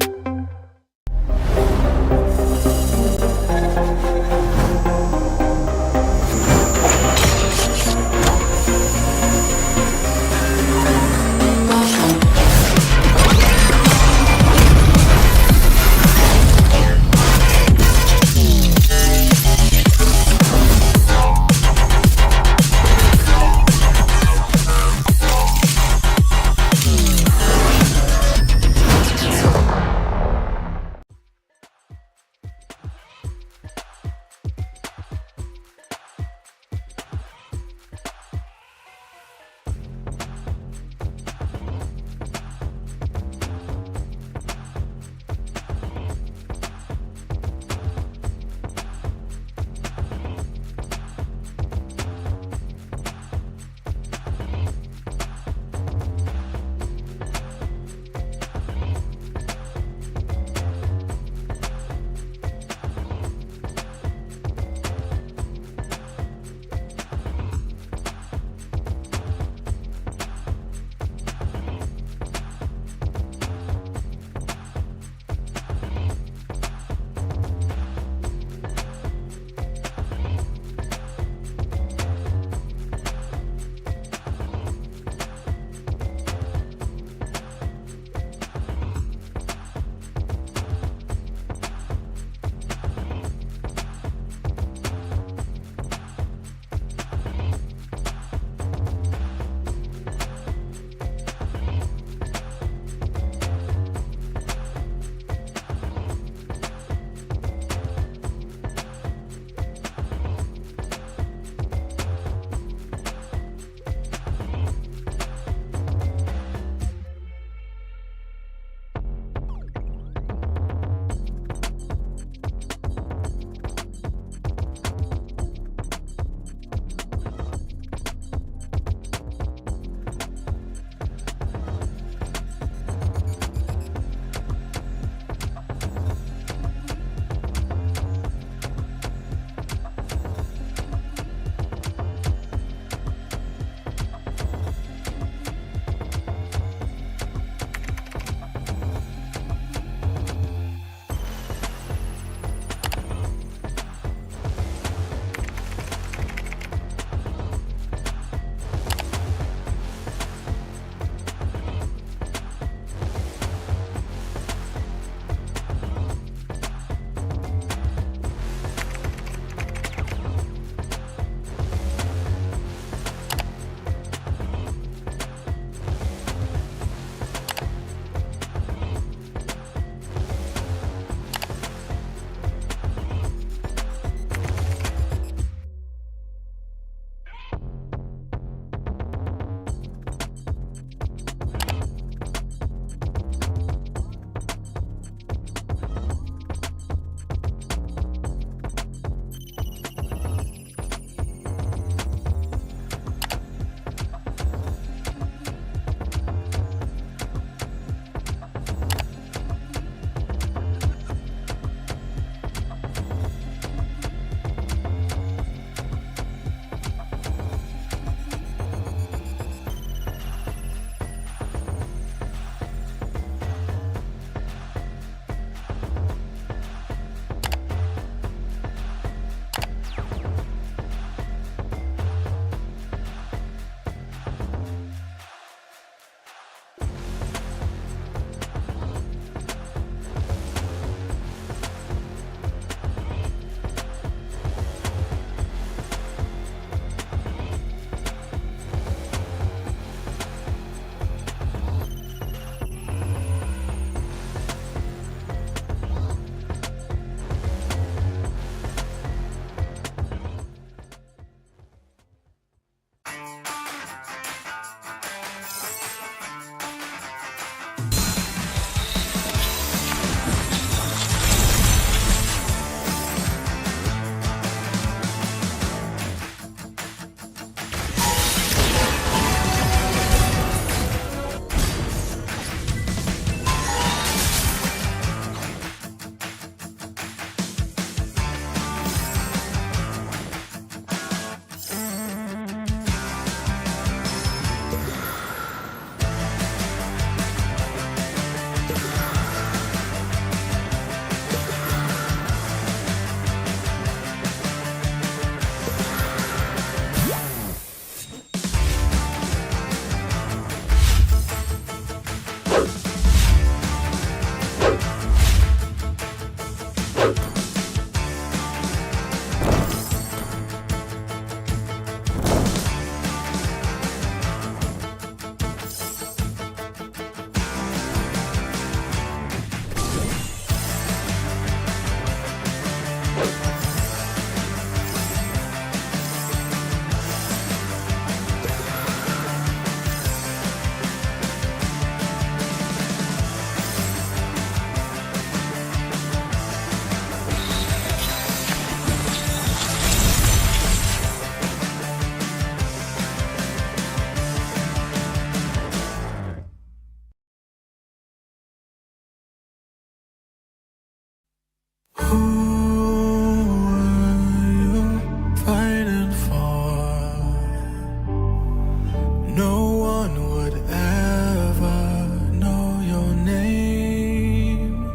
No one would ever know your name.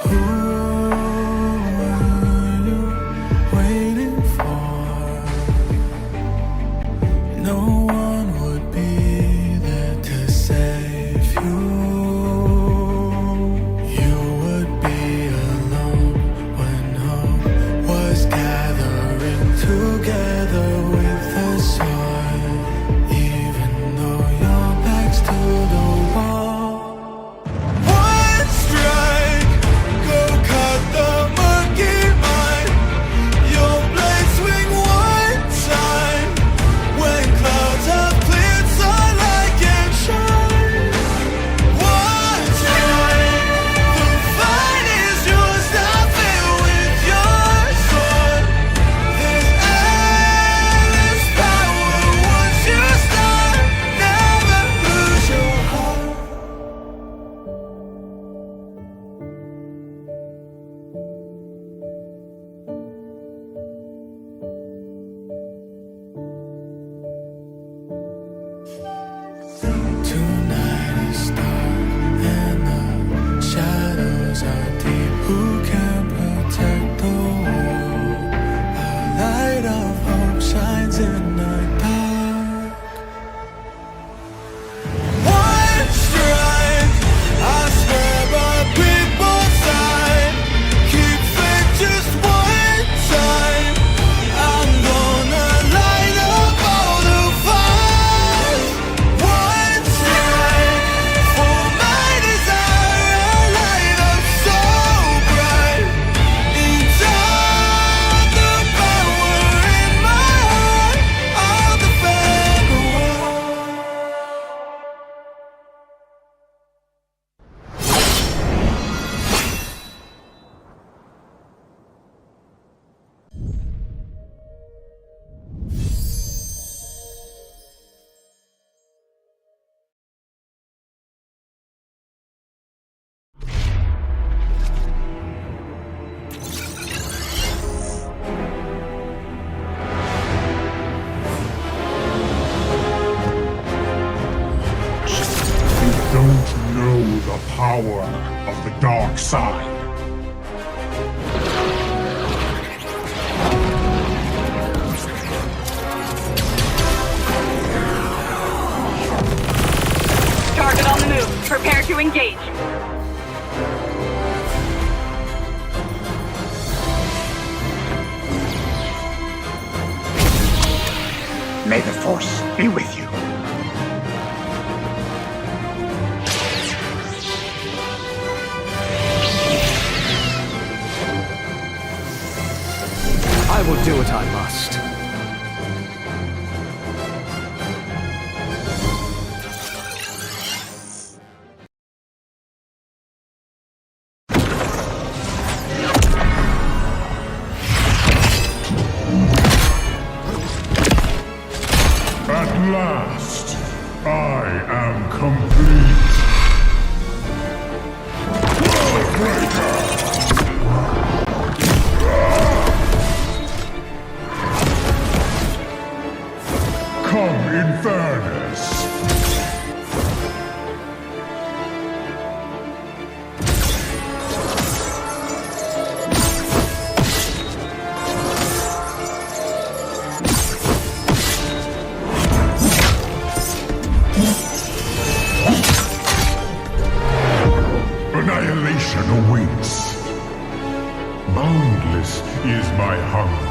Who are you waiting for? No one would be there to save you. You would be alone when hope was gathering together with the sun. Even though your back's to the wall. One strike, go cut the monkey mind. Your blade swing one time. When clouds have cleared, sunlight can shine. One strike, the fight is yours. Stop it with your sword. There's endless power once you start. Never lose your heart. Tonight is dark and the shadows are deep. Who can protect the world? A light of hope shines in the dark. One strike, I swear by people's side. Keep faith just one time. I'm gonna light up all the fires. One strike for my desire, a light up so bright. Inside the power in my heart, I'll defend the world. You don't know the power of the dark side. Target on the move. Prepare to engage. May the Force be with you. I will do what I must. At last, I am complete. Worldbreaker! Come in fairness. Annihilation awaits. Boundless is my hunger.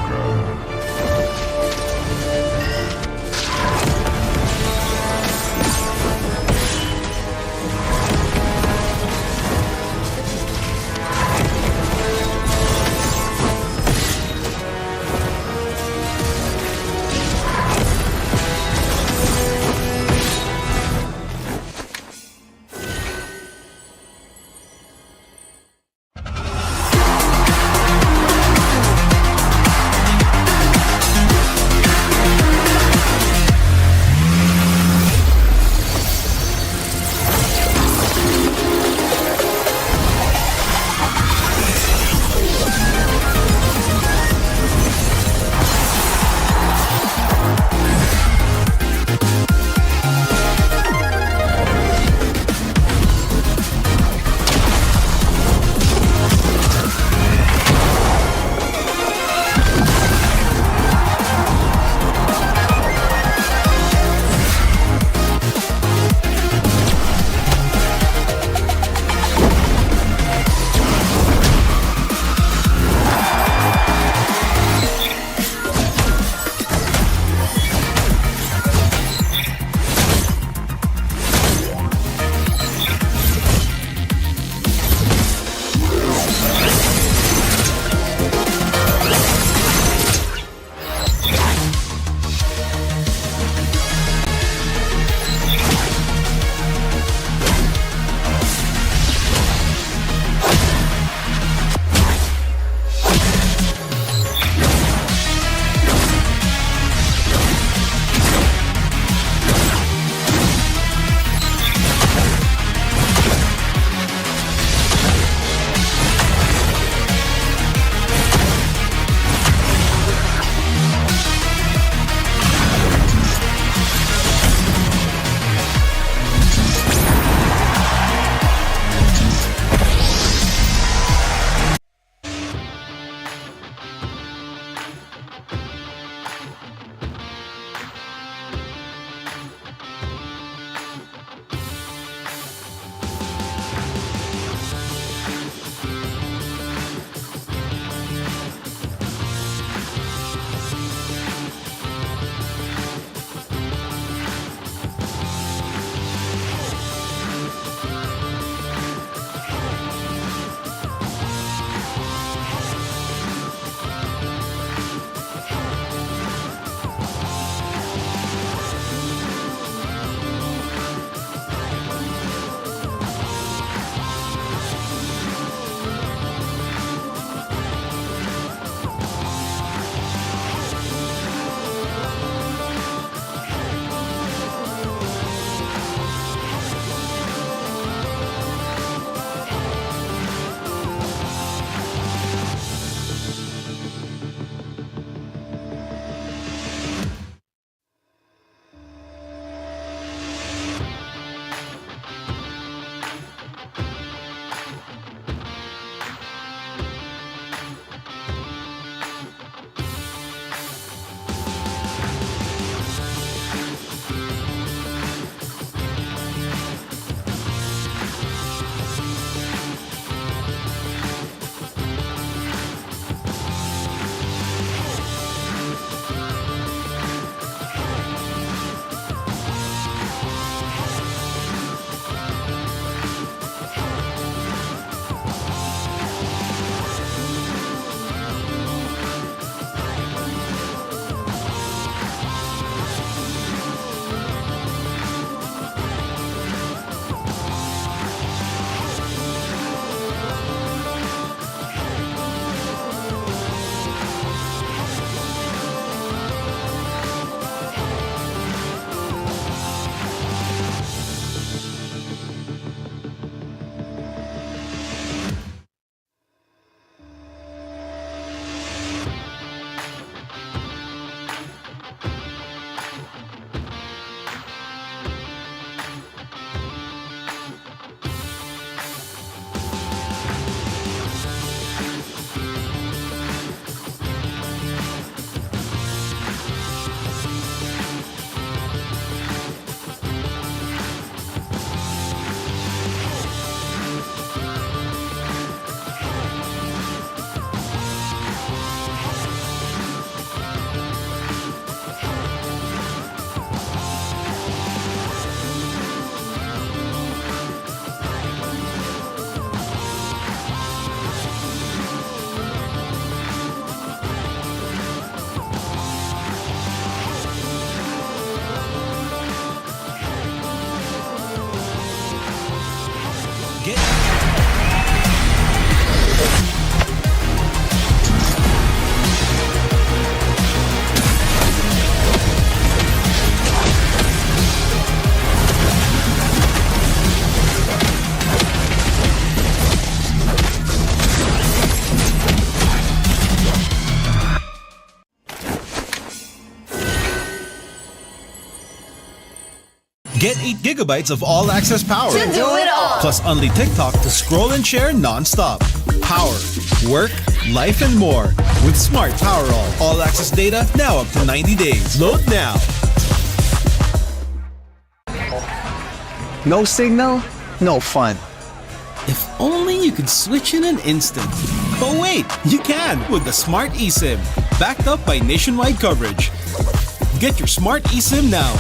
Get 8 gigabytes of all-access power. To do it all. Plus only TikTok to scroll and share non-stop. Power, work, life, and more with Smart Power All-access data now up to 90 days. Load now. No signal, no fun. If only you could switch in an instant. But wait, you can with the Smart eSIM. Backed up by nationwide coverage. Get your Smart eSIM now.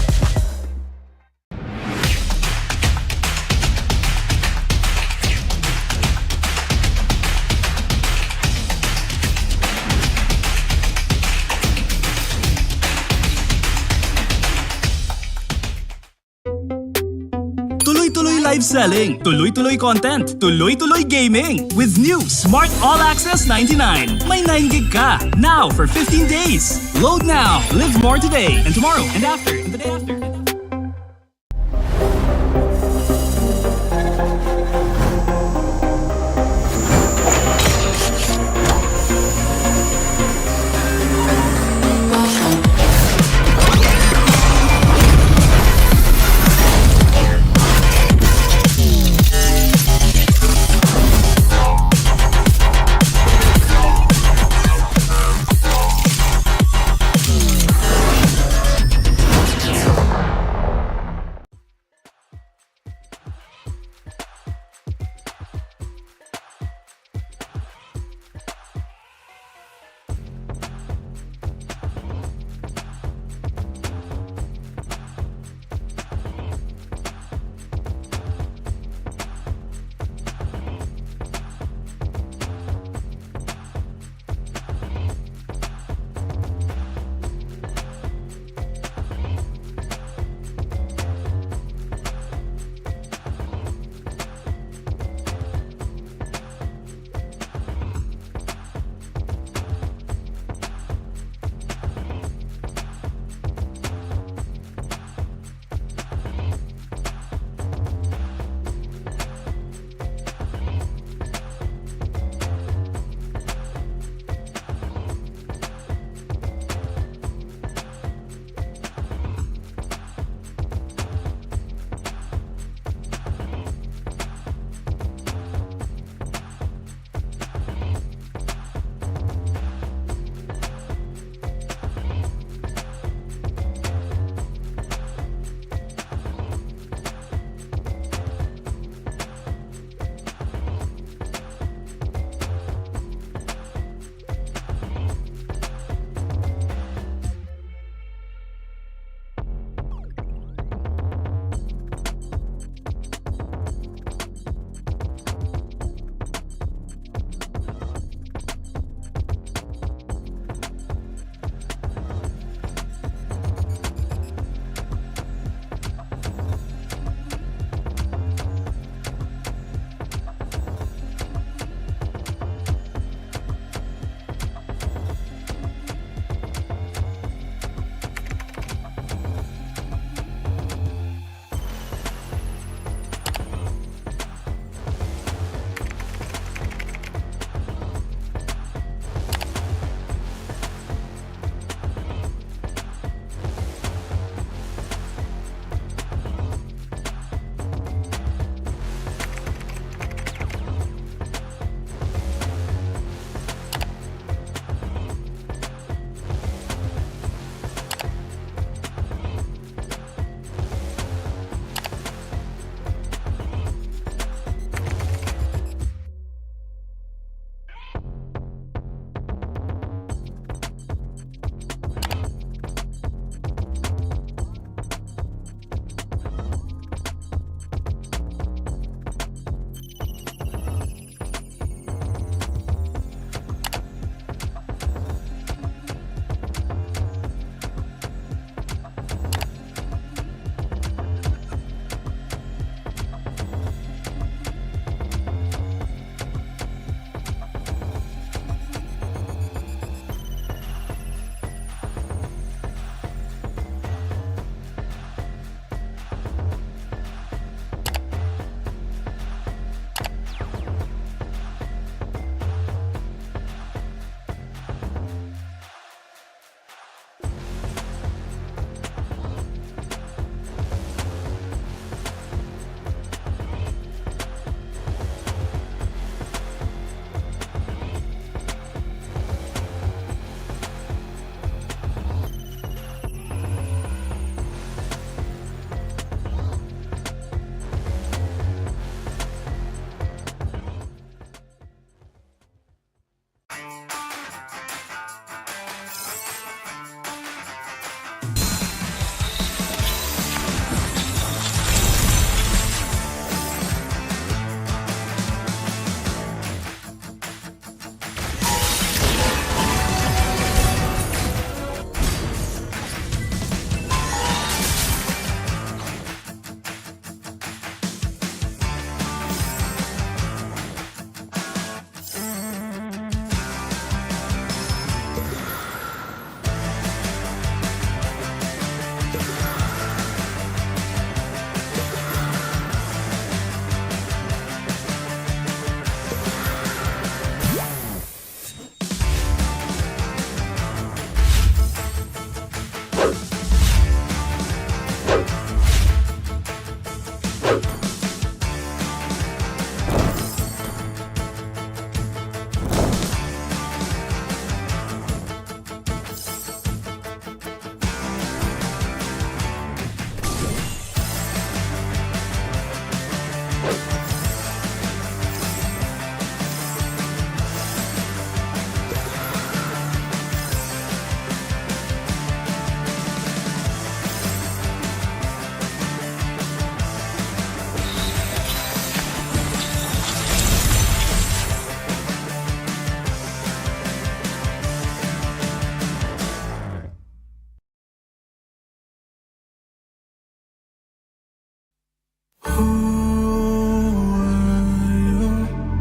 Tuloy-tuloy live selling, tuloy-tuloy content, tuloy-tuloy gaming. With new Smart All Access 99. May 9 gig ka. Now for 15 days. Load now. Live more today and tomorrow and after and the day after.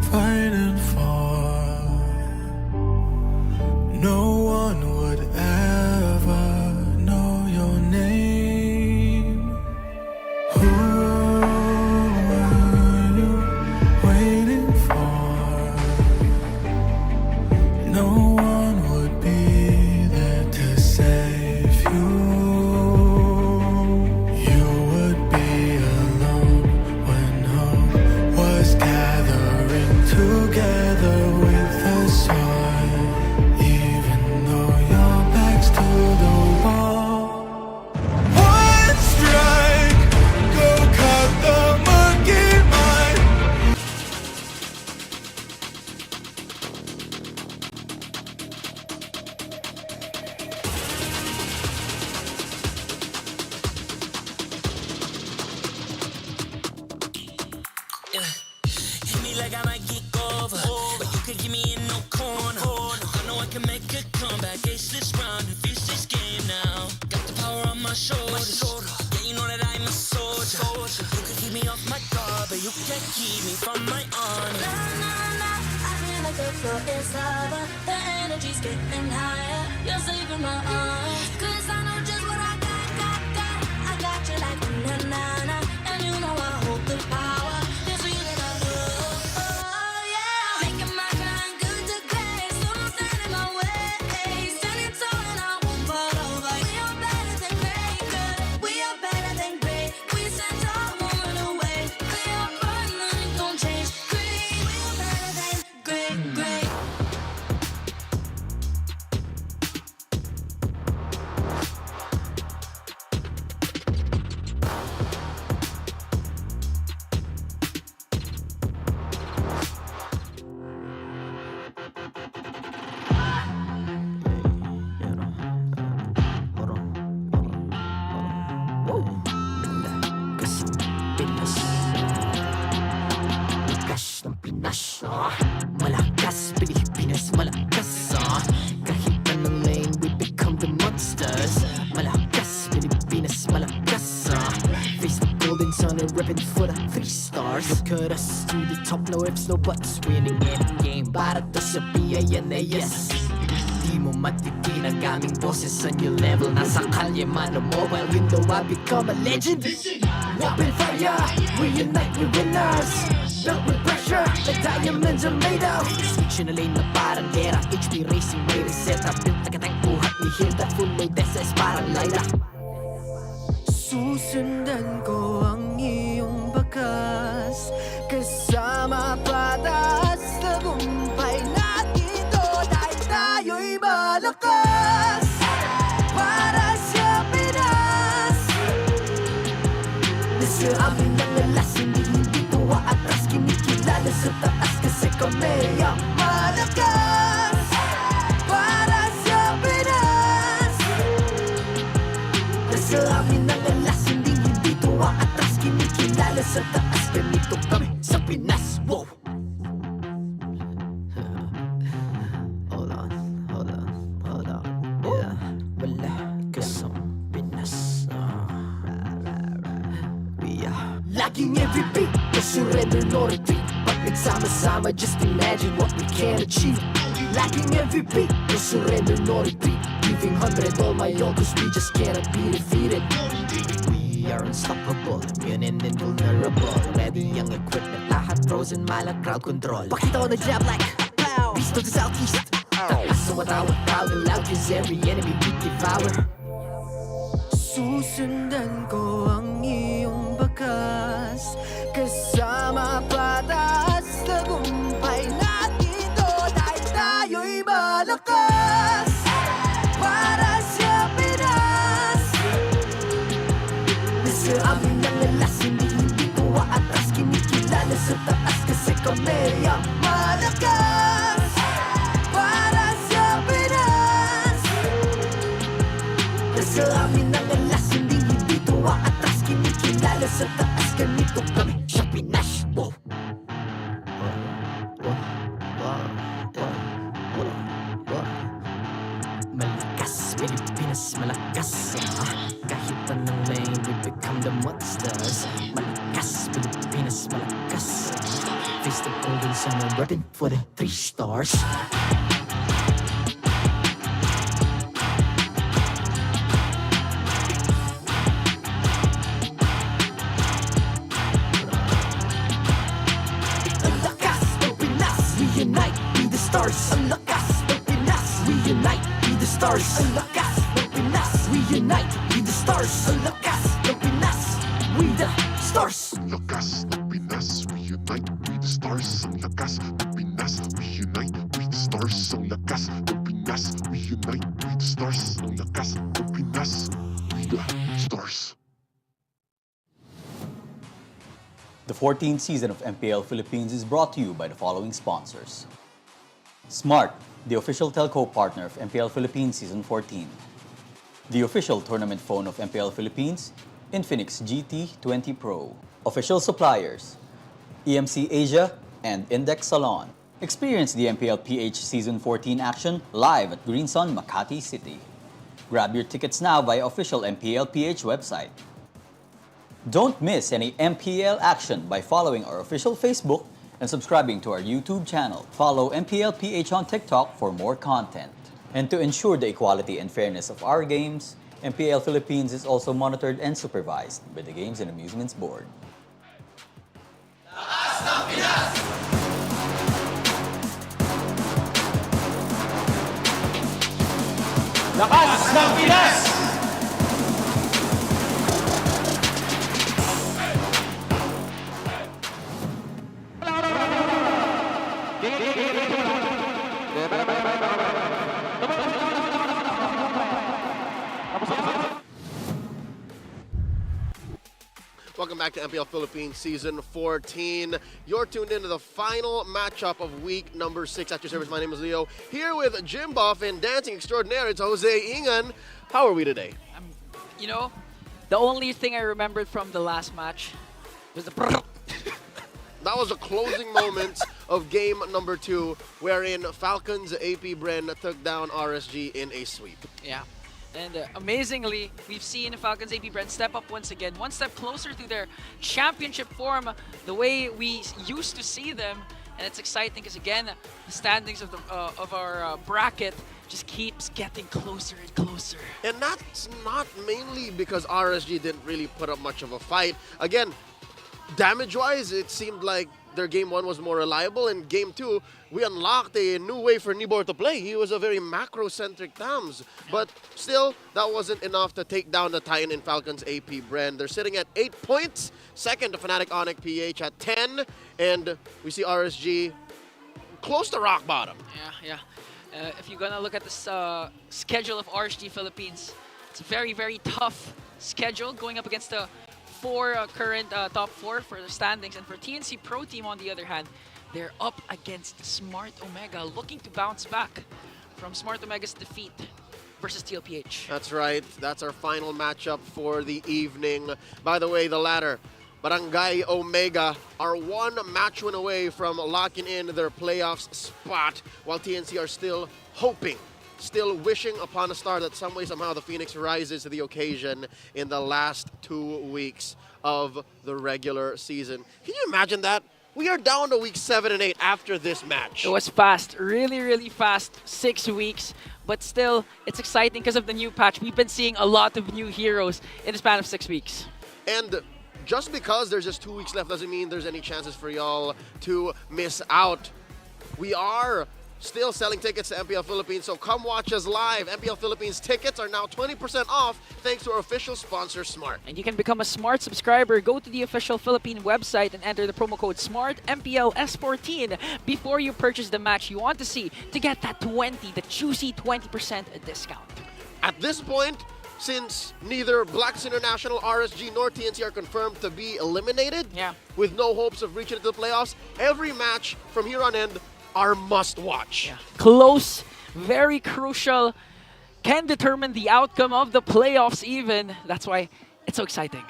Fighting for, no one would ever know your name. Who are you waiting for? No one would be there to save you. You would be alone when hope was gathering together with the sun. Even though your back's to the wall. One strike, go cut the monkey mind. Hit me like I might get over, but you can give me in no corner. I know I can make a comeback, ace this round and finish this game now. Got the power on my shoulders, yeah, you know that I'm a soldier. You can keep me off my guard, but you can't keep me from my honor. I feel like the floor is lava. The energy's getting higher. You're saving my arms. 'Cause I know just what I got. I got you like na-na-na. And you know I hold the power. This feeling I love. Oh yeah. Making my grind good to great. So don't stand in my way. Standing tall and I won't fall over. We are better than great. Good. We are better than great. We stand tall, won't run away. We are fun, nothing gon' change. Great. We are better than great. Malakas ng Pinas, malakas, Pilipinas, malakas, kahit anong lane, we become the monsters. Malakas, Pilipinas, malakas, face the golden sun and ribbon for the 3 stars. Look at us to the top, no ifs, no buts, winning any game, para to sa PINAS. Di mo matikin ang aming boses on your level. Nasa kalye man o mobile window, I become a legend. Open fire, we unite, we winners. Built with pressure, like diamonds are made of. Switch in a lane na parang gera, HP racing, may reset up. Built agad ang buhat ni Hilda, full load SS parang Lyra. Susundan ko ang iyong bakas, kasama pataas, tagumpay natin to dahil tayo'y malakas. Para sa Pinas, nasa amin ang alas, hindi to atras, kinikilala sa taas kasi kami ang malakas. Para sa Pinas, nasa amin ang alas, hindi to atras, kinikilala sa taas, ganito kami sa Pinas. Wow! Hold on, yeah, malakas ang Pinas, we are Laging MVP, no surrender, no retreat. Pag nagsama-sama, just imagine what we can achieve. Laging MVP, no surrender, no retreat. Giving 100 all my all, cause we just cannot be defeated. We are unstoppable, immune and invulnerable. Ready ang equipment, lahat frozen, malang crowd control. Pakita ko na jab like pow, east to the southeast. Taas sa watawat, proud and loud, cause every enemy we devour. Susundan ko ang iyong bakas, Kasi amin ang alas, hindi ko atras. Kinikilala sa taas kasi kami ang malakas. Para sa Pinas. Kasi amin ang alas, hindi ko atras. Kinikilala sa taas, ganito kami sa Pinas. Malakas, Pilipinas, malakas. Kahit anong lane, we become the monsters. Malakas, Pilipinas, malakas. Face the golden sun, we're repping for the 3 stars. Ang lakas ng Pinas, we unite, be the stars. Ang lakas ng Pinas, we unite, be the stars. Ang lakas ng Pinas, we unite, be the stars. Ang lakas ng Pinas, we the stars. Ang lakas ng Pinas, we unite, we the stars. Ang lakas ng Pinas, we unite, we the stars. Ang lakas ng Pinas, we unite, we the stars. Ang lakas ng Pinas, we the stars. The 14th season of MPL Philippines is brought to you by the following sponsors. Smart, the official telco partner of MPL Philippines Season 14. The official tournament phone of MPL Philippines, Infinix GT20 Pro. Official suppliers, EMC Asia and Index Salon. Experience the MPL PH Season 14 action live at Green Sun, Makati City. Grab your tickets now via official MPL PH website. Don't miss any MPL action by following our official Facebook and subscribing to our YouTube channel. Follow MPL PH on TikTok for more content. And to ensure the equality and fairness of our games, MPL Philippines is also monitored and supervised by the Games and Amusements Board. Lakas ng Pinas! Welcome back to MPL Philippines Season 14. You're tuned into the final matchup of week number 6. At your service, my name is Leo. Here with Jim Buff and dancing extraordinaire, it's Jose Ingan. How are we today? You know, the only thing I remembered from the last match was the That was the closing moments of game number 2, wherein Falcons APBren took down RSG in a sweep. Yeah. And amazingly, we've seen Falcons APBren step up once again, one step closer to their championship form, the way we used to see them. And it's exciting because, again, the standings of our bracket just keeps getting closer and closer. And that's not mainly because RSG didn't really put up much of a fight. Again, damage-wise, it seemed like their game 1 was more reliable. In game 2, we unlocked a new way for Nibor to play. He was a very macro-centric Tams. But still, that wasn't enough to take down the Titan in Falcons APBren. They're sitting at 8 points. Second to Fnatic Onyx PH at 10. And we see RSG close to rock bottom. Yeah. If you're gonna look at this schedule of RSG Philippines, it's a very, very tough schedule going up against the current top 4 for the standings. And for TNC Pro Team, on the other hand, they're up against Smart Omega, looking to bounce back from Smart Omega's defeat versus TLPH. That's right. That's our final matchup for the evening. By the way, the latter, Barangay Omega, are 1 match win away from locking in their playoffs spot, while TNC are still hoping, still wishing upon a star that some way, somehow, the Phoenix rises to the occasion in the last 2 weeks of the regular season. Can you imagine that? We are down to week 7 and 8 after this match. It was fast, really, really fast, 6 weeks. But still, it's exciting because of the new patch. We've been seeing a lot of new heroes in the span of 6 weeks. And just because there's just 2 weeks left doesn't mean there's any chances for y'all to miss out. We are still selling tickets to MPL Philippines, so come watch us live. MPL Philippines tickets are now 20% off thanks to our official sponsor, Smart. And you can become a Smart subscriber. Go to the official Philippine website and enter the promo code SMART MPL S14 before you purchase the match you want to see to get that the juicy 20% discount. At this point, since neither Blacks International, RSG, nor TNC are confirmed to be eliminated, with no hopes of reaching into the playoffs, every match from here on end are must-watch. Close, very crucial, can determine the outcome of the playoffs even. That's why it's so exciting.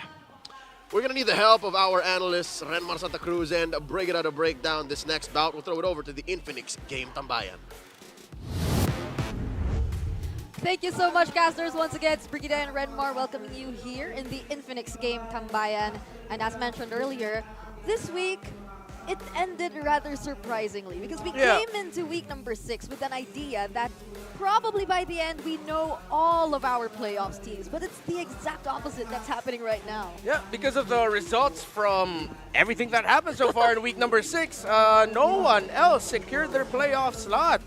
We're going to need the help of our analysts, Renmar Santa Cruz and Brigida to break down this next bout. We'll throw it over to the Infinix Game Tambayan. Thank you so much, casters. Once again, it's Brigida and Renmar welcoming you here in the Infinix Game Tambayan. And as mentioned earlier, this week, it ended rather surprisingly because we came into week number 6 with an idea that probably by the end we know all of our playoffs teams, but it's the exact opposite that's happening right now. Yeah, because of the results from everything that happened so far in week number 6, no one else secured their playoff slot.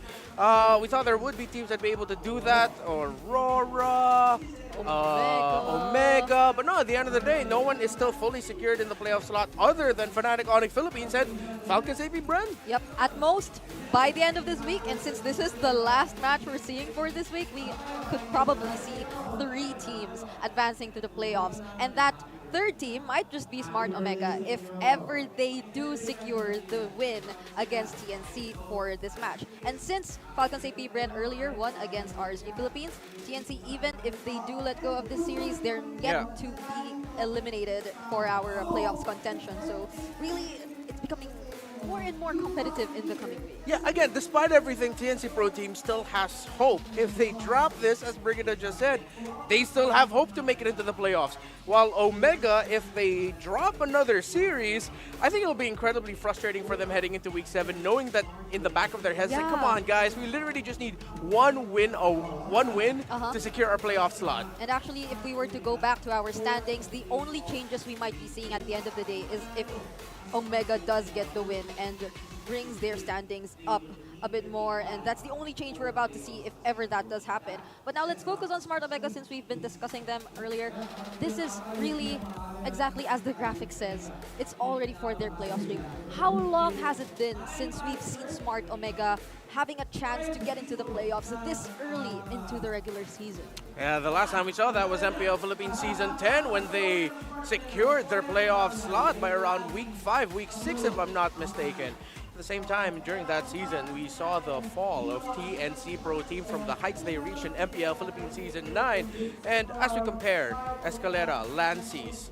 We thought there would be teams that be able to do that, Aurora, Omega, but no, at the end of the day, no one is still fully secured in the playoff slot other than Fnatic Onyx Philippines and Falcons APBren. Yep, at most, by the end of this week, and since this is the last match we're seeing for this week, we could probably see 3 teams advancing to the playoffs, and that third team might just be Smart Omega if ever they do secure the win against TNC for this match. And since Falcons APBren earlier won against RSG Philippines, TNC, even if they do let go of this series, they're yet to be eliminated for our playoffs contention. So really, it's becoming more and more competitive in the coming weeks. Yeah, again, despite everything, TNC Pro Team still has hope. If they drop this, as Brigida just said, they still have hope to make it into the playoffs. While Omega, if they drop another series, I think it'll be incredibly frustrating for them heading into week 7, knowing that in the back of their heads, like, come on, guys, we literally just need one win to secure our playoff slot. And actually, if we were to go back to our standings, the only changes we might be seeing at the end of the day is if Omega does get the win and brings their standings up a bit more, and that's the only change we're about to see if ever that does happen. But now let's focus on Smart Omega since we've been discussing them earlier. This is really exactly as the graphic says. It's already for their playoff stream. How long has it been since we've seen Smart Omega having a chance to get into the playoffs this early into the regular season? Yeah, the last time we saw that was MPL Philippines Season 10 when they secured their playoff slot by around week 5, week 6 if I'm not mistaken. At the same time, during that season, we saw the fall of TNC Pro Team from the heights they reached in MPL Philippines Season 9. And as we compare Escalera, Lances,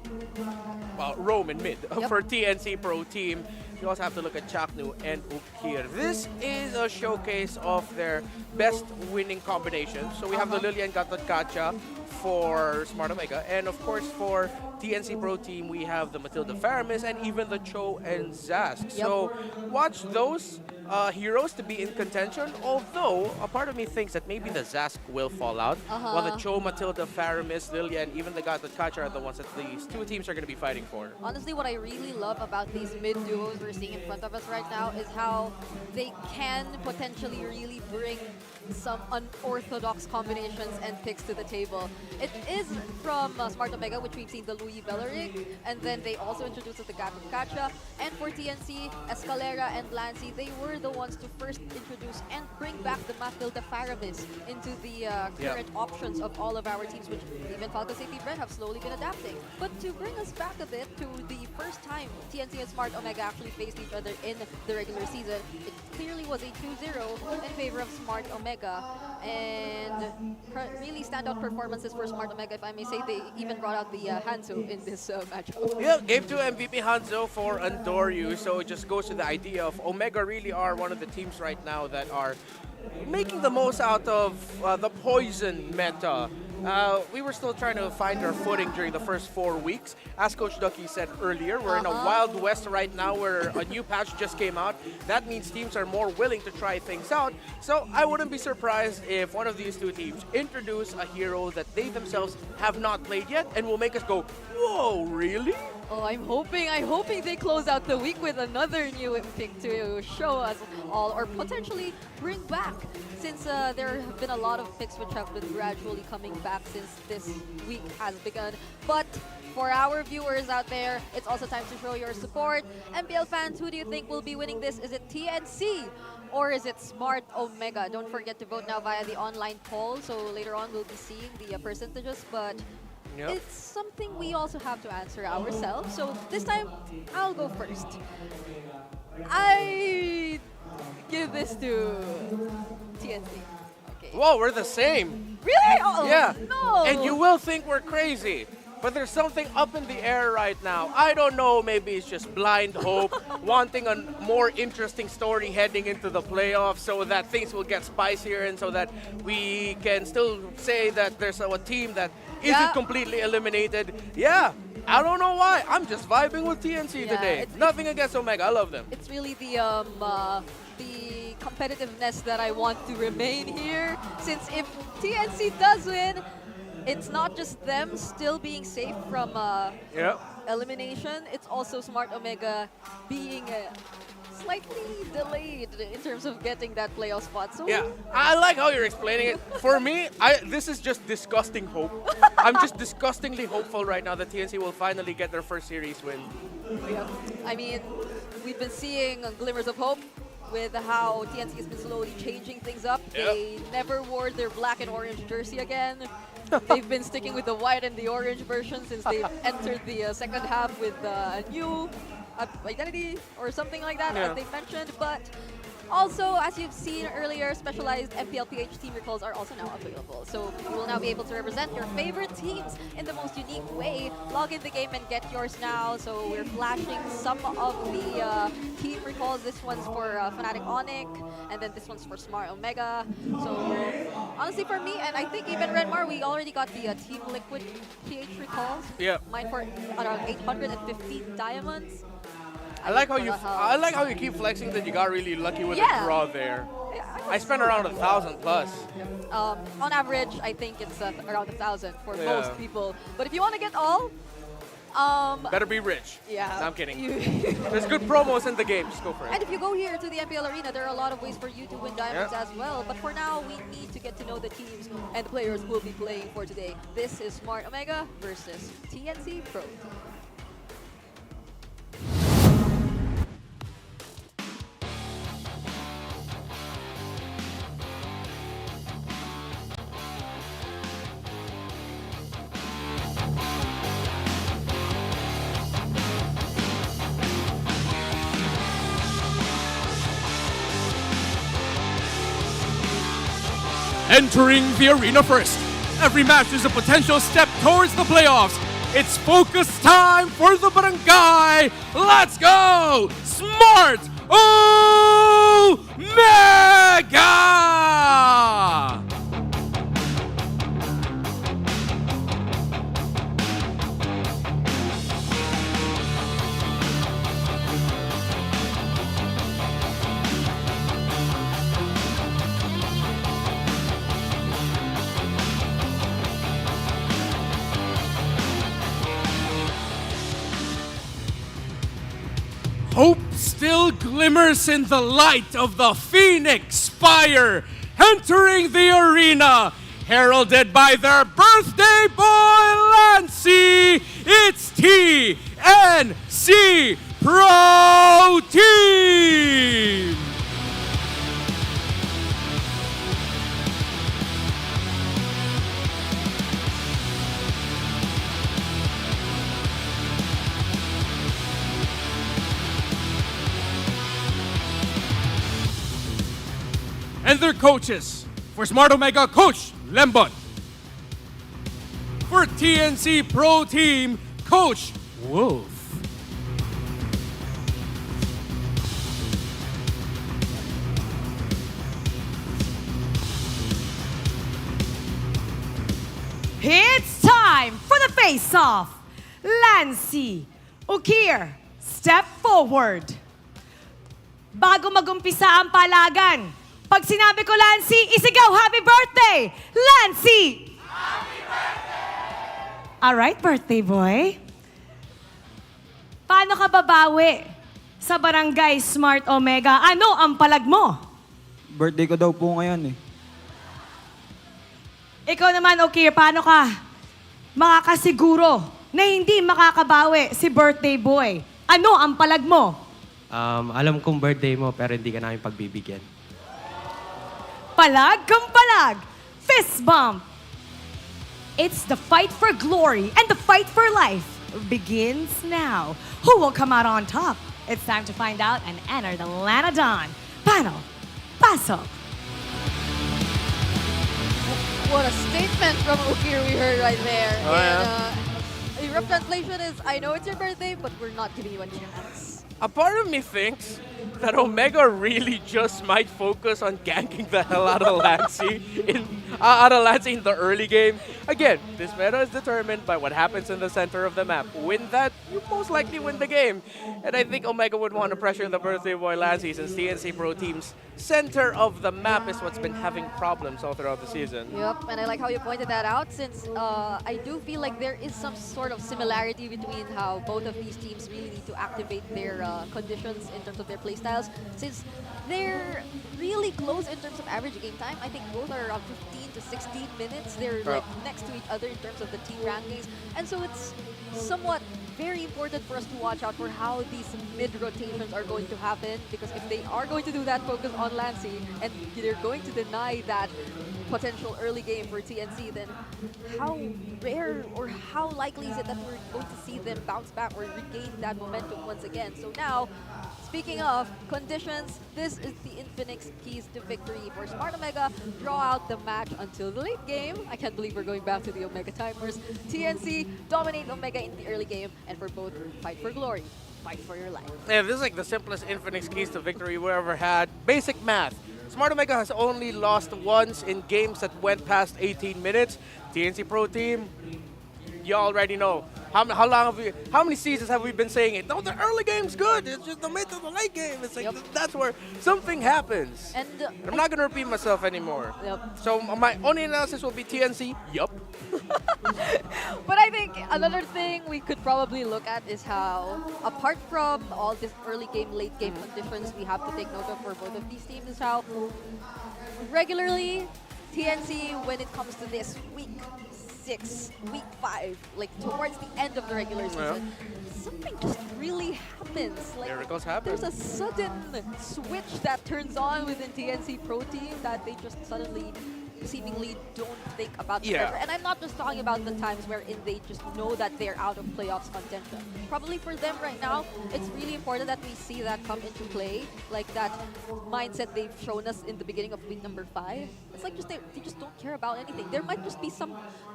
Rome and mid for TNC Pro Team, you also have to look at Chaknu and Ukir. This is a showcase of their best winning combinations. So we have the Lilian Gatotkacha for Smart Omega, and of course for TNC Pro Team we have the Matilda Faramis and even the Cho and Zask. So watch those heroes to be in contention, although a part of me thinks that maybe the Zask will fall out, while the Cho, Matilda, Faramis, Lilia, and even the Gatotkacha are the ones that these 2 teams are going to be fighting for. Honestly, what I really love about these mid-duos we're seeing in front of us right now is how they can potentially really bring some unorthodox combinations and picks to the table. It is from Smart Omega, which we've seen the Louis Belleric, and then they also introduced the Gatotkacha, and for TNC, Escalera and Lancy, they were the ones to first introduce and bring back the Matilda Faramis into the current options of all of our teams, which even Falcons APBren have slowly been adapting. But to bring us back a bit to the first time TNC and Smart Omega actually faced each other in the regular season, it clearly was a 2-0 in favor of Smart Omega, and really standout performances for Smart Omega, if I may say. They even brought out the Hanzo in this matchup. Yeah, Game 2 MVP Hanzo for Andoryu, so it just goes to the idea of Omega really are one of the teams right now that are making the most out of the poison meta. We were still trying to find our footing during the first 4 weeks. As Coach Ducky said earlier, we're in a wild west right now where a new patch just came out. That means teams are more willing to try things out. So I wouldn't be surprised if one of these 2 teams introduce a hero that they themselves have not played yet and will make us go, whoa, really? Oh, I'm hoping they close out the week with another new pick to show us all, or potentially bring back, since there have been a lot of picks which have been gradually coming back since this week has begun. But for our viewers out there, it's also time to show your support. MPL fans, who do you think will be winning this? Is it TNC or is it Smart Omega? Don't forget to vote now via the online poll. So later on, we'll be seeing the percentages, but it's something we also have to answer ourselves. So this time, I'll go first. I give this to TNC. Okay. Whoa, we're the same. Really? Oh, yeah. no. And you will think we're crazy, but there's something up in the air right now. I don't know, maybe it's just blind hope, wanting a more interesting story heading into the playoffs so that things will get spicier and so that we can still say that there's a team that isn't completely eliminated. Yeah, I don't know why. I'm just vibing with TNC today. Nothing against Omega. I love them. It's really the competitiveness that I want to remain here. Since if TNC does win, it's not just them still being safe from elimination. It's also Smart Omega being slightly delayed in terms of getting that playoff spot. So yeah, I like how you're explaining it. For me, this is just disgusting hope. I'm just disgustingly hopeful right now that TNC will finally get their first series win. Yeah. I mean, we've been seeing glimmers of hope with how TNC has been slowly changing things up. They never wore their black and orange jersey again. They've been sticking with the white and the orange version since they've entered the second half with a new identity or something like that, as they mentioned. But also, as you've seen earlier, specialized MPL-PH team recalls are also now available. So you will now be able to represent your favorite teams in the most unique way. Log in the game and get yours now. So we're flashing some of the team recalls. This one's for Fnatic Onyx, and then this one's for Smart Omega. So honestly, for me, and I think even Redmar, we already got the Team Liquid PH recalls. Yeah. Mine for around 815 diamonds. I like how you keep flexing that you got really lucky with the draw there. I spent around 1,000 plus. On average, I think it's around 1,000 for most people. But if you want to get all, better be rich. Yeah. No, I'm kidding. There's good promos in the game. Just go for it. And if you go here to the MPL Arena, there are a lot of ways for you to win diamonds as well. But for now, we need to get to know the teams and the players who will be playing for today. This is Smart Omega versus TNC Pro. Entering the arena first. Every match is a potential step towards the playoffs. It's focus time for the barangay. Let's go! Smart Omega! Hope still glimmers in the light of the Phoenix Fire, entering the arena, heralded by their birthday boy, Lancy. It's TNC Pro Team! And their coaches. For Smart Omega, Coach Lembot. For TNC Pro Team, Coach Wolf. It's time for the face-off. Lancy, Ukir, step forward. Bago magumpisa ang palagan, pag sinabi ko Lancy, isigaw happy birthday! Lancy! Happy birthday! Alright, birthday boy. paano ka babawi sa Barangay Smart Omega? Ano ang palag mo? Birthday ko daw po ngayon eh. Ikaw naman, Okir, paano ka makakasiguro na hindi makakabawi si birthday boy? Ano ang palag mo? Alam kong birthday mo pero hindi ka namin pagbibigyan. Palag kang palag. Fist bump. It's the fight for glory and the fight for life begins now. Who will come out on top? It's time to find out and enter the Lanadon panel. Pasok. What a statement from Ukir we heard right there. Oh, and, yeah. The rough translation is, I know it's your birthday, but we're not giving you a chance. A part of me thinks that Omega really just might focus on ganking the hell out of Lancey in the early game. Again, this meta is determined by what happens in the center of the map. Win that, you most likely win the game. And I think Omega would want to pressure the birthday boy Lancey since TNC Pro Team's center of the map is what's been having problems all throughout the season. Yep, and I like how you pointed that out since I do feel like there is some sort of similarity between how both of these teams really need to activate their conditions in terms of their playstyles. Since they're really close in terms of average game time, I think both are around 15 to 16 minutes. They're like next to each other in terms of the team rankings. And so it's somewhat very important for us to watch out for how these mid-rotations are going to happen, because if they are going to do that focus on Lancey and they're going to deny that potential early game for TNC, then how rare or how likely is it that we're going to see them bounce back or regain that momentum once again? So now, speaking of conditions, this is the Infinix keys to victory for Smart Omega. Draw out the match until the late game. I can't believe we're going back to the Omega timers. TNC dominate Omega in the early game, and for both, fight for glory, fight for your life. Yeah, this is like the simplest Infinix keys to victory we ever had. Basic math. Smart Omega has only lost once in games that went past 18 minutes. TNC Pro Team, you already know. How many seasons have we been saying it? No, the early game's good. It's just the mid to the late game. It's like that's where something happens. And I'm not gonna repeat myself anymore. Yep. So my only analysis will be TNC. Yup. But I think another thing we could probably look at is how, apart from all this early game, late game conditions we have to take note of for both of these teams, is how regularly TNC, when it comes to this week 6, week 5, like towards the end of the regular season, something just really happens. Like, miracles happen. There's a sudden switch that turns on within TNC Pro Team that they just suddenly seemingly don't think about the pressure. And I'm not just talking about the times wherein they just know that they're out of playoffs contention. Probably for them right now, it's really important that we see that come into play, like that mindset they've shown us in the beginning of week number 5. It's like just they just don't care about anything. There might just be some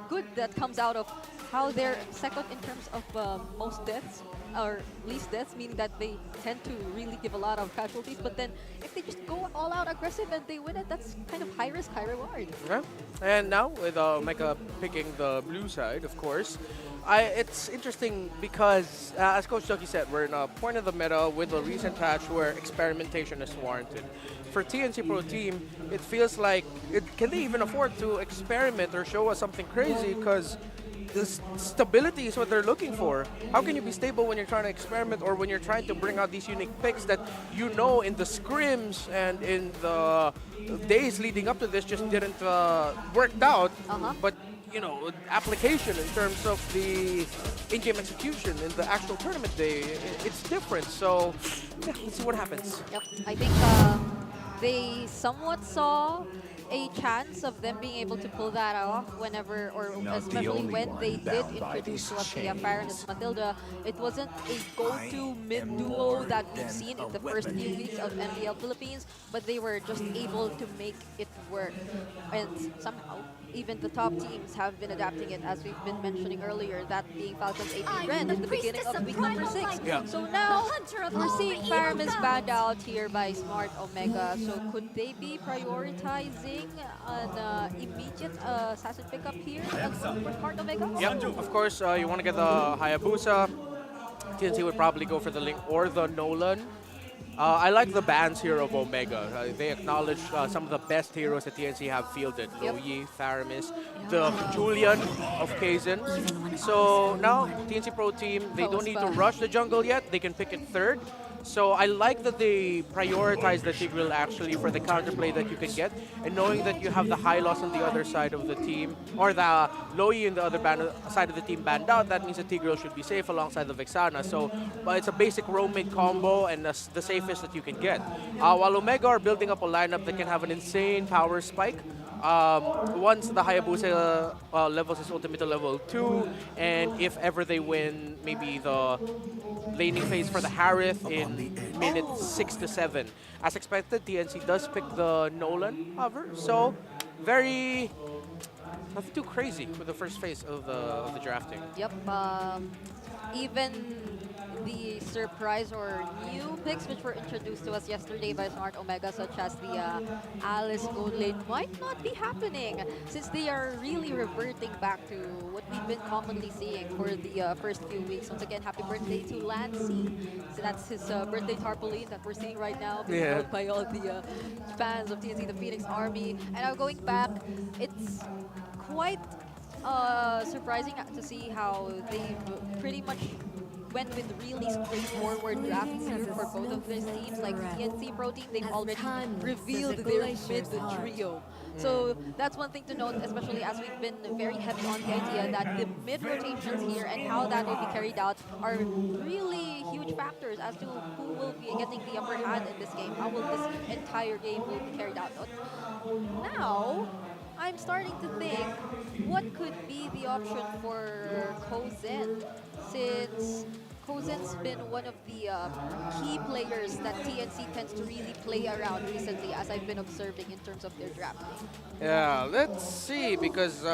good that comes out of how they're second in terms of most deaths or least deaths, meaning that they tend to really give a lot of casualties. But then if they just go all out aggressive and they win it, that's kind of high risk, high reward. Yeah. And now with Omega picking the blue side, of course, it's interesting because, as Coach Ducky said, we're in a point of the meta with a recent patch where experimentation is warranted. For TNC Pro Team, it feels like, can they even afford to experiment or show us something crazy? Because the stability is what they're looking for. How can you be stable when you're trying to experiment or when you're trying to bring out these unique picks that you know in the scrims and in the days leading up to this just didn't work out, but you know, application in terms of the in-game execution in the actual tournament day, it's different. So yeah, let's see what happens. Yep, I think they somewhat saw a chance of them being able to pull that off whenever, or especially when they did introduce Celestia Fire and Matilda. It wasn't a go-to mid-duo that we've seen in the first few weeks of MPL Philippines, but they were just able to make it work. And somehow, even the top teams have been adapting it, as we've been mentioning earlier, that being Falcons APBren in the beginning of week number 6. Yeah. So now, we're seeing Pyramis banned out here by Smart Omega. So could they be prioritizing an immediate assassin pickup here for Smart Omega? Yep, of course, you want to get the Hayabusa. TNC would probably go for the Link or the Nolan. I like the bans here of Omega. They acknowledge some of the best heroes that TNC have fielded. Loyi, Tharamis, the Julian of Kaizen. So now, TNC Pro Team, they don't need to rush the jungle yet. They can pick it third. So I like that they prioritize the Tigreal actually for the counterplay that you can get, and knowing that you have the high loss on the other side of the team, or the Loyi in the other side of the team banned out, that means the Tigreal should be safe alongside the Vexana. So it's a basic roam mid combo and the safest that you can get. While Omega are building up a lineup that can have an insane power spike, once the Hayabusa levels his ultimate to level 2, and if ever they win maybe the laning phase for the Harith in minute 6 to 7. As expected, TNC does pick the Nolan hover, so nothing too crazy with the first phase of the drafting. Yep. Even the surprise or new picks which were introduced to us yesterday by Smart Omega, such as the Alice Gold Lane, might not be happening since they are really reverting back to what we've been commonly seeing for the first few weeks. Once again, happy birthday to Lancey. So that's his birthday tarpaulin that we're seeing right now, being held by all the fans of TNC, the Phoenix Army. And now going back, it's quite surprising to see how they've pretty much went with really straightforward drafts here for both of these teams. Like TNC Pro Team, they've already revealed their mid trio. So that's one thing to note, especially as we've been very heavy on the idea that the mid rotations here and how that will be carried out are really huge factors as to who will be getting the upper hand in this game. How will this entire game will be carried out? Now, I'm starting to think what could be the option for Kozen, since Kozen's been one of the key players that TNC tends to really play around recently, as I've been observing in terms of their drafting. Yeah, let's see, because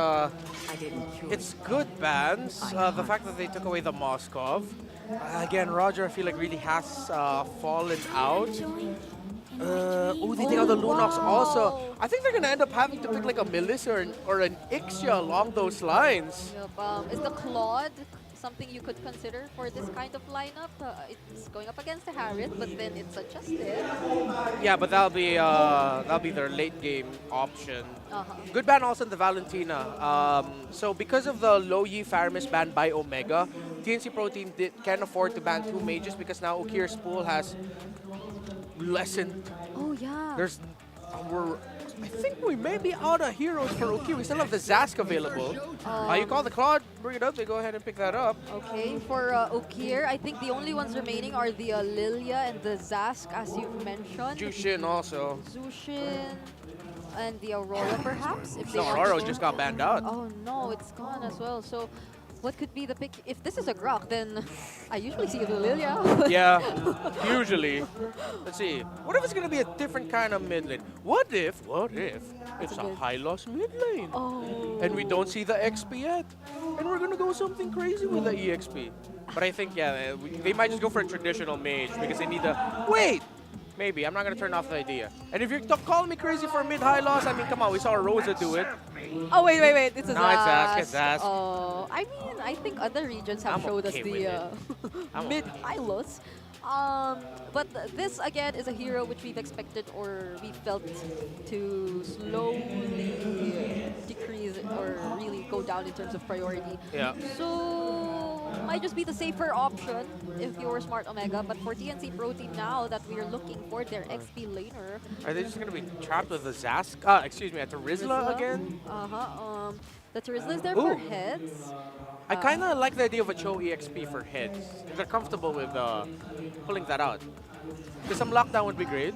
it's good bans. The fact that they took away the Moskov. Again, Roger, I feel like really has fallen out. They take out the Lunox also. I think they're going to end up having to pick like a Melissa or an Ixia along those lines. Yep, is the Claude something you could consider for this kind of lineup? It's going up against the Harith, but then it's adjusted. Yeah, but that'll be their late game option. Good ban also in the Valentina. So because of the Loyi Faramis ban by Omega, TNC Pro Team can't afford to ban 2 mages because now Okir's pool has lessened. Oh yeah. I think we may be out of heroes for Okir. We still have the Zask available. You call the Claude, bring it up, they go ahead and pick that up. Okay, for Okir, I think the only ones remaining are the Lilia and the Zask, as you've mentioned. Jushin also. Zushin and the Aurora, perhaps? If they Aurora just got banned out. Oh no, it's gone as well. So what could be the pick? If this is a Grok, then I usually see the Lilia. Yeah, usually. Let's see. What if it's going to be a different kind of mid lane? What if it's a high loss mid lane? Oh. And we don't see the XP yet? And we're going to go something crazy with the EXP. But I think, yeah, they might just go for a traditional mage because they need the... Wait! Maybe. I'm not going to turn off the idea. And if you're calling me crazy for mid-high loss, I mean, come on, we saw Rosa do it. Oh, wait. It's a No, Zask. it's Zask. Oh, I mean, I think other regions have showed us the mid-high loss. But this, again, is a hero which we've expected or we felt to slowly decrease or really go down in terms of priority. Yeah. So, might just be the safer option if you're Smart Omega. But for TNC Pro Team now that we are looking for their XP laner. Are they just going to be trapped with the Zask? Excuse me, at Terizla again? The Terizla is there for heads. I kind of like the idea of a Cho EXP for heads. If they're comfortable with pulling that out. Because some lockdown would be great.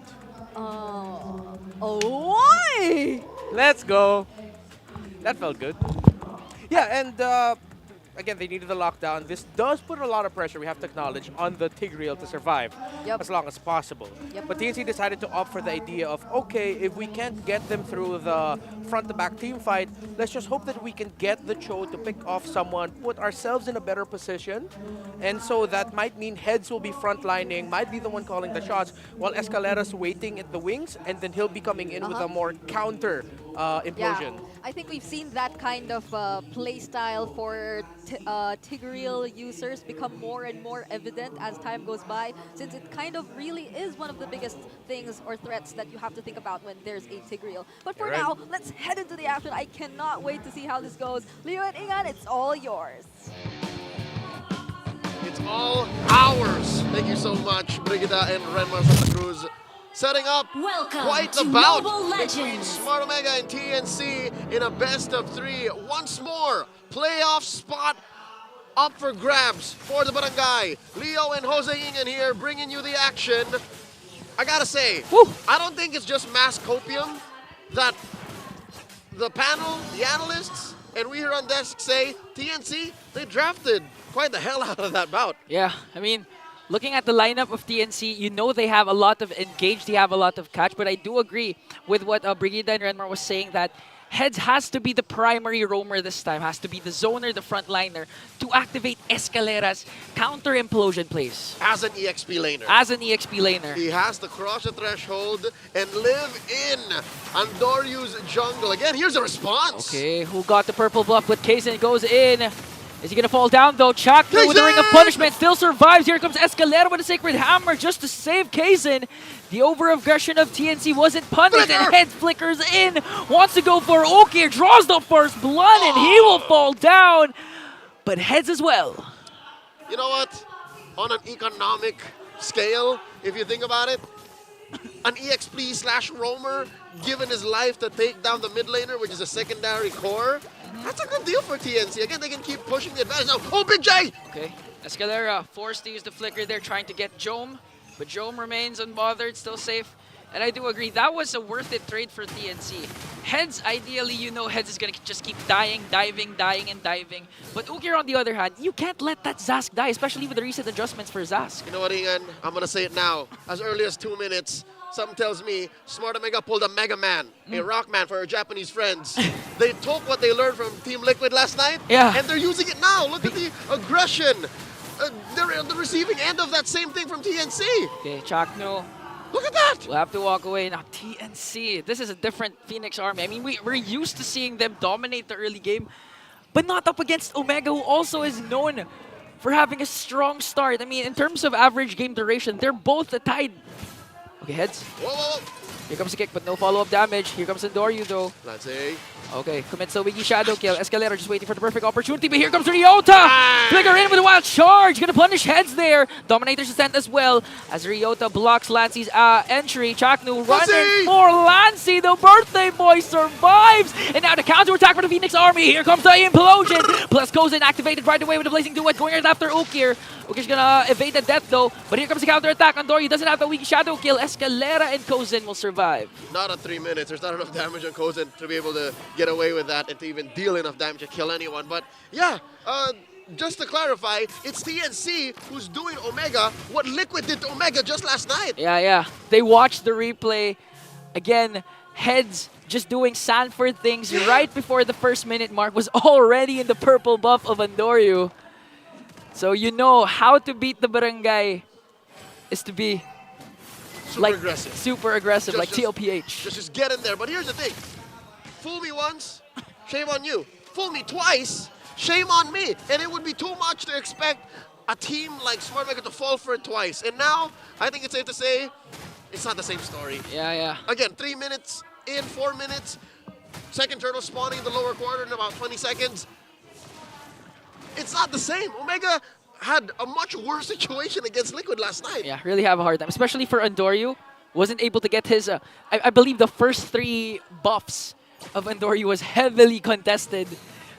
Why? Let's go. That felt good. Yeah, and again, they needed the lockdown. This does put a lot of pressure, we have to acknowledge, on the Tigreal to survive as long as possible. But TNC decided to opt for the idea of, okay, if we can't get them through the front-to-back team fight, let's just hope that we can get the Cho to pick off someone, put ourselves in a better position. And so that might mean Heads will be frontlining, might be the one calling the shots, while Escalera's waiting at the wings, and then he'll be coming in with a more counter implosion. Yeah, I think we've seen that kind of play style for Tigreal users become more and more evident as time goes by, since it kind of really is one of the biggest things or threats that you have to think about when there's a Tigreal. But for now, let's head into the action. I cannot wait to see how this goes. Leo and Ingan, it's all yours. It's all ours. Thank you so much, Brigida and Renmar Santa Cruz. Setting up quite the bout between Smart Omega and TNC in a best-of-3. Once more, playoff spot up for grabs for the barangay. Leo and Jose Ingan here bringing you the action. I gotta say, I don't think it's just mass copium that the panel, the analysts, and we here on desk say TNC, they drafted quite the hell out of that bout. Yeah, I mean, looking at the lineup of TNC, you know they have a lot of engage, they have a lot of catch, but I do agree with what Brigida and Renmar was saying that Heads has to be the primary roamer this time, has to be the zoner, the frontliner, to activate Escalera's counter implosion plays. As an EXP laner. As an EXP laner. He has to cross the threshold and live in Andoryu's jungle. Again, here's a response. Okay, who got the purple buff, but Kaizen goes in. Is he going to fall down though? Chakra with the Ring of Punishment still survives. Here comes Escalera with a Sacred Hammer just to save Kaizen. The over-aggression of TNC wasn't punished and Head flickers in. Wants to go for Okir, draws the first blood and he will fall down. But Heads as well. You know what? On an economic scale, if you think about it, an EXP slash roamer given his life to take down the mid laner, which is a secondary core, that's a good deal for TNC. Again, they can keep pushing the advantage. Oh, Big J! Okay, Escalera forced to use the flicker there, trying to get Jome, but Jome remains unbothered, still safe. And I do agree, that was a worth it trade for TNC. Heads, ideally, you know Heads is gonna just keep dying, diving. But Ukir, on the other hand, you can't let that Zask die, especially with the recent adjustments for Zask. You know what, Ian? I'm gonna say it now. As early as 2 minutes, something tells me Smart Omega pulled a Mega Man, a Rock Man for our Japanese friends. They took what they learned from Team Liquid last night, and they're using it now. Look at the aggression. They're on the receiving end of that same thing from TNC. Okay, Chakno. Look at that! We'll have to walk away. Now, TNC, this is a different Phoenix Army. I mean, we're used to seeing them dominate the early game, but not up against Omega, who also is known for having a strong start. I mean, in terms of average game duration, they're both tied. Okay, Heads. Whoa. Here comes the kick, but no follow-up damage. Here comes Andoryu, though. Let's see. Okay, commits the Wiggy Shadow kill. Escalera just waiting for the perfect opportunity, but here comes Ryota! Flicker in with a wild charge, gonna punish Heads there. Dominator's Descent as well, as Ryota blocks Lancey's entry. Chaknu running for Lancey, the birthday boy survives! And now the counter-attack for the Phoenix Army. Here comes the implosion! Plus Kozin activated right away with the Blazing Duet, going right after Ukir. Ukir's gonna evade the death though, but here comes the counter-attack. Andoryu doesn't have the Wiggy Shadow kill. Escalera and Kozin will survive. Not at 3 minutes. There's not enough damage on Kozin to be able to get away with that and to even deal enough damage to kill anyone. But yeah, just to clarify, it's TNC who's doing Omega what Liquid did to Omega just last night. Yeah. They watched the replay. Again, Heads just doing Sanford things right before the first minute mark, was already in the purple buff of Andoryu. So you know how to beat the barangay is to be super aggressive, like TLPH. Just get in there. But here's the thing. Fool me once, shame on you. Fool me twice, shame on me. And it would be too much to expect a team like Smart Omega to fall for it twice. And now, I think it's safe to say, it's not the same story. Yeah. Again, 3 minutes in, 4 minutes. Second turtle spawning in the lower quarter in about 20 seconds. It's not the same. Omega had a much worse situation against Liquid last night. Yeah, really have a hard time, especially for Andoryu. Wasn't able to get his, I believe the first 3 buffs of Andoryu was heavily contested,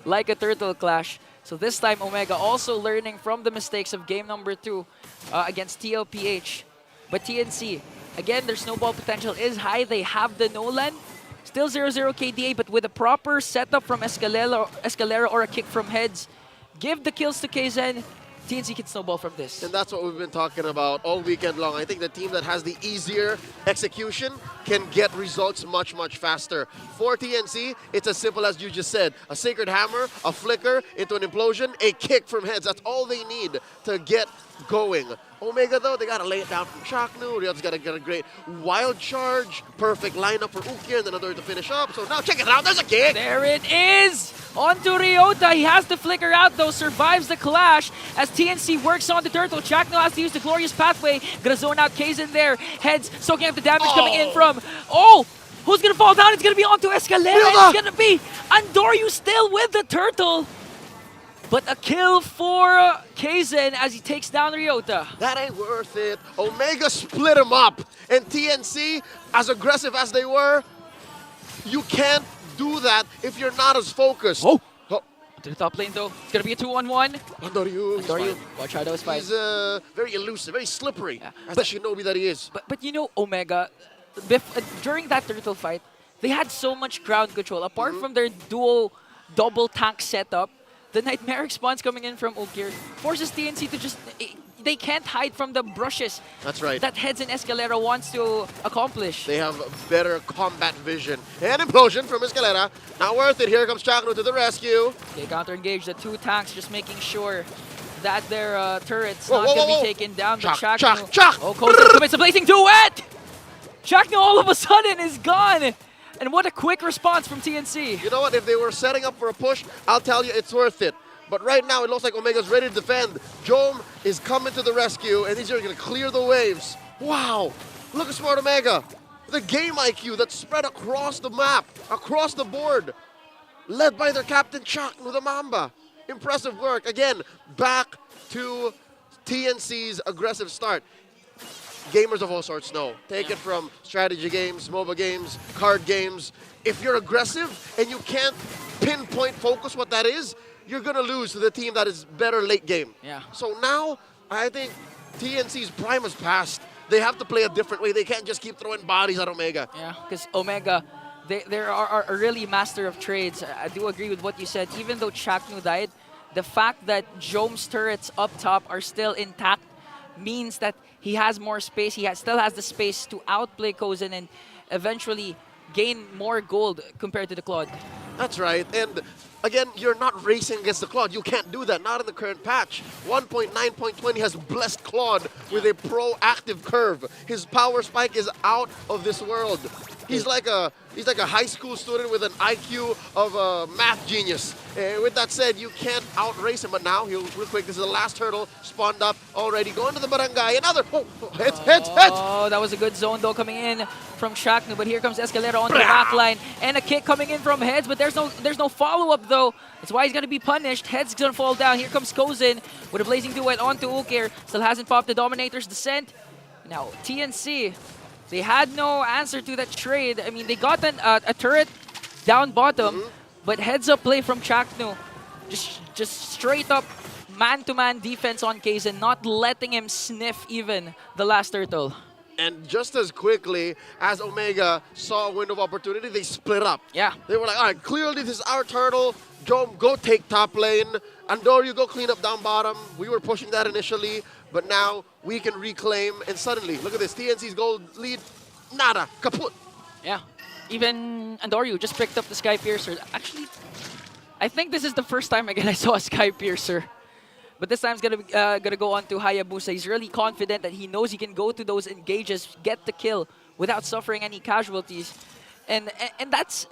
like a Turtle Clash. So this time, Omega also learning from the mistakes of game number 2 against TLPH. But TNC, again, their snowball potential is high. They have the Nolan. Still 0-0 KDA, but with a proper setup from Escalera or a kick from Heads, give the kills to Kaizen. TNC can snowball from this. And that's what we've been talking about all weekend long. I think the team that has the easier execution can get results much, much faster. For TNC, it's as simple as you just said. A Sacred Hammer, a flicker into an implosion, a kick from Heads. That's all they need to get going. Omega, though, they got to lay it down from Chaknu. Ryota's got to get a great wild charge. Perfect lineup for Ukir, and then another to finish up. So now check it out. There's a kick. There it is. On to Ryota. He has to flicker out, though. Survives the clash as TNC works on the turtle. Chakno has to use the glorious pathway. Gonna zone out Kaizen there. Heads soaking up the damage coming in from... Oh! Who's gonna fall down? It's gonna be onto Escalera. It's gonna be Andoryu still with the turtle. But a kill for Kaizen as he takes down Ryota. That ain't worth it. Omega split him up. And TNC, as aggressive as they were, you can't do that if you're not as focused. Oh! To the top lane, though. It's going to be a 2-on-1. Andoryu. Watch out, that was fine. He's very elusive, very slippery, as the shinobi that he is. But you know, Omega, during that turtle fight, they had so much ground control. Apart from their dual double tank setup, the Nightmare spawns coming in from Ukir forces TNC to just... They can't hide from the brushes. That's right. That Heads and Escalera wants to accomplish. They have better combat vision. And implosion from Escalera. Not worth it. Here comes Chakno to the rescue. They counter-engage the two tanks, just making sure that their turret's not going to be taken down. But Chakno... Oh, Kozen commits a blazing duet! Chakno all of a sudden is gone! And what a quick response from TNC. You know what? If they were setting up for a push, I'll tell you it's worth it. But right now, it looks like Omega's ready to defend. Jome is coming to the rescue, and he's going to clear the waves. Wow! Look at Smart Omega. The game IQ that's spread across the map, across the board. Led by their captain, Chakno the Mamba. Impressive work. Again, back to TNC's aggressive start. Gamers of all sorts know. Take it from strategy games, MOBA games, card games. If you're aggressive and you can't pinpoint focus what that is, you're going to lose to the team that is better late game. Yeah. So now, I think TNC's prime has passed. They have to play a different way. They can't just keep throwing bodies at Omega. Yeah, because Omega, they are really master of trades. I do agree with what you said. Even though Chaknu died, the fact that Jome's turrets up top are still intact means that he has more space. He still has the space to outplay Kozen and eventually gain more gold compared to the Claude. That's right. And again, you're not racing against the Claude. You can't do that, not in the current patch. 1.9.20 has blessed Claude with a proactive curve. His power spike is out of this world. He's like a high school student with an IQ of a math genius. With that said, you can't outrace him. But now, real quick, this is the last hurdle spawned up already. Going to the barangay. Another. Heads. Oh, that was a good zone though coming in from Chaknu. But here comes Escalera onto the back line. And a kick coming in from Heads. But there's no follow-up though. That's why he's going to be punished. Heads going to fall down. Here comes Kozen with a blazing duet onto Ukir. Still hasn't popped the Dominator's Descent. Now, TNC... They had no answer to that trade. I mean, they got a turret down bottom, but heads-up play from Chaknu. Just straight-up man-to-man defense on Kaizen, not letting him sniff even the last turtle. And just as quickly as Omega saw a window of opportunity, they split up. Yeah. They were like, all right, clearly this is our turtle. Jome, go take top lane. Andoryu, go clean up down bottom. We were pushing that initially, but now we can reclaim. And suddenly, look at this, TNC's gold lead, nada, kaput. Yeah. Even Andoryu just picked up the Sky Piercer. Actually, I think this is the first time again I saw a Sky Piercer. But this time it's gonna go on to Hayabusa. He's really confident that he knows he can go to those engages, get the kill without suffering any casualties. And that's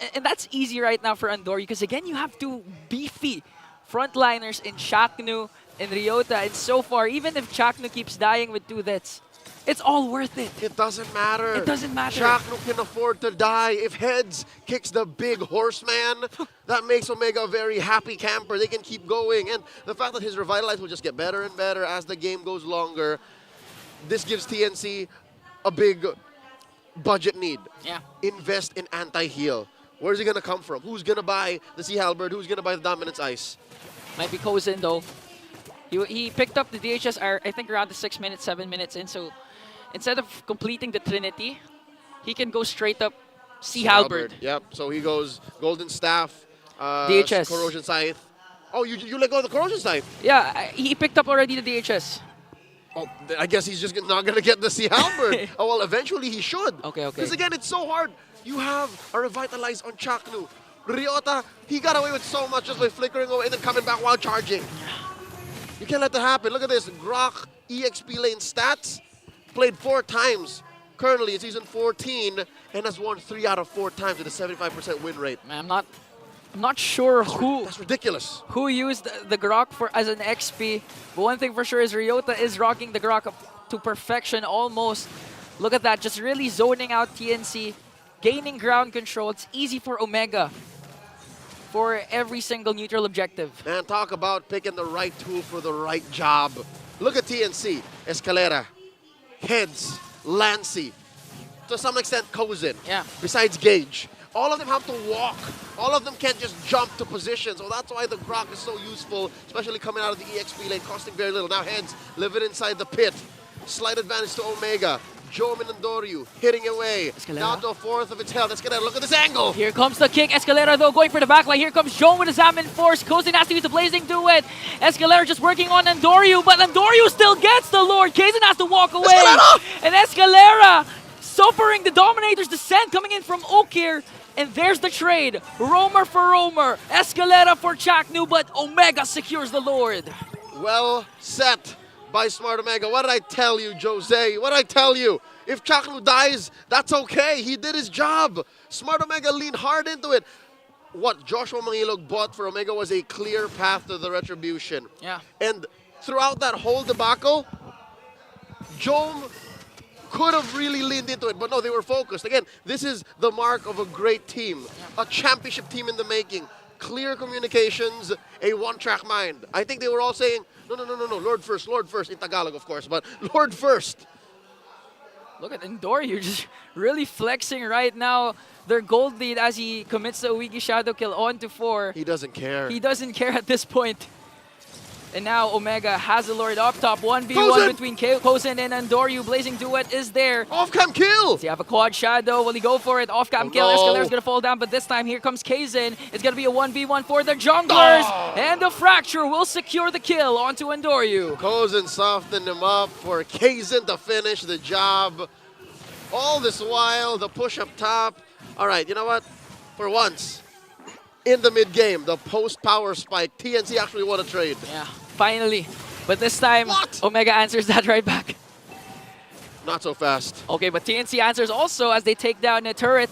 easy right now for Andoryu because again you have two beefy frontliners in Chaknu and Ryota, and so far even if Chaknu keeps dying with two deaths, it's all worth it. It doesn't matter. It doesn't matter. Chaknu can afford to die. If Heads kicks the big horseman, that makes Omega a very happy camper. They can keep going. And the fact that his Revitalize will just get better and better as the game goes longer, this gives TNC a big budget need. Yeah. Invest in anti-heal. Where's he going to come from? Who's going to buy the Sea Halberd? Who's going to buy the Dominance Ice? Might be Kozen though. He picked up the DHS, I think around the 6 minutes, 7 minutes in, so instead of completing the Trinity, he can go straight up Sea Halberd. Yep, so he goes Golden Staff, DHS. Corrosion Scythe. Oh, you let go of the Corrosion Scythe? Yeah, he picked up already the DHS. Oh, I guess he's just not going to get the Sea Halberd. Oh, well, eventually he should. Okay. Because again, it's so hard. You have a Revitalize on Chaknu. Ryota, he got away with so much just by flickering away and then coming back while charging. You can't let that happen. Look at this. Grok EXP lane stats, played 4 times currently in Season 14 and has won 3 out of 4 times with a 75% win rate. Man, I'm not sure who. That's ridiculous. Who used the Grok as an XP? But one thing for sure is Ryota is rocking the Grok up to perfection almost. Look at that, just really zoning out TNC, gaining ground control. It's easy for Omega for every single neutral objective. Man, talk about picking the right tool for the right job. Look at TNC, Escalera, Heads, Lancy, to some extent Kozin. Yeah. Besides Gage. All of them have to walk. All of them can't just jump to position. So that's why the Grok is so useful, especially coming out of the EXP lane, costing very little. Now Heads living inside the pit. Slight advantage to Omega. Joe Minandoryu hitting away. Escalera. Down to a fourth of its health. Escalera, look at this angle. Here comes the kick. Escalera though going for the backline. Here comes Joan with his Salmon Force. Kozin has to use the Blazing Duet. Escalera just working on Andoryu, but Andoryu still gets the Lord. Kazin has to walk away. Escalera! And Escalera suffering the Dominator's descent coming in from Okir. And there's the trade. Roamer for Roamer. Escalera for Chaknu, but Omega secures the Lord. Well set by Smart Omega. What did I tell you, Jose? What did I tell you? If Chaknu dies, that's okay. He did his job. Smart Omega leaned hard into it. What Joshua Mangilog bought for Omega was a clear path to the retribution. Yeah. And throughout that whole debacle, Jome could have really leaned into it, but no, they were focused. Again, this is the mark of a great team, a championship team in the making. Clear communications, a one-track mind. I think they were all saying, no, Lord first, in Tagalog, of course, but Lord first. Look at Andoryu just really flexing right now. Their gold lead as he commits the Uigi Shadow Kill on to 4. He doesn't care. He doesn't care at this point. And now Omega has the Lord up top. 1v1 Kozin! between Kozin and Andoryu. Blazing Duet is there. Off-cam kill! Does he have a quad shadow? Will he go for it? Off-cam kill. no. Escalera's going to fall down, but this time here comes Kazin. It's going to be a 1v1 for the junglers. And the Fracture will secure the kill onto Andoryu. Kozin softened him up for Kazin to finish the job. All this while, the push up top. All right, you know what? For once, in the mid-game, the post-power spike, TNC actually won a trade. Yeah, finally. But this time, Omega answers that right back. Not so fast. Okay, but TNC answers also as they take down a turret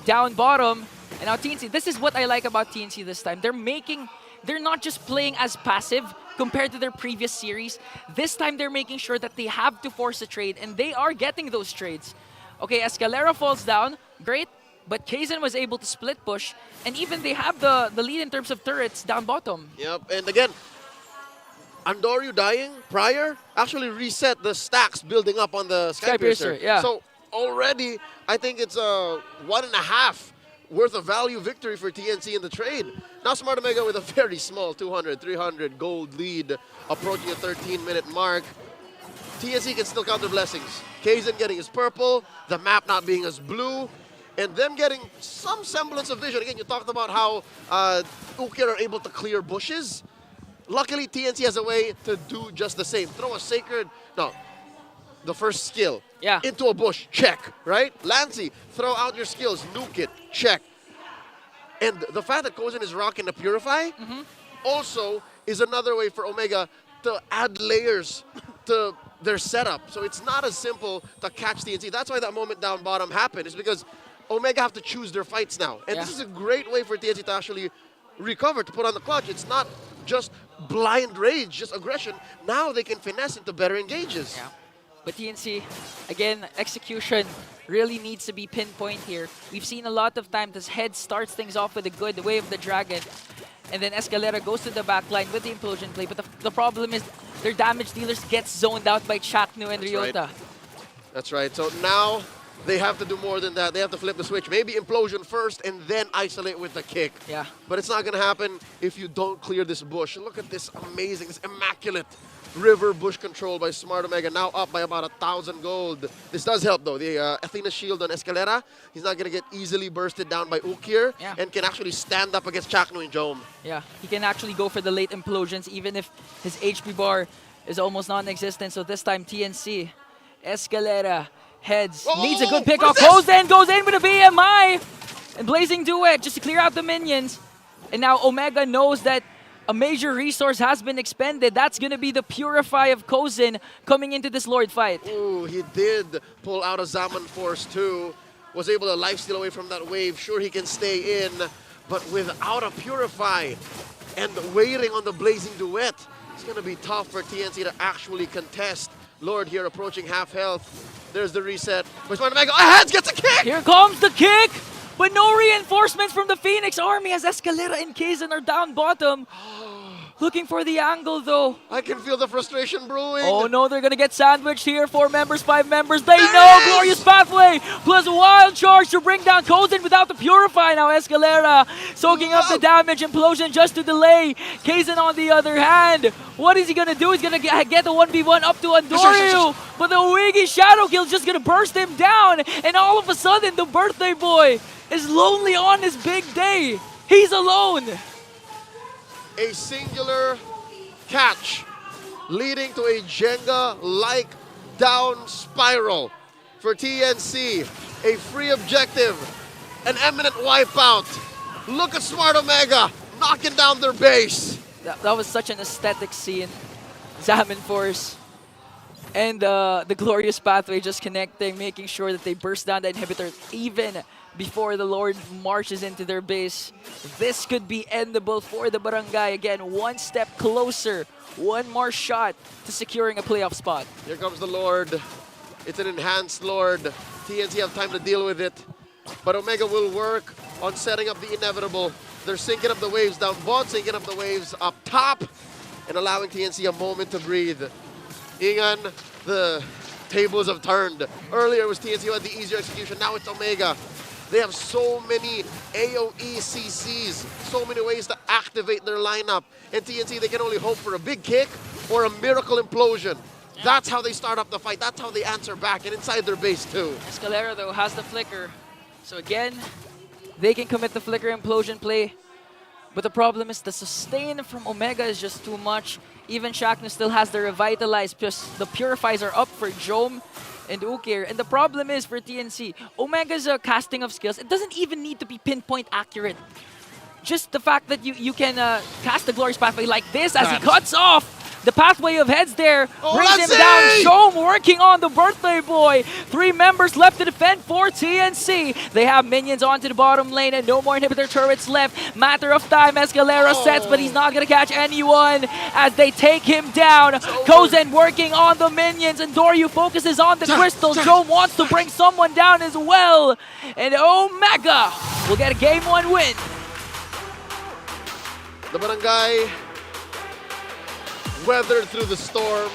down bottom. And now TNC, this is what I like about TNC this time. They're not just playing as passive compared to their previous series. This time they're making sure that they have to force a trade, and they are getting those trades. Okay, Escalera falls down, great, but Kazin was able to split push, and even they have the lead in terms of turrets down bottom. Yep, and again, Andoryu dying prior actually reset the stacks building up on the Skypiercer. Yeah. So already, I think it's a 1.5 worth of value victory for TNC in the trade. Now Smart Omega with a very small 200, 300 gold lead, approaching a 13-minute mark. TNC can still count their blessings. Kazin getting his purple, the map not being as blue, and them getting some semblance of vision. Again, you talked about how Ukir are able to clear bushes. Luckily, TNC has a way to do just the same. Throw a sacred, no, the first skill into a bush, check, right? Lancy, throw out your skills, nuke it, check. And the fact that Kozin is rocking the Purify also is another way for Omega to add layers to their setup. So it's not as simple to catch TNC. That's why that moment down bottom happened, is because Omega have to choose their fights now. And this is a great way for TNC to actually recover, to put on the clutch. It's not just blind rage, just aggression. Now they can finesse into better engages. Yeah. But TNC, again, execution really needs to be pinpoint here. We've seen a lot of times this Head starts things off with a good Way of the Dragon, and then Escalera goes to the backline with the Implosion play. But the problem is their damage dealers get zoned out by Chaknu and Ryota. That's right. So now they have to do more than that. They have to flip the switch. Maybe Implosion first and then isolate with the kick. Yeah. But it's not going to happen if you don't clear this bush. Look at this amazing, this immaculate river bush control by Smart Omega, now up by about 1,000 gold. This does help though. The Athena shield on Escalera, he's not going to get easily bursted down by Ukir and can actually stand up against Chaknu and Jome. Yeah, he can actually go for the late implosions even if his HP bar is almost non-existent. So this time TNC, Escalera, Heads, needs a good pick off. Goes in with a VMI! And Blazing Duet just to clear out the minions. And now Omega knows that a major resource has been expended. That's going to be the Purify of Kozin coming into this Lord fight. Ooh, he did pull out a Zaman Force too. Was able to lifesteal away from that wave. Sure, he can stay in, but without a Purify and waiting on the Blazing Duet, it's going to be tough for TNC to actually contest. Lord here approaching half health. There's the reset. Where's Omega? Heads gets a kick! Here comes the kick! But no reinforcements from the Phoenix Army as Escalera and Kazan are down bottom. Looking for the angle though. I can feel the frustration brewing. Oh no, they're gonna get sandwiched here. 4 members, 5 members. They know Glorious Pathway plus a wild charge to bring down Kozin without the Purify. Now Escalera soaking up the damage. Implosion just to delay. Kazan on the other hand. What is he gonna do? He's gonna get the 1v1 up to Andoryu. But the Wiggy Shadow Kill is just gonna burst him down. And all of a sudden, the birthday boy is lonely on his big day. He's alone. A singular catch leading to a Jenga-like down spiral for TNC. A free objective, an eminent wipeout. Look at Smart Omega knocking down their base. That was such an aesthetic scene. Zaman Force and the Glorious Pathway just connecting, making sure that they burst down the inhibitor even before the Lord marches into their base. This could be endable for the Barangay. Again, one step closer, one more shot to securing a playoff spot. Here comes the Lord. It's an enhanced Lord. TNC have time to deal with it. But Omega will work on setting up the inevitable. They're syncing up the waves down bot, syncing up the waves up top, and allowing TNC a moment to breathe. Ingan, the tables have turned. Earlier it was TNC who had the easier execution, now it's Omega. They have so many AoE CCs, so many ways to activate their lineup. And TNC, they can only hope for a big kick or a miracle implosion. That's how they start up the fight. That's how they answer back, and inside their base too. Escalera, though, has the flicker. So again, they can commit the flicker implosion play. But the problem is the sustain from Omega is just too much. Even Shaknu still has the Revitalize, plus the Purifies are up for Jome and Ukir. And the problem is for TNC, Omega's casting of skills, it doesn't even need to be pinpoint accurate. Just the fact that you can cast the Glorious Pathway like this as he cuts off the pathway of heads there, brings him down. Jome working on the birthday boy. 3 members left to defend for TNC. They have minions onto the bottom lane and no more inhibitor turrets left. Matter of time, Escalera sets, but he's not going to catch anyone as they take him down. Kozin working on the minions and Doryu focuses on the crystal. Jome wants to bring someone down as well. And Omega will get a Game 1 win. The Barangay weathered through the storm,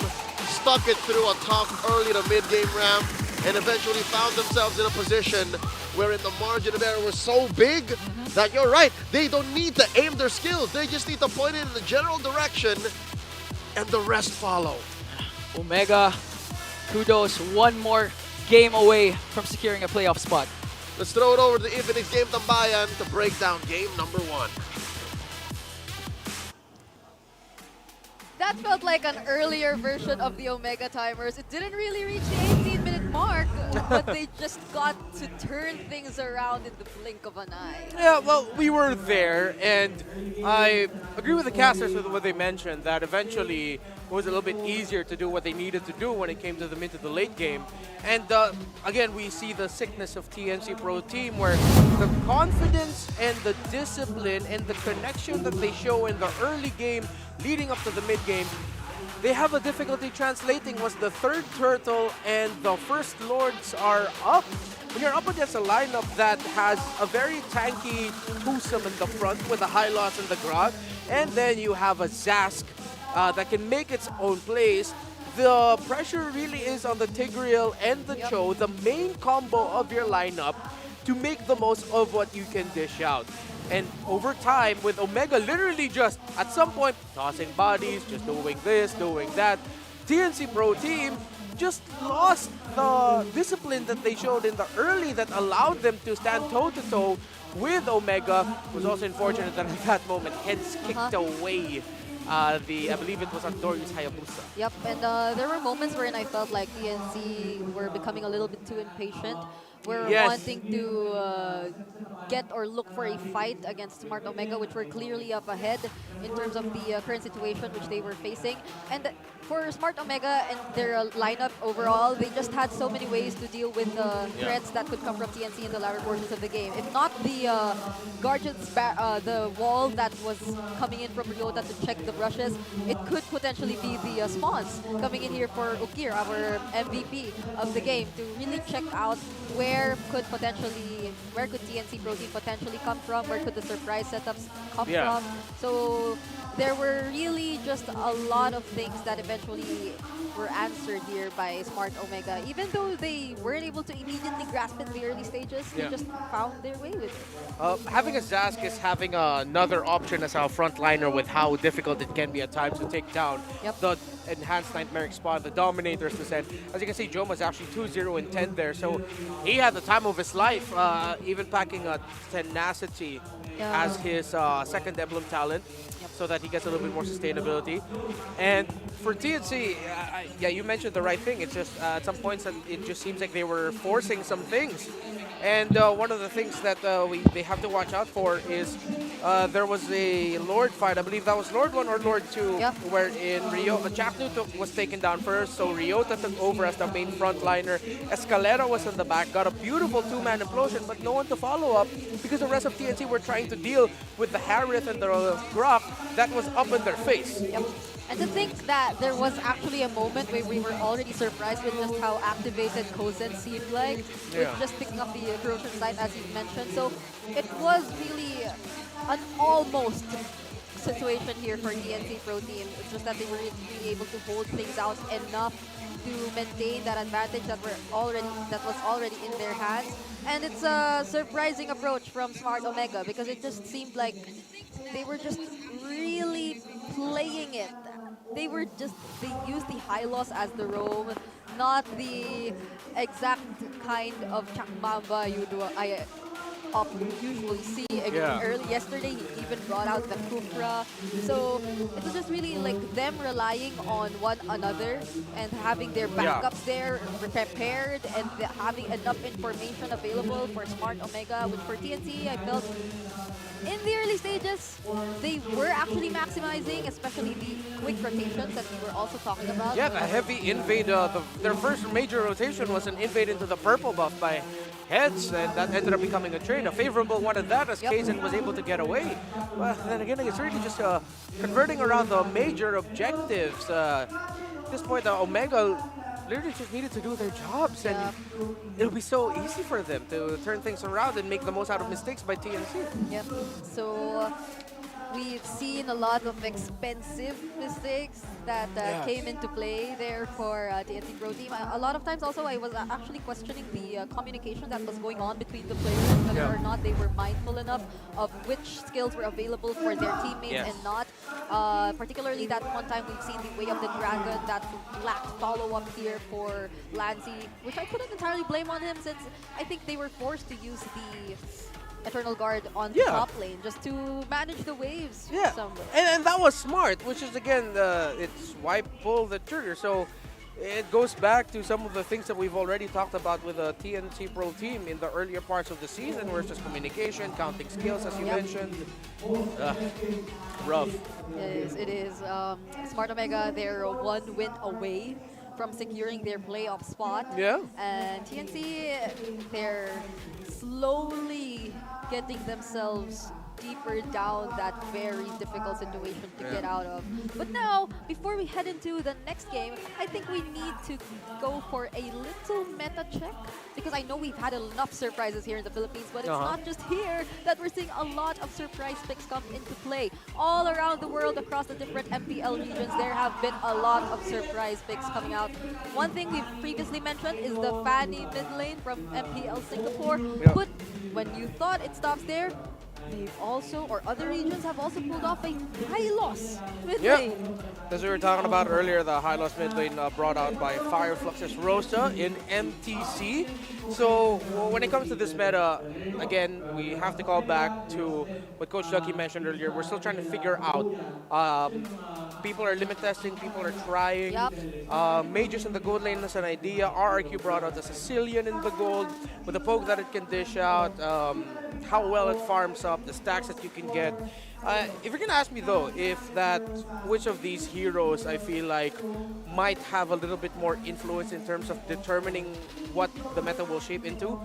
stuck it through a tough early to mid-game ramp, and eventually found themselves in a position wherein the margin of error was so big that you're right, they don't need to aim their skills, they just need to point it in the general direction, and the rest follow. Omega, kudos, one more game away from securing a playoff spot. Let's throw it over to the Infinix Game Tambayan to break down game number 1. That felt like an earlier version of the Omega timers. It didn't really reach the 18-minute mark, but they just got to turn things around in the blink of an eye. Yeah, well, we were there, and I agree with the casters with what they mentioned, that eventually it was a little bit easier to do what they needed to do when it came to the mid to the late game. And again, we see the sickness of TNC Pro Team, where the confidence and the discipline and the connection that they show in the early game leading up to the mid game, they have a difficulty translating once the third turtle and the first lords are up. When you're up against a lineup that has a very tanky twosome in the front with a high loss in the Grot, and then you have a Zask that can make its own plays, the pressure really is on the Tigreal and the Cho, the main combo of your lineup, to make the most of what you can dish out. And over time, with Omega literally just, at some point, tossing bodies, just doing this, doing that, TNC Pro Team just lost the discipline that they showed in the early that allowed them to stand toe-to-toe with Omega. It was also unfortunate that at that moment, heads kicked away I believe it was Andoryu's Hayabusa. Yep, and there were moments wherein I felt like TNC were becoming a little bit too impatient. We're Yes. wanting to get or look for a fight against Smart Omega, which were clearly up ahead in terms of the current situation which they were facing. And for Smart Omega and their lineup overall, they just had so many ways to deal with the threats that could come from TNC in the latter portions of the game. If not the Guardians, the wall that was coming in from Ryota to check the rushes, it could potentially be the spawns coming in here for Ukir, our MVP of the game, to really check out where could TNC Pro Team potentially come from, where could the surprise setups come from. So there were really just a lot of things that eventually were answered here by Smart Omega. Even though they weren't able to immediately grasp it in the early stages, they just found their way with it. Having a Zask is having another option as our frontliner with how difficult it can be at times to take down the enhanced Nightmaric Spawn, the Dominator's Descent. As you can see, Joma's actually 2-0 in 10 there, so he had the time of his life, even packing a Tenacity as his second emblem talent, so that he gets a little bit more sustainability. And for TNC, yeah, you mentioned the right thing. It's just at some points that it just seems like they were forcing some things. And one of the things that they have to watch out for is there was a Lord fight. I believe that was Lord 1 or Lord 2, wherein Chaknu was taken down first, so Ryota took over as the main frontliner. Escalera was in the back, got a beautiful two-man implosion, but no one to follow up because the rest of TNC were trying to deal with the Harith and the Grok that was up in their face. And to think that there was actually a moment where we were already surprised with just how activated Kozen seemed like, with just picking up the corrosion site as you mentioned. So it was really an almost situation here for TNC Pro Team. It's just that they were really able to hold things out enough to maintain that advantage that was already in their hands. And it's a surprising approach from Smart Omega because it just seemed like they were just really playing it. They used the high loss as the roam, not the exact kind of Chakmamba I usually see. I mean, early yesterday he even brought out the Kufra. So it was just really like them relying on one another and having their backups there prepared and having enough information available for Smart Omega, which for TNC I felt in the early stages they were actually maximizing, especially the quick rotations that we were also talking about. Yeah, the heavy invade, their first major rotation was an invade into the purple buff by Heads, and that ended up becoming a trade. A favorable one at that, as Kaizen was able to get away. But then again, it's really just converting around the major objectives. At this point, the Omega literally just needed to do their jobs, and it'll be so easy for them to turn things around and make the most out of mistakes by TNC. Yep. So we've seen a lot of expensive mistakes that came into play there for TNC Pro Team. A lot of times also I was actually questioning the communication that was going on between the players, whether or not they were mindful enough of which skills were available for their teammates and not. Particularly that one time we've seen the Way of the Dragon that lacked follow-up here for Lancy, which I couldn't entirely blame on him since I think they were forced to use the Eternal Guard on the top lane just to manage the waves somewhere. And that was smart, which is again, it's why pull the trigger. So it goes back to some of the things that we've already talked about with the TNC Pro Team in the earlier parts of the season, where it's just communication, counting skills, as you mentioned. Rough. It is. Smart Omega, they're 1 win away from securing their playoff spot. And TNC, they're slowly getting themselves deeper down that very difficult situation to get out of. But now, before we head into the next game, I think we need to go for a little meta check, because I know we've had enough surprises here in the Philippines, but it's not just here that we're seeing a lot of surprise picks come into play. All around the world, across the different MPL regions, there have been a lot of surprise picks coming out. One thing we've previously mentioned is the Fanny mid lane from MPL Singapore, but when you thought it stops there, they've also, or other regions have also pulled off a high loss mid Yep. lane. As we were talking about earlier, the high loss mid lane brought out by Fireflux's Rosa in MTC. So when it comes to this meta, again, we have to call back to what Coach Ducky mentioned earlier. We're still trying to figure out. People are limit testing, people are trying. Mages in the gold lane is an idea. RRQ brought out the Sicilian in the gold with the poke that it can dish out, how well it farms up, the stacks that you can get. If you're gonna ask me though, which of these heroes I feel like might have a little bit more influence in terms of determining what the meta will shape into,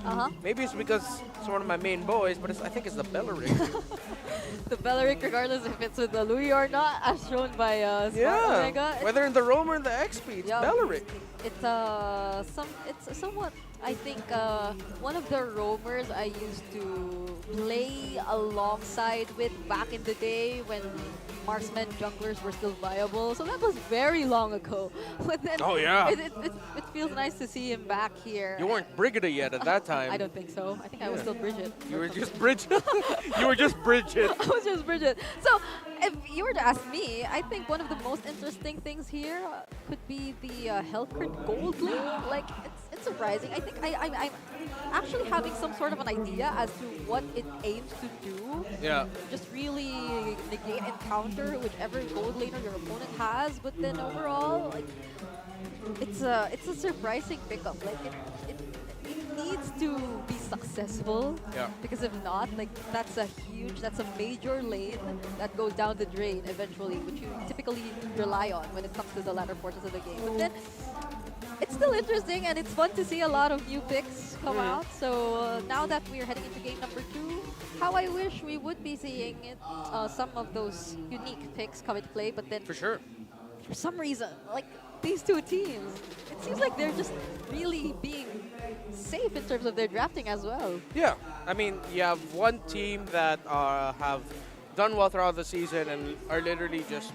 maybe it's because it's one of my main boys, but I think it's the Belleric. The Belleric, regardless if it's with the Louis or not, as shown by Smart Omega. Whether in the Roam or in the XP, it's Belleric. It's somewhat, I think, one of the roamers I used to play alongside with back in the day when marksman junglers were still viable. So that was very long ago. But then it feels nice to see him back here. You weren't Brigida yet at that time. I don't think so. I think I was still Bridget. You were just Bridget. You were just Bridget. I was just Bridget. So if you were to ask me, I think one of the most interesting things here could be the health crit gold lane. Like, it's surprising. I think I'm actually having some sort of an idea as to what it aims to do. Yeah. Just really negate and counter whichever gold laner your opponent has. But then overall, like, it's a surprising pickup. Like, it needs to be successful. Yeah. Because if not, like, that's a major lane that goes down the drain eventually, which you typically rely on when it comes to the latter portions of the game. But then it's still interesting, and it's fun to see a lot of new picks come out. So now that we're heading into game number 2, how I wish we would be seeing it, some of those unique picks come into play. But then for sure, for some reason, like these two teams, it seems like they're just really being safe in terms of their drafting as well. Yeah, I mean, you have one team that have done well throughout the season and are literally just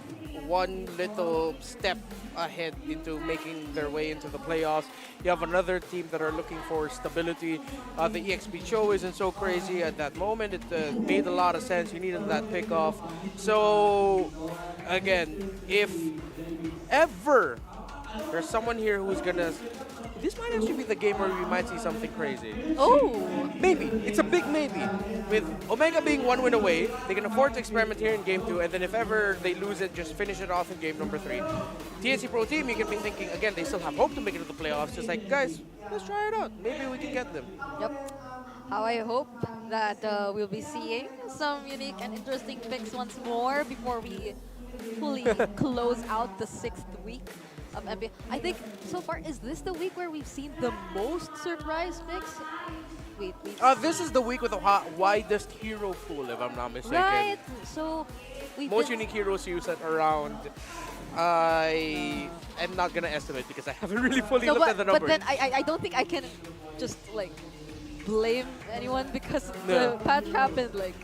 one little step ahead into making their way into the playoffs. You have another team that are looking for stability. The EXP show isn't so crazy at that moment. It made a lot of sense. You needed that pickoff. So, again, if ever there's someone here who's gonna... This might actually be the game where we might see something crazy. Oh! Maybe. It's a big maybe. With Omega being 1 win away, they can afford to experiment here in game 2, and then if ever they lose it, just finish it off in game number 3. TNC Pro Team, you can be thinking, again, they still have hope to make it to the playoffs. Just like, guys, let's try it out. Maybe we can get them. Yep. How I hope that we'll be seeing some unique and interesting picks once more before we fully close out the 6th week of MPL. I think so far, is this the week where we've seen the most surprise picks? Wait. This is the week with the widest hero pool, if I'm not mistaken. Right. So most unique heroes used at around. I am not gonna estimate because I haven't really fully looked at the numbers. But then I don't think I can just like blame anyone because the patch happened like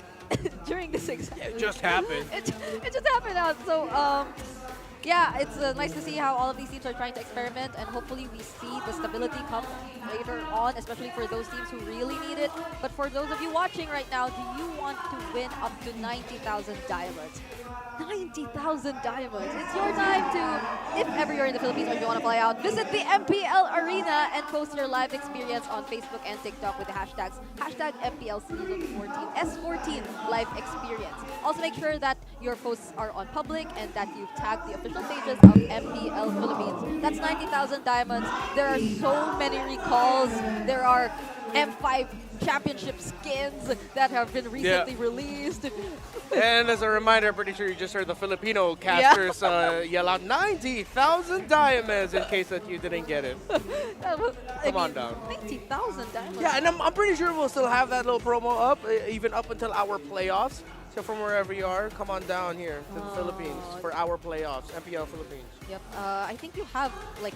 during the 6th. Yeah, it just happened. It just happened out. So yeah, it's nice to see how all of these teams are trying to experiment, and hopefully we see the stability come later on, especially for those teams who really need it. But for those of you watching right now, do you want to win up to 90,000 diamonds? 90,000 diamonds. It's your time to, if ever you're in the Philippines or if you want to fly out, visit the MPL Arena and post your live experience on Facebook and TikTok with the hashtags #MPL Season 14, S14 live experience. Also make sure that your posts are on public and that you've tagged the official pages of MPL Philippines. That's 90,000 diamonds. There are so many recalls. There are M5 championship skins that have been recently released. And as a reminder, I'm pretty sure you just heard the Filipino casters yell out 90,000 diamonds in case that you didn't get it. Come on down. 90,000 diamonds. Yeah, and I'm pretty sure we'll still have that little promo up, even up until our playoffs. So from wherever you are, come on down here to the Philippines for our playoffs, MPL Philippines. Yep. I think you have like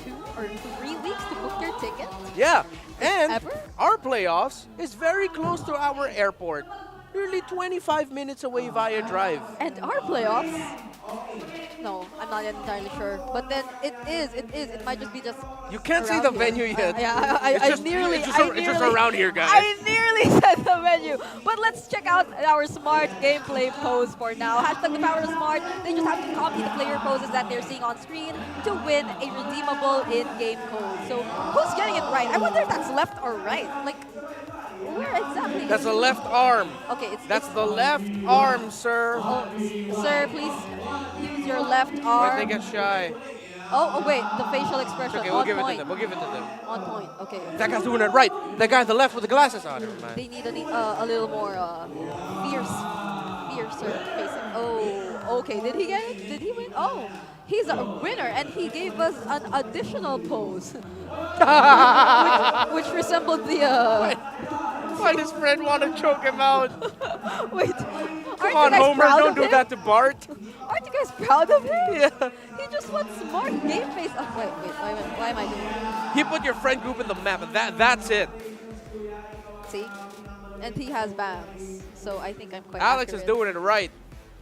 2 or 3 weeks to book your ticket. Yeah, and our playoffs is very close to our airport. Nearly 25 minutes away via drive. And our playoffs? No, I'm not entirely sure. But then it is. It might just be just. You can't see the venue yet. Yeah, it's just around here, guys. I nearly really set the menu. But let's check out our smart gameplay pose for now. Hashtag the power of smart. They just have to copy the player poses that they're seeing on screen to win a redeemable in-game code. So who's getting it right? I wonder if that's left or right. Like, where exactly? That's the left arm. Okay, That's the left arm, sir. Oh, sir, please use your left arm. When they get shy. Oh, wait, the facial expression. Okay, on we'll give point. it to them. We'll give it to them. On point. Okay. That guy's doing it right. That guy on the left with the glasses on. Never mind. They need a little more fiercer facing. Oh, okay. Did he get it? Did he win? Oh, he's a winner, and he gave us an additional pose, which resembled the. Why does Fred want to choke him out? Wait, come on, Homer! Don't do that to Bart. Aren't you guys proud of him? Yeah. He just wants smart game face. Oh, wait. Why am I doing it? He put your friend group in the map, and that's it. See, and he has bands, so I think I'm quite. Alex is accurate doing it right.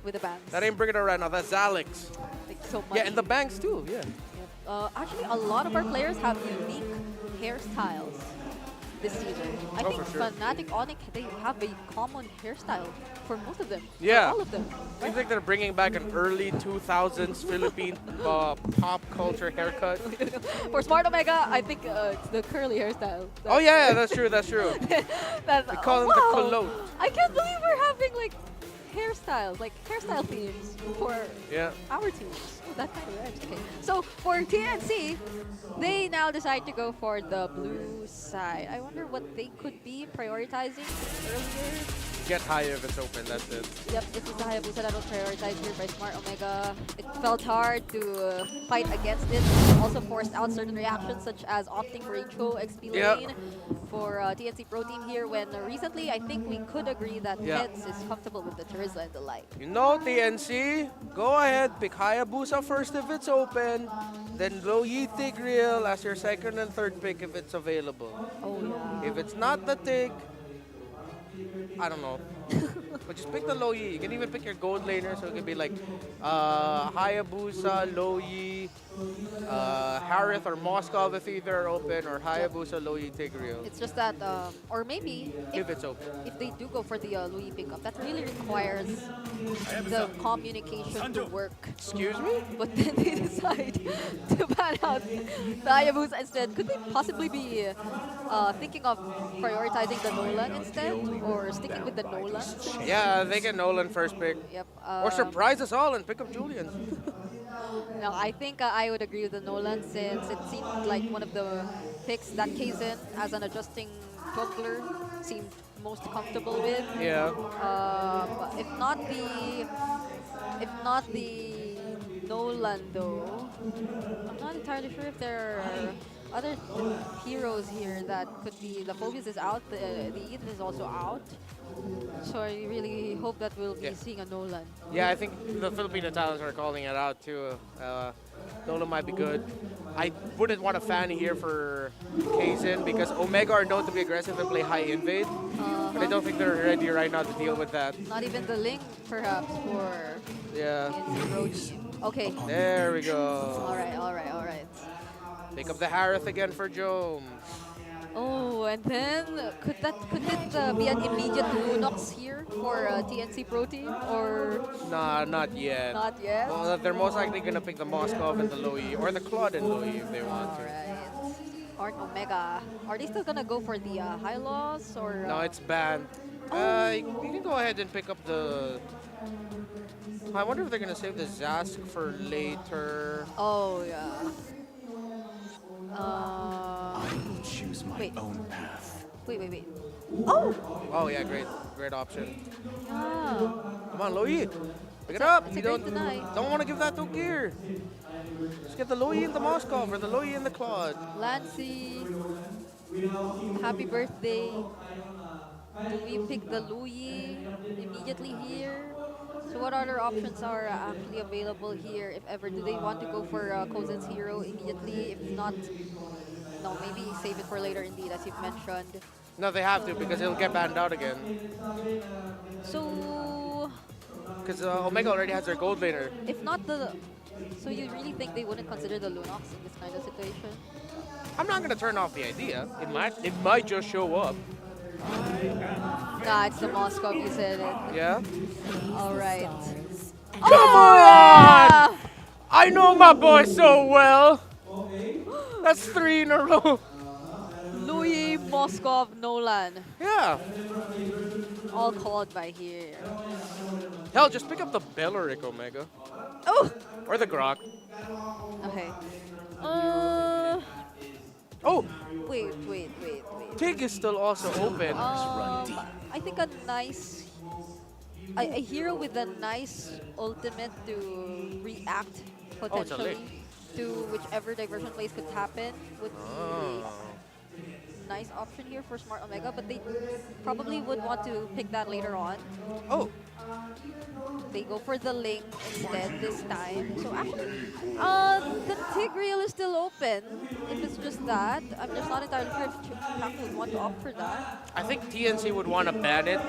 with the bands. That ain't bringing it right now. That's Alex. Like, so much. Yeah, and the bangs too. Yeah. Actually, a lot of our players have unique hairstyles this season. I think for sure. Fnatic, Onyx, they have a common hairstyle for most of them. Yeah. For all of them. Seems like they're bringing back an early 2000s Philippine pop culture haircut. For Smart Omega, I think it's the curly hairstyle. Oh yeah, that's true. That's true. That, They call them the cologne. I can't believe we're having like hairstyles, like hairstyle themes for our teams. Oh, that kind of rhymes. Okay. So for TNC, they now decide to go for the blue side. I wonder what they could be prioritizing earlier. Get high if it's open. That's it. Yep, this is the Hayabusa that was prioritized here by Smart Omega. It felt hard to fight against it. Also forced out certain reactions, such as opting for a Cho XP lane for TNC Pro Team here, when recently I think we could agree that Heads is comfortable with the Terizla and the like. You know, TNC, go ahead, pick Hayabusa first if it's open, then Low Yi Tigreal as your second and third pick if it's available. Oh yeah. If it's not the Tig, I don't know. But just pick the Low Yi. You can even pick your gold laner, so it could be like Hayabusa, Low Yi, Harith or Moskov if either are open, or Hayabusa, Low Yi, Tigreal. It's just that, or maybe If it's open. if they do go for the Louis pickup, that really requires the communication to work. Excuse me? But then they decide to ban out the Hayabusa instead. Could they possibly be thinking of prioritizing the Nolan instead, or sticking with the Nolan? Yeah, they get Nolan first pick. Yep. Or surprise us all and pick up Julian. No, I think I would agree with the Nolan, since it seemed like one of the picks that Kaizen, as an adjusting jungler, seemed most comfortable with. Yeah. If not the Nolan though, I'm not entirely sure if there are other heroes here that could be. The Phobius is out, the Ethan is also out. So I really hope that we'll be seeing a Nolan. Yeah, I think the Filipino talents are calling it out too. Nolan might be good. I wouldn't want a fan here for Kaizen because Omega are known to be aggressive and play high invade. But I don't think they're ready right now to deal with that. Not even the Link, perhaps, for TNC Okay. There we go. Alright. Pick up the Harith again for Jomes. Oh, and then could it be an immediate Lunox here for TNC Pro Team, or? Nah, not yet. Not yet? Well, they're most likely gonna pick the Moskov and the Low Yi, or the Claude and Low Yi if they want to. Art Omega. Are they still gonna go for the high loss, or? No, it's banned. You can go ahead and pick up the... I wonder if they're gonna save the Zask for later. Oh yeah. I will choose my own path. Wait. Oh! Oh yeah, great option. Yeah. Come on, Low Yi. Pick it up. It's a You great deny. don't want to give that to Gear. Just get the Low Yi and the Moskov, or the Low Yi and the Claude. Lancy, happy birthday. Do we pick the Louis immediately here? So what other options are actually available here, if ever? Do they want to go for Kozen's hero immediately? If not, no, maybe save it for later indeed, as you've mentioned. No, they have to because he'll get banned out again. So... Because Omega already has their gold laner. If not the... So you really think they wouldn't consider the Lunox in this kind of situation? I'm not going to turn off the idea. It might just show up. Nah, it's the Moscow, you said it. Yeah? Alright. Come on! I know my boy so well. That's 3 in a row. Louis, Moskov, Nolan. Yeah. All called by here. Hell, just pick up the Belleric Omega. Oh! Or the Grok. Okay. Oh! Wait. Tig is still also open. I think a nice... a hero with a nice ultimate to react potentially to whichever diversion plays could happen would be a nice option here for Smart Omega, but they probably would want to pick that later on. Oh. They go for the Link instead this time. So actually, the Tigreal is still open. If it's just that, I'm just not entirely sure if Chaco would want to opt for that. I think TNC would want to ban it.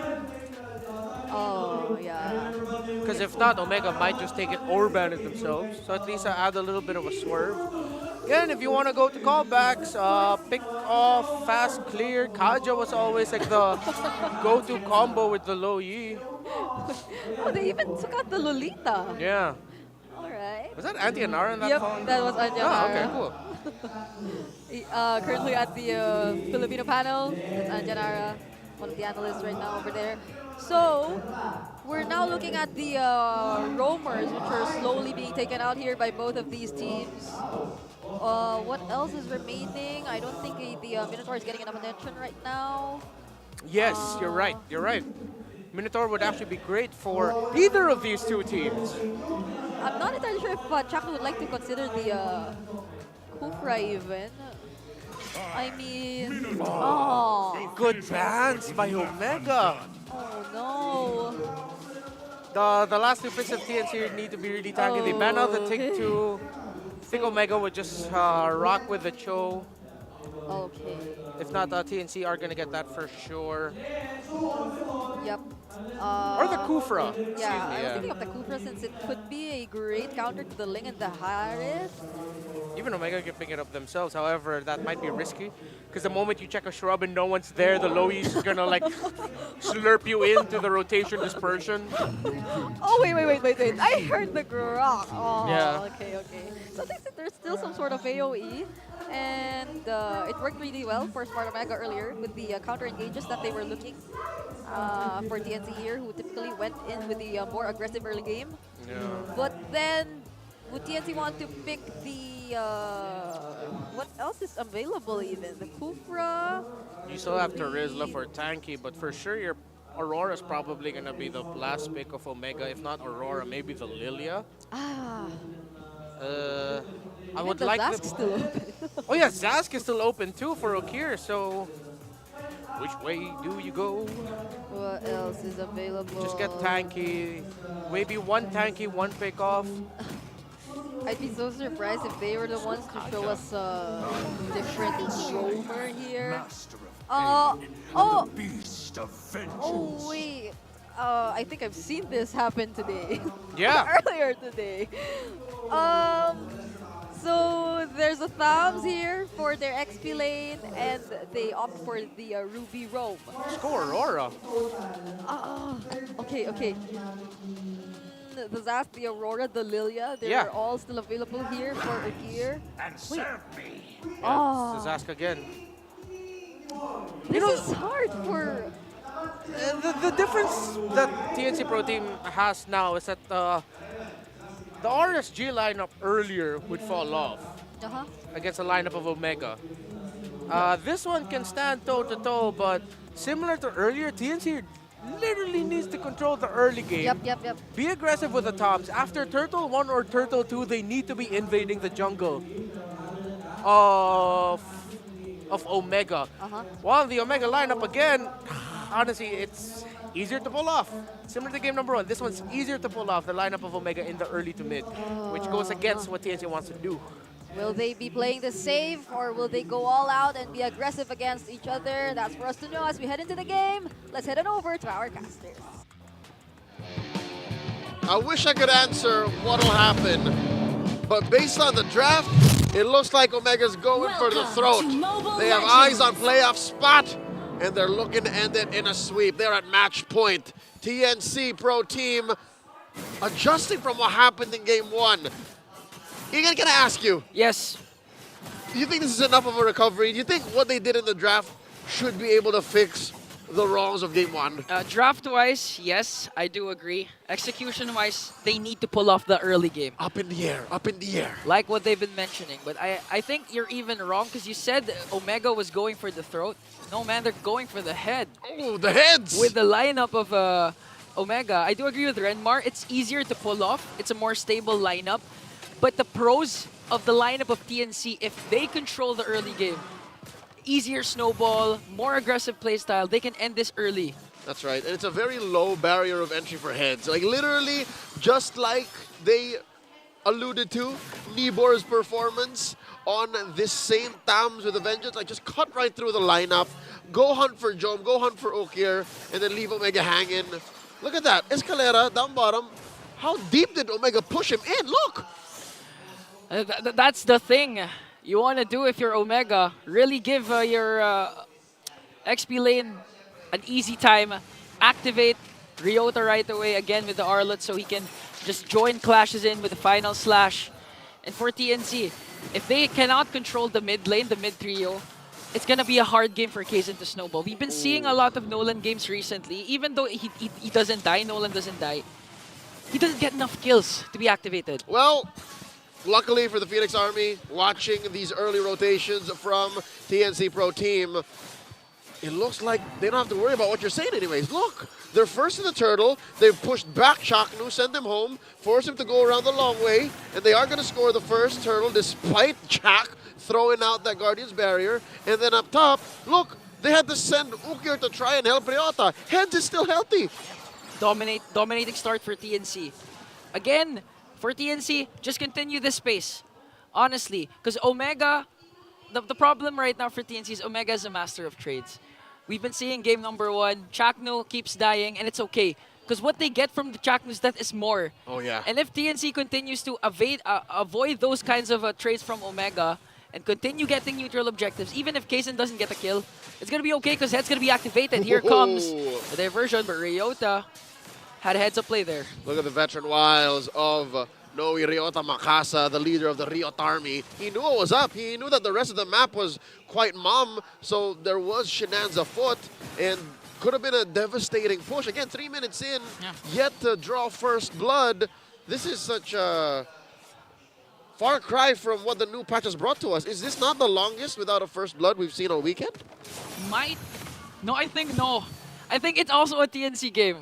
Oh, yeah. Because if not, Omega might just take it or ban it themselves. So at least I add a little bit of a swerve. Again, if you want to go to callbacks, pick off, fast, clear. Kaja was always like the go-to combo with the low Yi. Oh, they even took out the Lolita. Yeah. Alright. Was that Anti-Anara in that Yep, phone? that was Anti-Anara. Oh, okay, cool. Currently at the Filipino panel, it's Anjanara, one of the analysts right now over there. So, we're now looking at the roamers, which are slowly being taken out here by both of these teams. What else is remaining? I don't think the Minotaur is getting enough attention right now. Yes, you're right. You're right. Minotaur would actually be great for either of these two teams. I'm not entirely sure if Chaco would like to consider the Kufra even. I mean, Good bans by Omega. Oh no. The last two picks of TNC need to be really tanky. They ban out the Tick 2. I think Omega would just rock with the Cho. Okay. If not, TNC are going to get that for sure. Yep. Or the Kufra. Yeah, I was thinking of the Kufra since it could be a great counter to the Ling and the Harris. Even Omega can pick it up themselves. However, that might be risky. Because the moment you check a shrub and no one's there, the Loi's going to like slurp you into the rotation dispersion. Oh, wait. I heard the Grok. Oh, yeah. Okay. So there's still some sort of AoE. And it worked really well for Smart Omega earlier with the counter engages that they were looking for TNC here, who typically went in with the more aggressive early game. Yeah. But then, would TNC want to pick the... what else is available even? The Kufra? You still have Terizla for tanky, but for sure your Aurora's probably going to be the last pick of Omega. If not Aurora, maybe the Lilia. I would like Zask still open. Oh yeah, Zask is still open too for Okir, so which way do you go? What else is available? Just get tanky. Maybe one tanky, one pick off. I'd be so surprised if they were the ones to show us a different roamer here. Oh wait. I think I've seen this happen today. Yeah. Earlier today. So there's a thumbs here for their XP lane, and they opt for the Ruby Roam. Score Aurora. Okay. The Zask, the Aurora, the Lilia, they're all still available here for Okir. And serve me. Yeah, the Zask again. This is hard for... The difference that TNC Pro Team has now is that the RSG lineup earlier would fall off against a lineup of Omega. This one can stand toe-to-toe, but similar to earlier, TNC literally needs to control the early game. Yep. Be aggressive with the tops. After Turtle 1 or Turtle 2, they need to be invading the jungle of Omega. While the Omega lineup, again, honestly, it's easier to pull off. Similar to game number 1, this one's easier to pull off, the lineup of Omega in the early to mid, which goes against what TNC wants to do. Will they be playing the safe, or will they go all out and be aggressive against each other? That's for us to know as we head into the game. Let's head on over to our casters. I wish I could answer what'll happen, but based on the draft, it looks like Omega's going for the throat. They have eyes on playoff spot. and they're looking to end it in a sweep. They're at match point. TNC Pro Team adjusting from what happened in game 1. Ian, can I ask you? Yes. Do you think this is enough of a recovery? Do you think what they did in the draft should be able to fix the wrongs of game 1? Draft-wise, yes, I do agree. Execution-wise, they need to pull off the early game. Up in the air, up in the air. Like what they've been mentioning. But I think you're even wrong because you said Omega was going for the throat. No, man, they're going for the head. Oh, the heads! With the lineup of Omega, I do agree with Renmar. It's easier to pull off. It's a more stable lineup. But the pros of the lineup of TNC, if they control the early game, easier snowball, more aggressive playstyle, they can end this early. That's right, and it's a very low barrier of entry for heads. Like literally, just like they alluded to, Nibor's performance on this same Tams with a Vengeance, like just cut right through the lineup, go hunt for Jom, go hunt for Okir, and then leave Omega hanging. Look at that, Escalera, down bottom. How deep did Omega push him in? Look! That's the thing you want to do if you're Omega. Really give your XP lane an easy time. Activate Ryota right away again with the Arlet so he can just join clashes in with the final slash. And for TNC, if they cannot control the mid lane, the mid trio, it's going to be a hard game for Kaizen to snowball. We've been seeing a lot of Nolan games recently. Even though he doesn't die, Nolan doesn't die, he doesn't get enough kills to be activated. Well, luckily for the Phoenix Army, watching these early rotations from TNC Pro Team, it looks like they don't have to worry about what you're saying anyways. Look, they're first in the turtle. They've pushed back Chaknu, send him home, force him to go around the long way, and they are going to score the first turtle despite Chak throwing out that Guardian's barrier. And then up top, look, they had to send Ukir to try and help Ryota. Heads is still healthy. Dominating start for TNC. Again, for TNC, just continue this pace. Honestly, because Omega, the problem right now for TNC is Omega is a master of trades. We've been seeing game number 1, Chakno keeps dying, and it's okay. Because what they get from the Chakno's death is more. Oh, yeah. And if TNC continues to avoid those kinds of trades from Omega and continue getting neutral objectives, even if Kaizen doesn't get a kill, it's going to be okay because Head's going to be activated. Here comes the diversion, but Ryota had a heads-up play there. Look at the veteran wiles of Noe Ryota Makasa, the leader of the Ryota Army. He knew what was up. He knew that the rest of the map was quite mum, so there was shenanigans afoot, and could have been a devastating push. Again, 3 minutes in, yet to draw first blood. This is such a far cry from what the new patch has brought to us. Is this not the longest without a first blood we've seen all weekend? No, I think no. I think it's also a TNC game.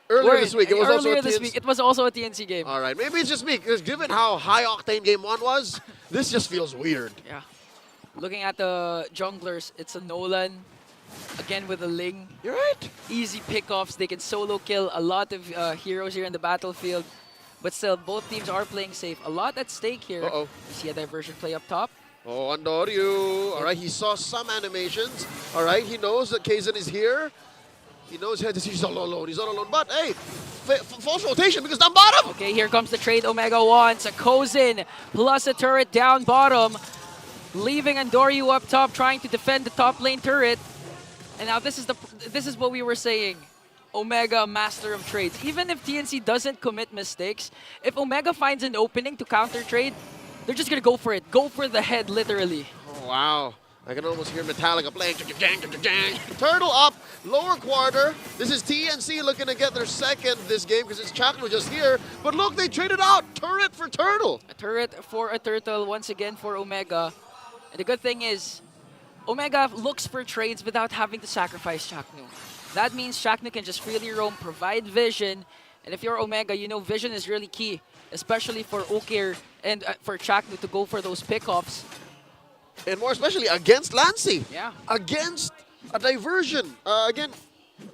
Earlier this week, it was also a this week, it was also a TNC game. All right, maybe it's just me, because given how high-octane Game 1 was, this just feels weird. Yeah. Looking at the junglers, it's a Nolan, again with a Ling. You're right. Easy pickoffs. They can solo kill a lot of heroes here in the battlefield. But still, both teams are playing safe. A lot at stake here. Uh-oh. You see a diversion play up top. Oh, Andoryu. All right, he saw some animations. All right, he knows that Kaizen is here. He knows he's all alone. He's all alone. But hey, false rotation because down bottom. Okay, here comes the trade Omega wants. A Kozin plus a turret down bottom. Leaving Andoryu up top, trying to defend the top lane turret. And now this is what we were saying. Omega, master of trades. Even if TNC doesn't commit mistakes, if Omega finds an opening to counter trade, they're just gonna go for it. Go for the head, literally. Oh, wow. I can almost hear Metallica playing. Turtle up, lower quarter. This is TNC looking to get their second this game because it's Chakno just here. But look, they traded out turret for turtle. A turret for a turtle once again for Omega. And the good thing is, Omega looks for trades without having to sacrifice Chakno. That means Chakno can just freely roam, provide vision. And if you're Omega, you know vision is really key, especially for Okir and for Chakno to go for those pickoffs. And more especially against Lancy. Yeah. Against a diversion. Again,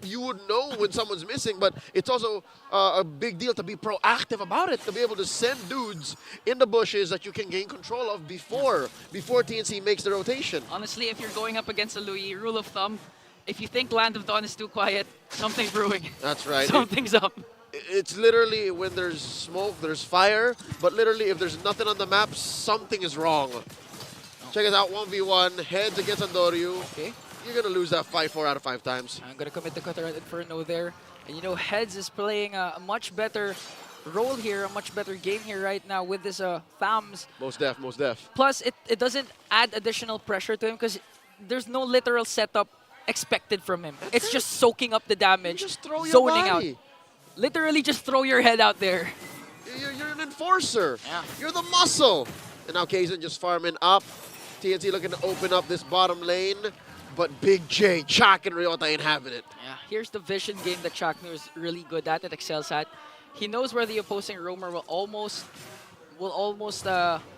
you would know when someone's missing, but it's also a big deal to be proactive about it, to be able to send dudes in the bushes that you can gain control of before TNC makes the rotation. Honestly, if you're going up against a Louis, rule of thumb, if you think Land of Dawn is too quiet, something's brewing. That's right. Something's up. It's literally when there's smoke, there's fire, but literally if there's nothing on the map, something is wrong. Check us out, 1v1, heads against Andoryu. Okay. you're gonna lose that fight 4 out of 5 times. I'm gonna commit the Cutter at Inferno there. And you know, Heads is playing a much better role here, a much better game here right now with this FAMs. Most def. Plus, it doesn't add additional pressure to him because there's no literal setup expected from him. It's just soaking up the damage, just throw your zoning out. body. Literally just throw your head out there. You're an enforcer. Yeah. You're the muscle. And now Kazan just farming up. TNC looking to open up this bottom lane. But Big J, Chak, and Ryota ain't having it. Yeah, here's the vision game that Chaknu is really good at, excels at. He knows where the opposing roamer will almost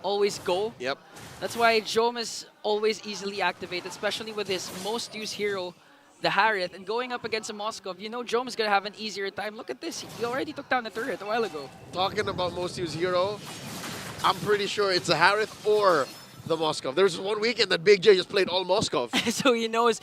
always go. Yep. That's why Jom is always easily activated, especially with his most used hero, the Harith. And going up against a Moskov, you know Jom is going to have an easier time. Look at this. He already took down the turret a while ago. Talking about most used hero, I'm pretty sure it's a Harith or the Moskov. There was one weekend that Big J just played all Moskov. So he knows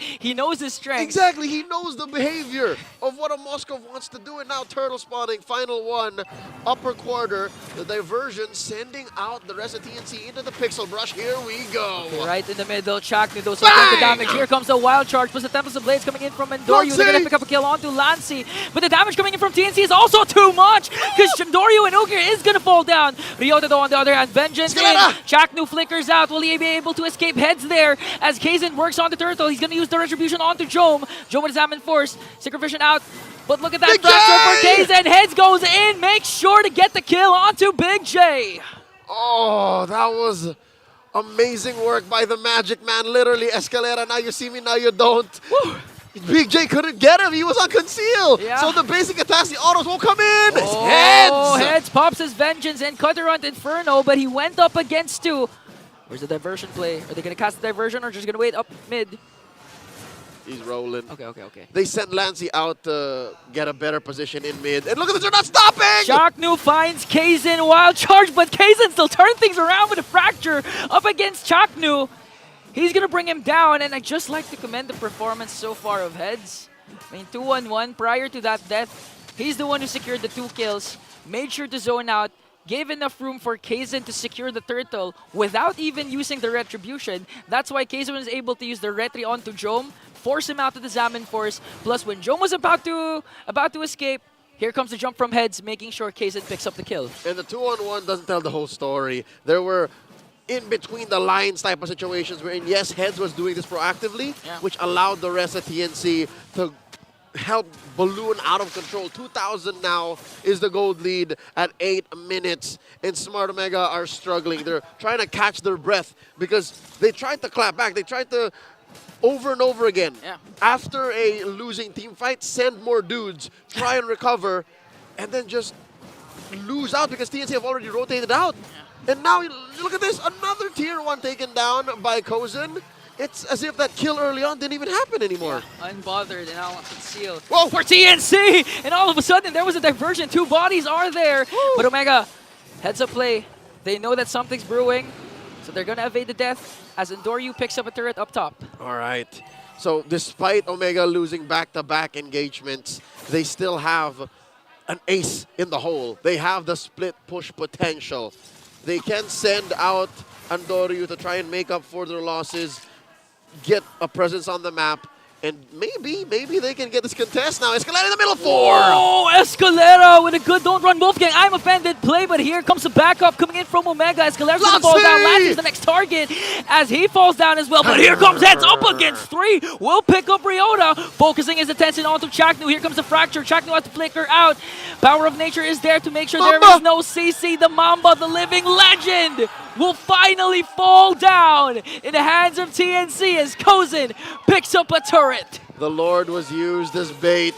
his strength. Exactly, he knows the behavior of what a Moskov wants to do. And now turtle spawning, final one, upper quarter, the diversion, sending out the rest of TNC into the pixel brush. Here we go. Okay, right in the middle, Chaknu does the damage. Here comes a wild charge, plus the Tempest of Blades coming in from Endoryu. They're going to pick up a kill onto Lancy, but the damage coming in from TNC is also too much, because Endoryu and Ogre is going to fall down. Ryota though on the other hand, Vengeance in. Chaknu flickers out. Will he be able to escape Heads there as Kazan works on the turtle? He's going to use the retribution onto Jom. Jom with his Salmon Force. Synchrovision out. But look at that fracture for Kazan. Heads goes in. Makes sure to get the kill onto Big J. Oh, that was amazing work by the Magic Man. Literally, Escalera, now you see me, now you don't. Woo. Big J couldn't get him. He was on conceal. Yeah. So the basic attacks, the autos won't come in. Oh, Heads pops his Vengeance and Cutter on Inferno, but he went up against two. Where's the diversion play? Are they going to cast the diversion or just going to wait up mid? He's rolling. Okay. They sent Lancy out to get a better position in mid. And look at this, they're not stopping! Chaknu finds Kazan, wild charge, but Kazan still turns things around with a fracture up against Chaknu. He's going to bring him down, and I just like to commend the performance so far of Heads. I mean, 2-1-1. Prior to that death, he's the one who secured the 2 kills, made sure to zone out, gave enough room for Kazan to secure the turtle without even using the retribution. That's why Kazan was able to use the retri onto Jom, force him out to the Salmon Force. Plus, when Jom was about to escape, here comes the jump from Heads, making sure Kazan picks up the kill. And the 2-on-1 doesn't tell the whole story. There were in between the lines type of situations wherein, yes, Heads was doing this proactively, which allowed the rest of TNC to help balloon out of control. 2,000 now is the gold lead at 8 minutes. And Smart Omega are struggling. They're trying to catch their breath because they tried to clap back. They tried to over and over again. After a losing team fight, send more dudes, try and recover, and then just lose out because TNC have already rotated out. And now, look at this, another tier 1 taken down by Kozan. It's as if that kill early on didn't even happen anymore. Unbothered, and now conceal for TNC! And all of a sudden, there was a diversion. 2 bodies are there. Woo. But Omega, heads up play. They know that something's brewing, so they're going to evade the death as Endoryu picks up a turret up top. All right. So despite Omega losing back-to-back engagements, they still have an ace in the hole. They have the split push potential. They can send out Endoryu to try and make up for their losses, get a presence on the map, and maybe they can get this contest now. Escalera in the middle, 4! Oh, Escalera with a good don't run Wolfgang. I'm offended play, but here comes the backup coming in from Omega. Escalera's gonna fall down. Lancy's the next target as he falls down as well. But here comes Heads up against 3. Will pick up Ryota, focusing his attention onto Chaknu. Here comes the fracture. Chaknu has to flicker out. Power of Nature is there to make sure there is no CC. The Mamba, the living legend, will finally fall down in the hands of TNC as Kozan picks up a turret. The Lord was used as bait,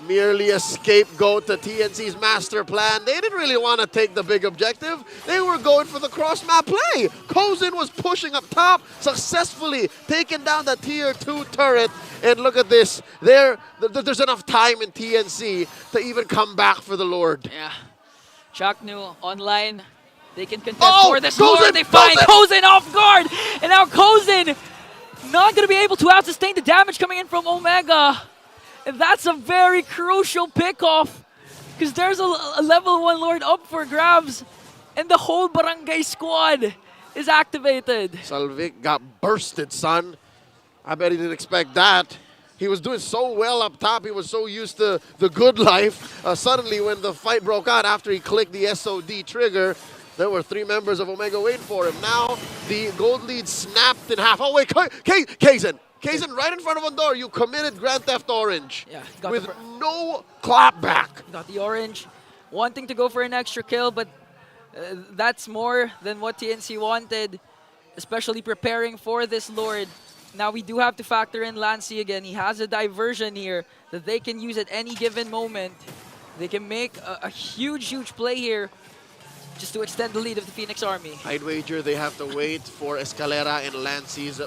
merely a scapegoat to TNC's master plan. They didn't really want to take the big objective. They were going for the cross-map play. Kozan was pushing up top, successfully taking down the tier 2 turret. And look at this. There's enough time in TNC to even come back for the Lord. Yeah. Chaknu online. They can contest for this Lord. They find Kozan off guard. And now Kozan not going to be able to out-sustain the damage coming in from Omega. And that's a very crucial pick-off because there's a level 1 Lord up for grabs and the whole barangay squad is activated. Salvik got bursted, son. I bet he didn't expect that. He was doing so well up top. He was so used to the good life. Suddenly, when the fight broke out after he clicked the SOD trigger, there were 3 members of Omega waiting for him. Now, the gold lead snapped in half. Oh, wait, Kaizen. Kaizen, right in front of Andor, you committed Grand Theft Orange. Yeah, with no clap back. Got the orange, wanting to go for an extra kill, but that's more than what TNC wanted, especially preparing for this Lord. Now we do have to factor in Lancy again. He has a diversion here that they can use at any given moment. They can make a huge, huge play here just to extend the lead of the Phoenix Army. I'd wager they have to wait for Escalera and Lancy's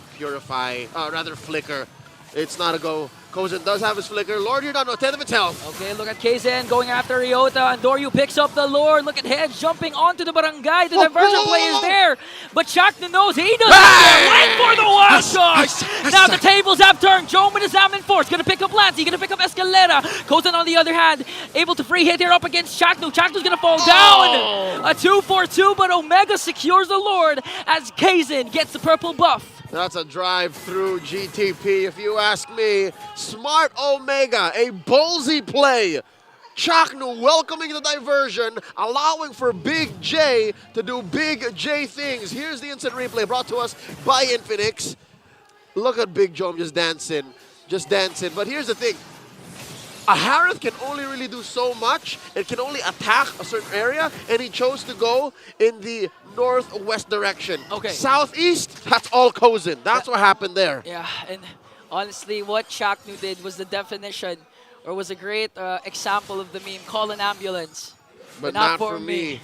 Flicker. It's not a go. Kozen does have his Flicker. Lord, you're down to a 10th of its health. Okay, look at Kaizen going after Ryota, and Doryu picks up the Lord. Look at Hedge jumping onto the barangay. The diversion play is there, but Shaknu knows he doesn't care. Went for the wild shot. Now the tables have turned. Joe with his Examine Force gonna pick up Lancy, gonna pick up Escalera. Kozen on the other hand, able to free hit here up against Shaknu. Shaknu's gonna fall down. A 2-4-2, but Omega secures the Lord as Kaizen gets the purple buff. That's a drive through GTP, if you ask me. Smart Omega, a ballsy play. Chaknu welcoming the diversion, allowing for Big J to do Big J things. Here's the instant replay brought to us by Infinix. Look at Big Jom just dancing. But here's the thing. A Harith can only really do so much. It can only attack a certain area, and he chose to go in the northwest direction. Okay. Southeast, that's all Kozen. That's what happened there. Yeah, and honestly, what Chaknu did was the definition, or was a great example of the meme, call an ambulance. But not for me.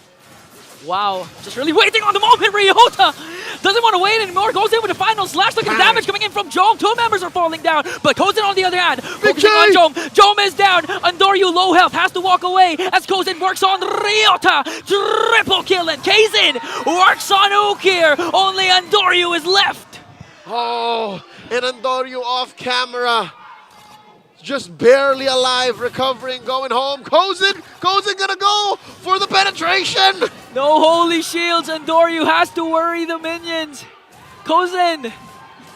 Wow, just really waiting on the moment. Ryota doesn't want to wait anymore. Goes in with the final slash. Look at the damage coming in from Jom. 2 members are falling down, but Kozen on the other hand, focusing on Jom. Jom is down. Andoryu low health, has to walk away as Kozen works on Ryota. Triple kill, and Kaizen works on Ukir. Only Andoryu is left. Oh, and Andoryu off camera. Just barely alive, recovering, going home. Kozen gonna go for the penetration. No holy shields, and Doryu has to worry the minions. Kozen,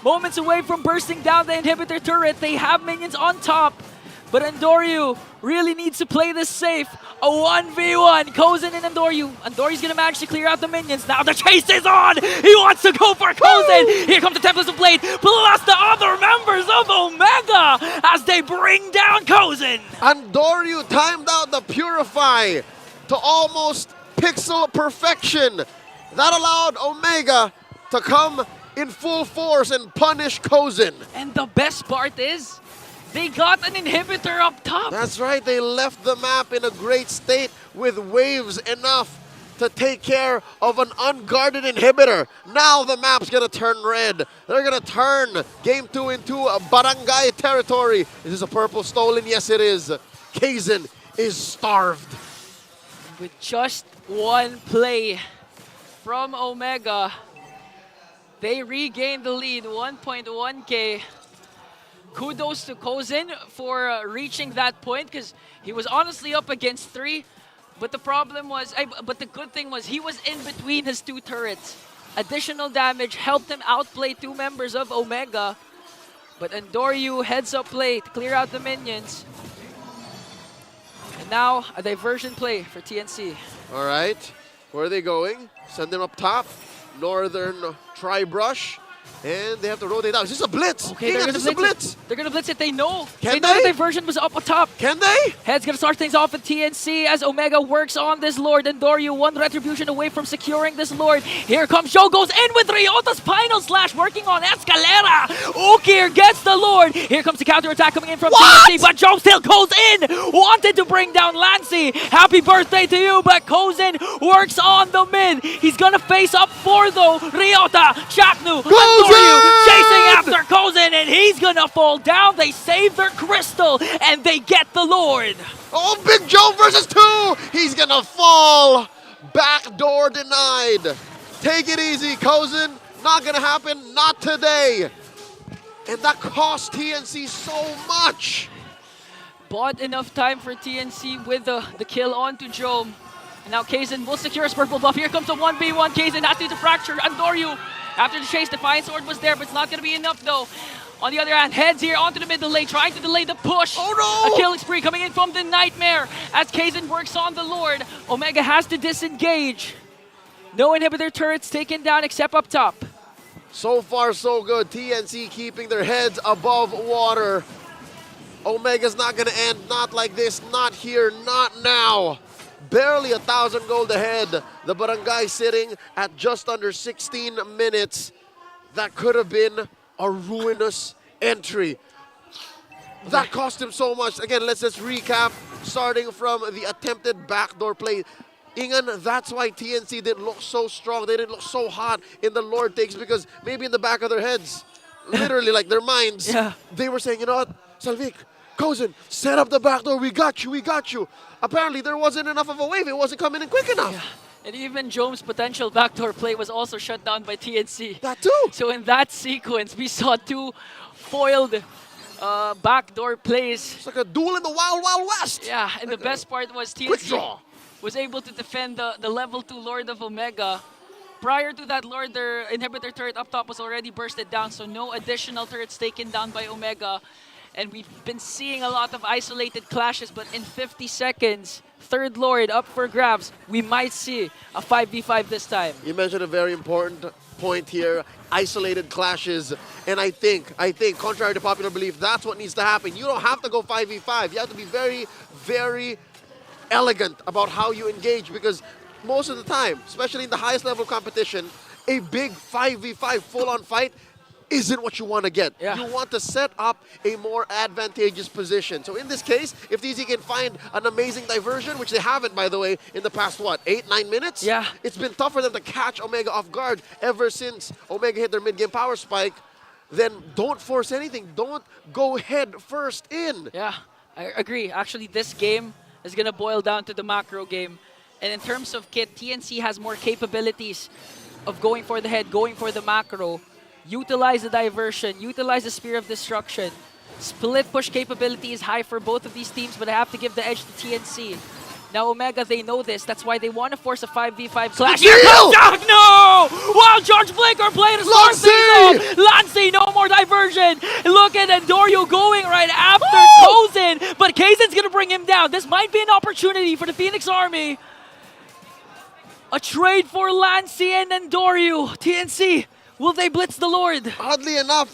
moments away from bursting down the inhibitor turret. They have minions on top, but Andoryu really needs to play this safe. A 1v1, Kozen and Andoryu. Andoryu's gonna manage to clear out the minions. Now the chase is on! He wants to go for Kozen! Here comes the Templars of Blade, plus the other members of Omega as they bring down Kozen! Andoryu timed out the Purify to almost pixel perfection. That allowed Omega to come in full force and punish Kozen. And the best part is, they got an inhibitor up top. That's right, they left the map in a great state with waves enough to take care of an unguarded inhibitor. Now the map's gonna turn red. They're gonna turn Game 2 into a barangay territory. Is this a purple stolen? Yes, it is. Kaizen is starved. With just one play from Omega, they regained the lead, 1.1k. Kudos to Kozen for reaching that point, because he was honestly up against 3. But the problem was, but the good thing was he was in between his 2 turrets. Additional damage helped him outplay 2 members of Omega. But Andoryu heads up play to clear out the minions. And now a diversion play for TNC. All right, where are they going? Send them up top. Northern Tri-Brush. And they have to rotate out. Is this a blitz? Okay, they're gonna blitz. They're gonna blitz it. They know. Can know the diversion was up top. Can they? Head's gonna start things off at TNC as Omega works on this Lord. And Doryu 1 retribution away from securing this Lord. Here comes Joe, goes in with Ryota's final slash, working on Escalera. Ukir gets the Lord. Here comes the counter attack coming in from TNC, but Joe still goes in. Wanted to bring down Lancy. Happy birthday to you, but Kozen works on the mid. He's gonna face up for though Ryota, Chaknu, Andoryu chasing after Kozen, and he's gonna fall down. They save their crystal, and they get the Lord. Oh, Big Joe versus 2! He's gonna fall. Backdoor denied. Take it easy, Kozen. Not gonna happen, not today. And that cost TNC so much. Bought enough time for TNC with the kill onto Joe. And now Kaizen will secure his purple buff. Here comes the 1v1. Kaizen has to fracture Andoryu. After the chase, Defiant Sword was there, but it's not going to be enough though. On the other hand, Heads here onto the middle lane, trying to delay the push. Oh no! A killing spree coming in from the Nightmare as Kaizen works on the Lord. Omega has to disengage. No inhibitor turrets taken down except up top. So far, so good. TNC keeping their heads above water. Omega's not going to end. Not like this. Not here. Not now. Barely 1,000 gold ahead. The Barangay sitting at just under 16 minutes. That could have been a ruinous entry. That cost him so much. Again, let's just recap. Starting from the attempted backdoor play. Ingan, that's why TNC didn't look so strong. They didn't look so hot in the Lord takes because maybe in the back of their heads, literally like their minds, they were saying, you know what, Salvik, Kozen, set up the backdoor. We got you. We got you. Apparently, there wasn't enough of a wave. It wasn't coming in quick enough. Yeah. And even Jome's potential backdoor play was also shut down by TNC. That too. So in that sequence, we saw two foiled backdoor plays. It's like a duel in the Wild Wild West. Yeah, and the best part was TNC was able to defend the level 2 Lord of Omega. Prior to that Lord, their inhibitor turret up top was already bursted down, so no additional turrets taken down by Omega. And we've been seeing a lot of isolated clashes, but in 50 seconds, third Lord up for grabs. We might see a 5v5 this time. You mentioned a very important point here, isolated clashes. And I think, contrary to popular belief, that's what needs to happen. You don't have to go 5v5. You have to be very, very elegant about how you engage because most of the time, especially in the highest level competition, a big 5v5 full-on fight isn't what you want to get. Yeah. You want to set up a more advantageous position. So in this case, if TZ can find an amazing diversion, which they haven't, by the way, in the past, what, 8-9 minutes? Yeah. It's been tough for them to catch Omega off guard ever since Omega hit their mid-game power spike. Then don't force anything. Don't go head first in. Yeah, I agree. Actually, this game is going to boil down to the macro game. And in terms of kit, TNC has more capabilities of going for the head, going for the macro. Utilize the diversion, utilize the Spear of Destruction. Split push capability is high for both of these teams, but I have to give the edge to TNC. Now Omega, they know this. That's why they want to force a 5v5 clash. Here comes Jack! No! Wow, George Blinker playing a start things off. Lancey, no more diversion. Look at Endorio going right after Kozen, but Kaizen's going to bring him down. This might be an opportunity for the Phoenix Army. A trade for Lancey and Endorio. TNC, will they blitz the Lord? Oddly enough,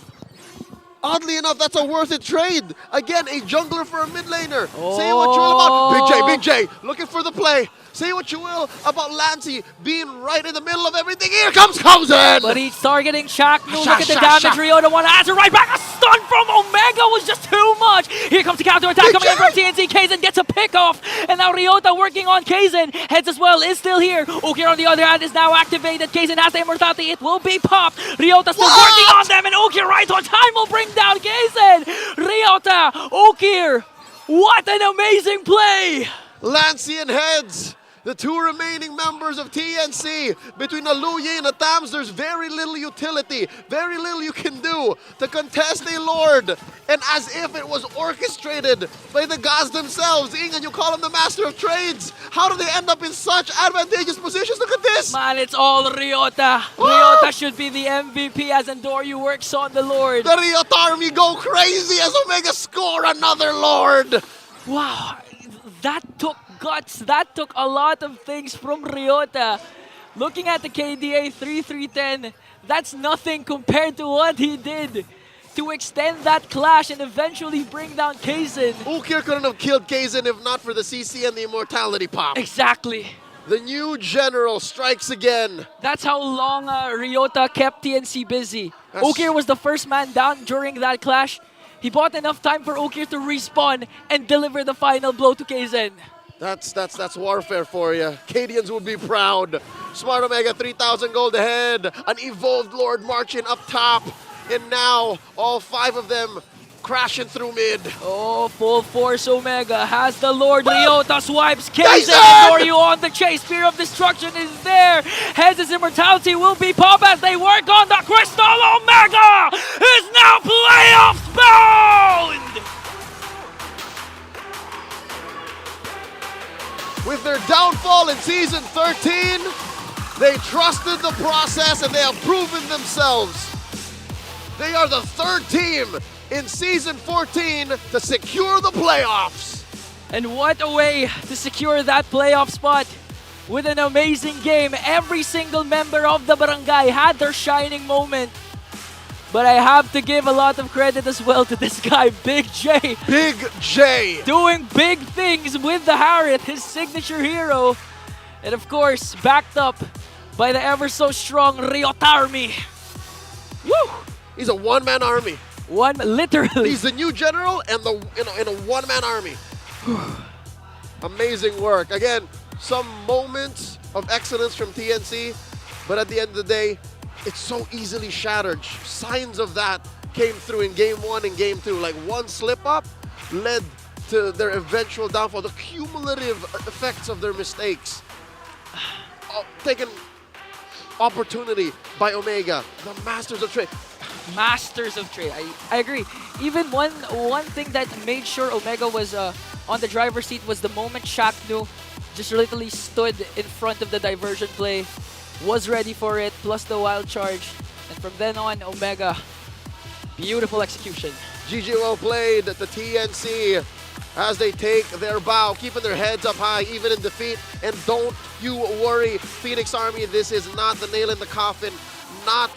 that's a worth it trade. Again, a jungler for a mid laner. Say what you will about Big J, looking for the play. Say what you will about Lancey being right in the middle of everything. Here comes Kozen! But he's targeting Shaq. Look at the damage. Ryota want to answer right back. A stun from Omega was just too much. Here comes the counter attack coming in from TNC. Kaizen gets a pick off. And now Ryota working on Kaizen. Heads as well is still here. Ukir on the other hand is now activated. Kaizen has the immortality. It will be popped. Ryota still working on them. And Ukir right on time will bring down Kaizen. Ryota, Ukir. What an amazing play. Lancey and Heads, the two remaining members of TNC. Between a Lu Yi and a Tams, there's very little utility, very little you can do to contest a Lord. And as if it was orchestrated by the gods themselves, Ingan, you call him the master of trades. How do they end up in such advantageous positions? Look at this. Man, it's all Ryota. Ryota should be the MVP as Endorio works on the Lord. The Ryota army go crazy as Omega score another Lord. Wow, that took guts. That took a lot of things from Ryota. Looking at the KDA 3-3-10, that's nothing compared to what he did to extend that clash and eventually bring down Kaizen. Ukir couldn't have killed Kaizen if not for the CC and the immortality pop. Exactly. The new general strikes again. That's how long Ryota kept TNC busy. Ukir was the first man down during that clash. He bought enough time for Ukir to respawn and deliver the final blow to Kaizen. That's warfare for you. Cadians would be proud. Smart Omega 3,000 gold ahead. An evolved Lord marching up top. And now all 5 of them crashing through mid. Oh, full force Omega has the Lord. Ryota swipes Kaizen. Endorio on the chase. Spear of Destruction is there. Heads' immortality will be pop as they work on the crystal. Omega is now playoffs bound. With their downfall in Season 13, they trusted the process and they have proven themselves. They are the third team in Season 14 to secure the playoffs. And what a way to secure that playoff spot with an amazing game. Every single member of the barangay had their shining moment. But I have to give a lot of credit as well to this guy, Big J. Big J. Doing big things with the Harriet, his signature hero. And of course, backed up by the ever so strong Riot Army. Woo! He's a one-man army. Literally. He's the new general and in a one-man army. Amazing work. Again, some moments of excellence from TNC, but at the end of the day, it's so easily shattered. Signs of that came through in Game 1 and Game 2. Like one slip-up led to their eventual downfall. The cumulative effects of their mistakes. Taken opportunity by Omega, the masters of trade. Masters of trade. I agree. Even one thing that made sure Omega was on the driver's seat was the moment Shaknu just literally stood in front of the diversion play, was ready for it, plus the wild charge. And from then on, Omega, beautiful execution. GG well played at the TNC as they take their bow, keeping their heads up high even in defeat. And don't you worry, Phoenix Army, this is not the nail in the coffin, not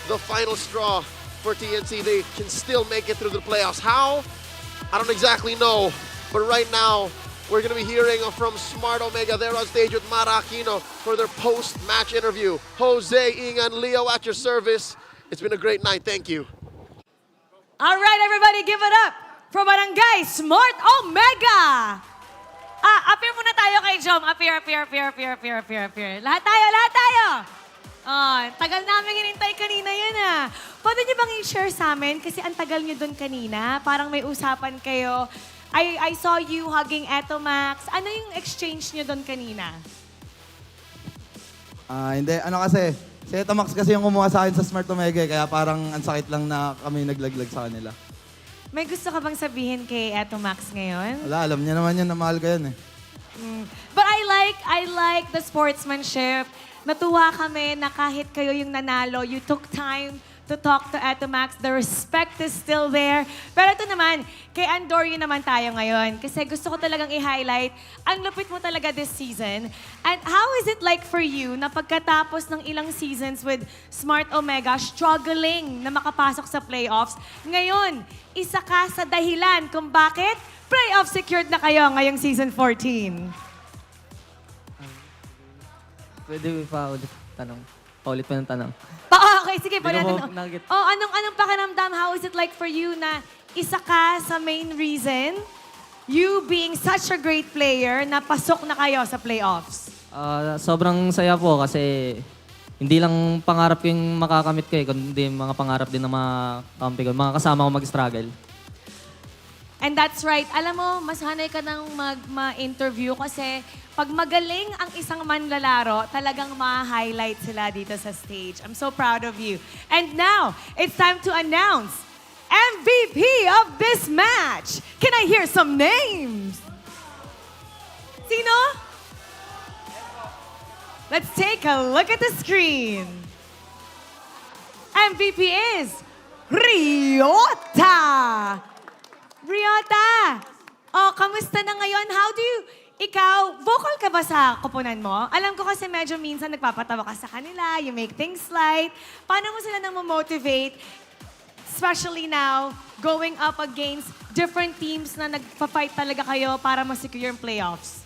the final straw for TNC. They can still make it through the playoffs. How? I don't exactly know, but right now we're going to be hearing from Smart Omega. They're on stage with Mara Aquino for their post-match interview. Jose, Ingan, Leo at your service. It's been a great night. Thank you. All right, everybody, give it up for Barangay Smart Omega. Appear muna tayo kay Jom. Appear. Lahat tayo. Tagal namin hinintay kanina yan Pwede niyo bang i-share sa amin? Kasi ang tagal niyo doon kanina. Parang may usapan kayo. I saw you hugging Eto Max. Ano yung exchange niyo doon kanina? Hindi. Ano kasi, si Eto Max kasi yung kumuha sa akin sa Smart Omega. Kaya parang ang sakit lang na kami naglaglag sa kanila. May gusto ka bang sabihin kay Eto Max ngayon? Wala, alam niya naman yan na mahal ka yan But I like the sportsmanship. Natuwa kami na kahit kayo yung nanalo, you took time to talk to Eto Max. The respect is still there. Pero ito naman, kay Andorio naman tayo ngayon. Kasi gusto ko talagang i-highlight, ang lupit mo talaga this season. And how is it like for you na pagkatapos ng ilang seasons with Smart Omega, struggling na makapasok sa playoffs, ngayon, isa ka sa dahilan kung bakit playoff secured na kayo ngayong season 14? Pwede pa ulit tanong. Paulit pa ng tanong. Okay, sige. Anong pakiramdam? How is it like for you na isa ka sa main reason, you being such a great player, na pasok na kayo sa playoffs? Sobrang saya po kasi hindi lang pangarap yung makakamit ko kundi mga pangarap din ng mga kampi ko, mga kasama ko mag-struggle. And that's right. Alam mo, mas hanay ka nang ma-interview kasi pag magaling ang isang manlalaro, talagang ma-highlight sila dito sa stage. I'm so proud of you. And now, it's time to announce MVP of this match. Can I hear some names? Sino? Let's take a look at the screen. MVP is Riota. Riota, kamusta na ngayon? Ikaw, vocal ka ba sa koponan mo? Alam ko kasi medyo minsan nagpapatawa ka sa kanila, you make things light. Paano mo sila nang motivate, especially now, going up against different teams na nagpa-fight talaga kayo para ma-secure yung playoffs?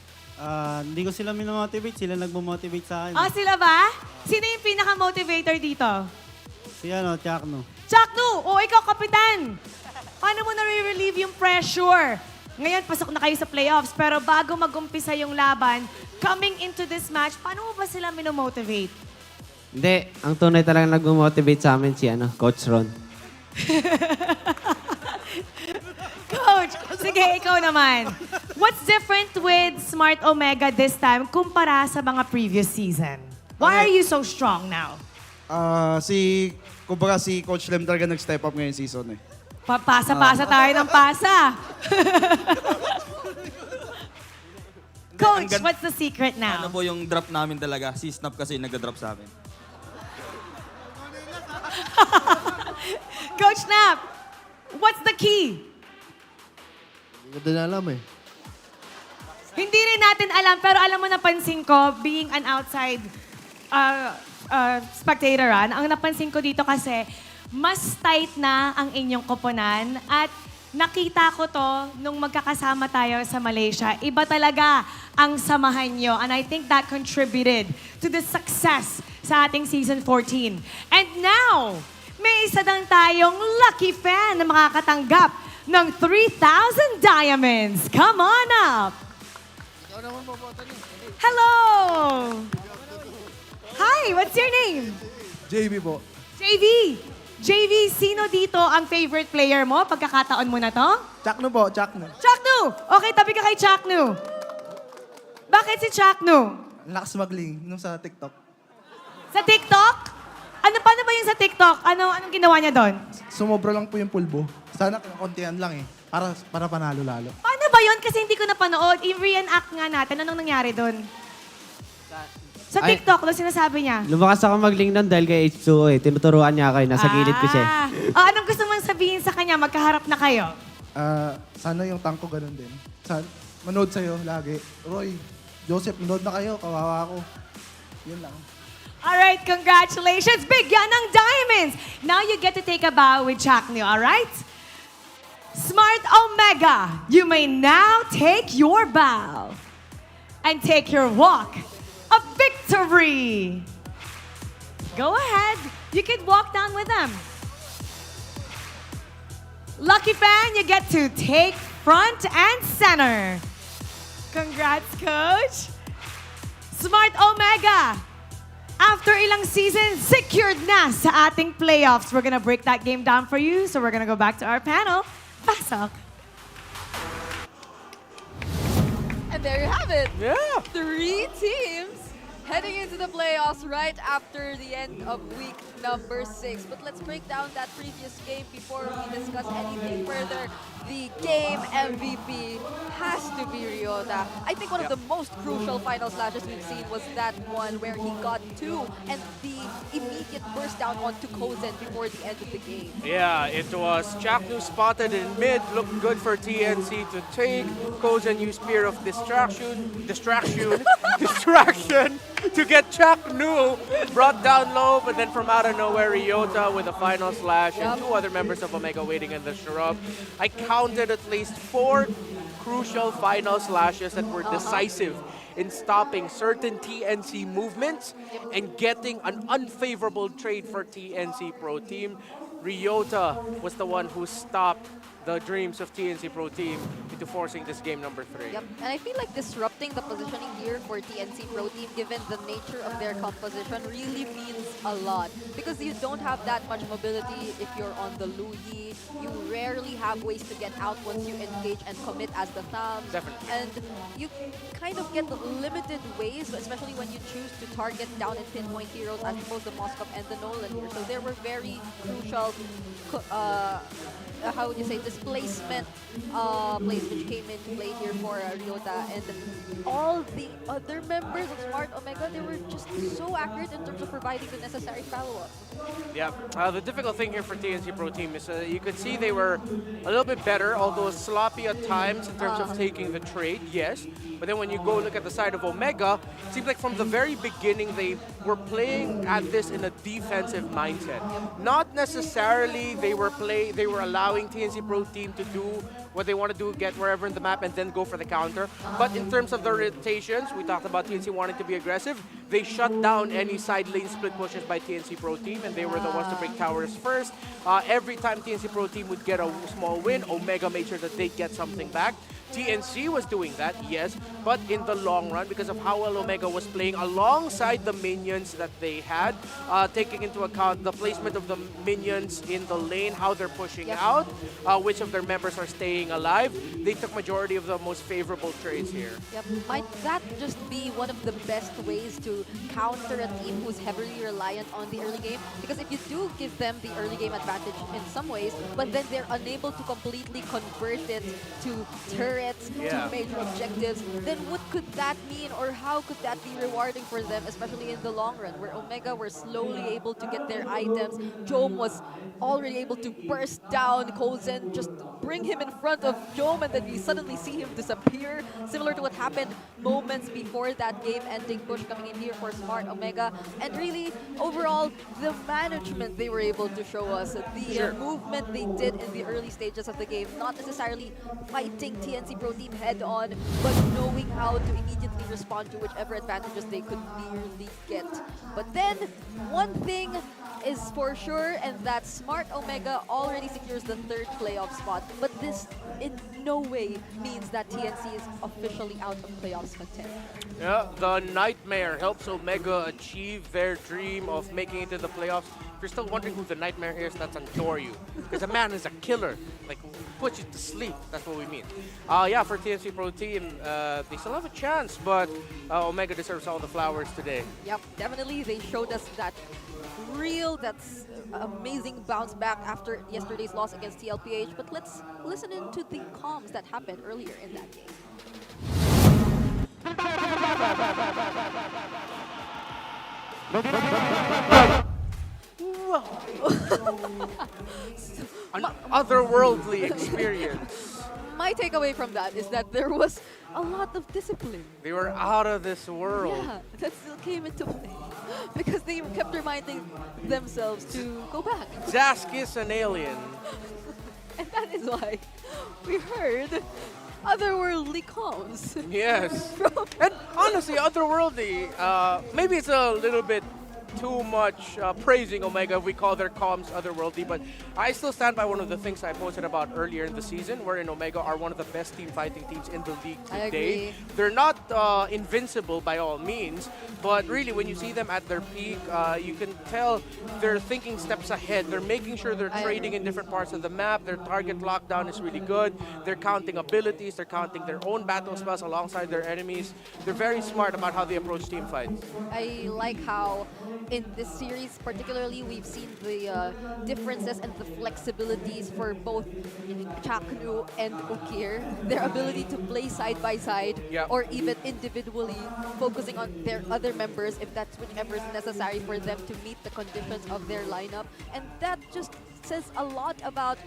Hindi ko sila minomotivate, sila nagmo-motivate sa akin. Sila ba? Sino yung pinaka-motivator dito? Si Chakno. Chakno! Ikaw, kapitan! Paano mo na-relieve yung pressure? Ngayon, pasok na kayo sa playoffs, pero bago mag-umpisa yung laban, coming into this match, paano mo ba sila minomotivate? Hindi. Ang tunay talaga nag-motivate sa amin si Coach Ron. Coach, sige, ikaw naman. What's different with Smart Omega this time kumpara sa mga previous season? Why are you so strong now? Kumbaga si Coach Lem talaga nag-step up ngayong season Pasa-pasa tayo ng pasa. Coach, what's the secret now? Ano po yung drop namin talaga? Si Snap kasi nag-drop sa amin. Coach Nap, what's the key? Hindi ko din alam eh. Hindi rin natin alam, pero alam mo, napansin ko, being an outside spectator, ang napansin ko dito kasi, mas tight na ang inyong koponan at nakita ko to nung magkakasama tayo sa Malaysia. Iba talaga ang samahan nyo. And I think that contributed to the success sa ating Season 14. And now, may isa lang tayong lucky fan na makakatanggap ng 3,000 diamonds. Come on up! Hello! Hi, what's your name? JB po. JV! JV, sino dito ang favorite player mo? Pagkakataon mo na to? Chakno po, Chakno. Chaknu! Okay, tabi ka kay Chaknu. Bakit si Chaknu? Ang lakas magling nung sa TikTok. Sa TikTok? Paano ba yun sa TikTok? Anong ginawa niya doon? Sumobra lang po yung pulbo. Sana kontihan lang eh. Para panalo lalo. Paano ba yun? Kasi hindi ko napanood. I-reenact nga natin. Anong nangyari doon? Sa TikTok, doon sinasabi niya. Lumakas ako mag-link nun dahil kay H2O eh. Tinuturuan niya ako eh. Nasa gilid ko siya eh. Anong gusto mong sabihin sa kanya? Magkaharap na kayo. Sana yung tank ko ganun din. Manood sa'yo lagi. Roy, Joseph, manood na kayo. Kawawa ako. Yun lang. Alright, congratulations. Bigyan ng diamonds. Now you get to take a bow with Chaknu, alright? Smart Omega, you may now take your bow and take your walk of victory. Go ahead. You can walk down with them. Lucky fan, you get to take front and center. Congrats, Coach. Smart Omega, after ilang seasons, secured na sa ating playoffs. We're gonna break that game down for you, so we're gonna go back to our panel. Pasok. And there you have it. Yeah. 3 teams heading into the playoffs right after the end of week number 6. But let's break down that previous game before we discuss anything further. The game MVP has to be Ryota. I think one of the most crucial final slashes we've seen was that one where he got 2 and the immediate burst down onto Kozen before the end of the game. Yeah, it was Chaknu spotted in mid, looked good for TNC to take. Kozen used Spear of Distraction to get Chaknu brought down low, but then from out of nowhere, Ryota with a final slash and 2 other members of Omega waiting in the shrub. I counted at least 4 crucial final slashes that were decisive in stopping certain TNC movements and getting an unfavorable trade for TNC Pro Team. Ryota was the one who stopped the dreams of TNC Pro Team into forcing this game number 3. Yep, and I feel like disrupting the positioning here for TNC Pro Team, given the nature of their composition, really means a lot. Because you don't have that much mobility if you're on the Luyi. You rarely have ways to get out once you engage and commit as the thumbs. Definitely. And you kind of get limited ways, especially when you choose to target down and pinpoint heroes as opposed to Moskov and the Nolan here. So there were very crucial how would you say, displacement plays which came into play here for Ryota, and all the other members of Smart Omega, they were just so accurate in terms of providing the necessary follow-up. Yeah, the difficult thing here for TNC Pro Team is you could see they were a little bit better, although sloppy at times in terms of taking the trade, yes. But then when you go look at the side of Omega, it seems like from the very beginning they were playing at this in a defensive mindset. Not necessarily they were allowing TNC Pro Team to do what they want to do, get wherever in the map and then go for the counter. But in terms of the rotations, we talked about TNC wanting to be aggressive. They shut down any side lane split pushes by TNC Pro Team, and they were the ones to break towers first. Every time TNC Pro Team would get a small win, Omega made sure that they'd get something back. TNC was doing that, yes, but in the long run, because of how well Omega was playing alongside the minions that they had, taking into account the placement of the minions in the lane, how they're pushing out, which of their members are staying alive, they took majority of the most favorable trades here. Yep. Might that just be one of the best ways to counter a team who's heavily reliant on the early game? Because if you do give them the early game advantage in some ways, but then they're unable to completely convert it to turret threats Yeah. to major objectives, then what could that mean, or how could that be rewarding for them, especially in the long run, where Omega were slowly able to get their items. Jome was already able to burst down Kozen, just bring him in front of Jome, and then we suddenly see him disappear, similar to what happened moments before that game-ending push coming in here for Smart Omega. And really, overall, the management they were able to show us, the movement they did in the early stages of the game, not necessarily fighting TNC Pro Team head-on, but knowing how to immediately respond to whichever advantages they could nearly get. But then, one thing is for sure, and that Smart Omega already secures the third playoff spot. But this in no way means that TNC is officially out of playoffs contention. Yeah, the Nightmare helps Omega achieve their dream of making it to the playoffs. If you're still wondering who the Nightmare is, that's Antoryu. Because the man is a killer. Like, puts you to sleep. That's what we mean. Yeah, for TNC Pro Team, they still have a chance, but Omega deserves all the flowers today. Yep, definitely. They showed us that that's amazing bounce back after yesterday's loss against TLPH. But let's listen into the comms that happened earlier in that game. An otherworldly experience. My takeaway from that is that there was a lot of discipline. They were out of this world. Yeah, that still came into play because they kept reminding themselves to go back. Zask is an alien. And that is why we heard otherworldly comms. Yes. And honestly, otherworldly, maybe it's a little bit too much praising Omega if we call their comms otherworldly, but I still stand by one of the things I posted about earlier in the season, wherein Omega are one of the best team fighting teams in the league I today. agree. They're not invincible by all means, but really when you see them at their peak, you can tell they're thinking steps ahead. They're making sure they're trading in different parts of the map. Their target lockdown is really good. They're counting abilities. They're counting their own battle spells alongside their enemies. They're very smart about how they approach team fights. I like how in this series particularly we've seen the differences and the flexibilities for both Chaknu and Ukir, their ability to play side by side or even individually focusing on their other members if that's whichever is necessary for them to meet the conditions of their lineup. And that just says a lot about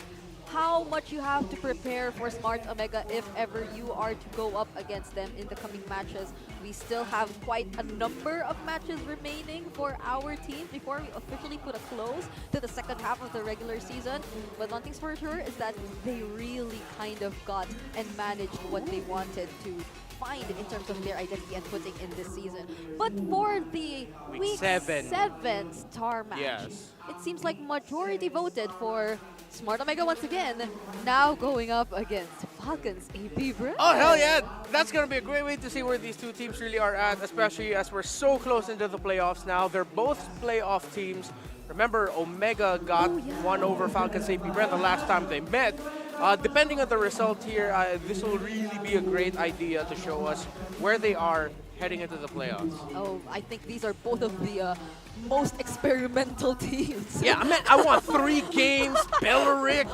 how much you have to prepare for Smart Omega if ever you are to go up against them in the coming matches. We still have quite a number of matches remaining for our team before we officially put a close to the second half of the regular season. But one thing's for sure is that they really kind of got and managed what they wanted to find in terms of their identity and footing in this season. But for the Week 7 star match, it seems like majority voted for Smart Omega once again, now going up against Falcons APBren. Oh, hell yeah! That's going to be a great way to see where these two teams really are at, especially as we're so close into the playoffs now. They're both playoff teams. Remember, Omega got one over Falcons APBren the last time they met. Depending on the result here, this will really be a great idea to show us where they are heading into the playoffs. Oh, I think these are both of the most experimental teams. Yeah, I want 3 games, Belleric,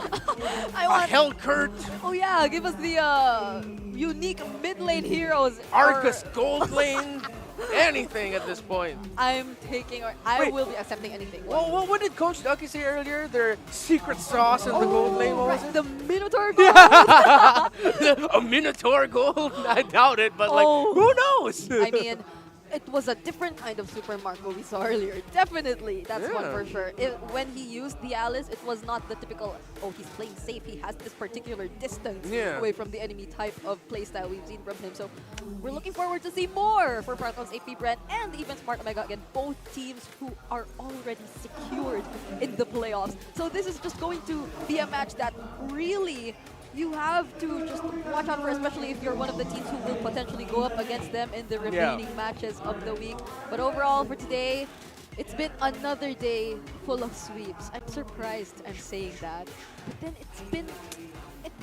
Hellkurt. Oh yeah, give us the unique mid lane heroes. Argus Gold Lane. Anything at this point. I'm taking, or I will be accepting anything. Well, what did Coach Ducky say earlier? Their secret sauce in the gold lane, what was it? The Minotaur Gold! A Minotaur Gold? I doubt it, but like, who knows? I mean, it was a different kind of Super Marco we saw earlier. Definitely, that's one for sure. When he used the Alice, it was not the typical, oh, he's playing safe. He has this particular distance away from the enemy type of playstyle we've seen from him. So we're looking forward to see more for Falcons APBren and even Smart Omega. Again, both teams who are already secured in the playoffs. So this is just going to be a match that really you have to just watch out for, especially if you're one of the teams who will potentially go up against them in the remaining matches of the week. But overall for today, it's been another day full of sweeps. I'm surprised I'm saying that. But then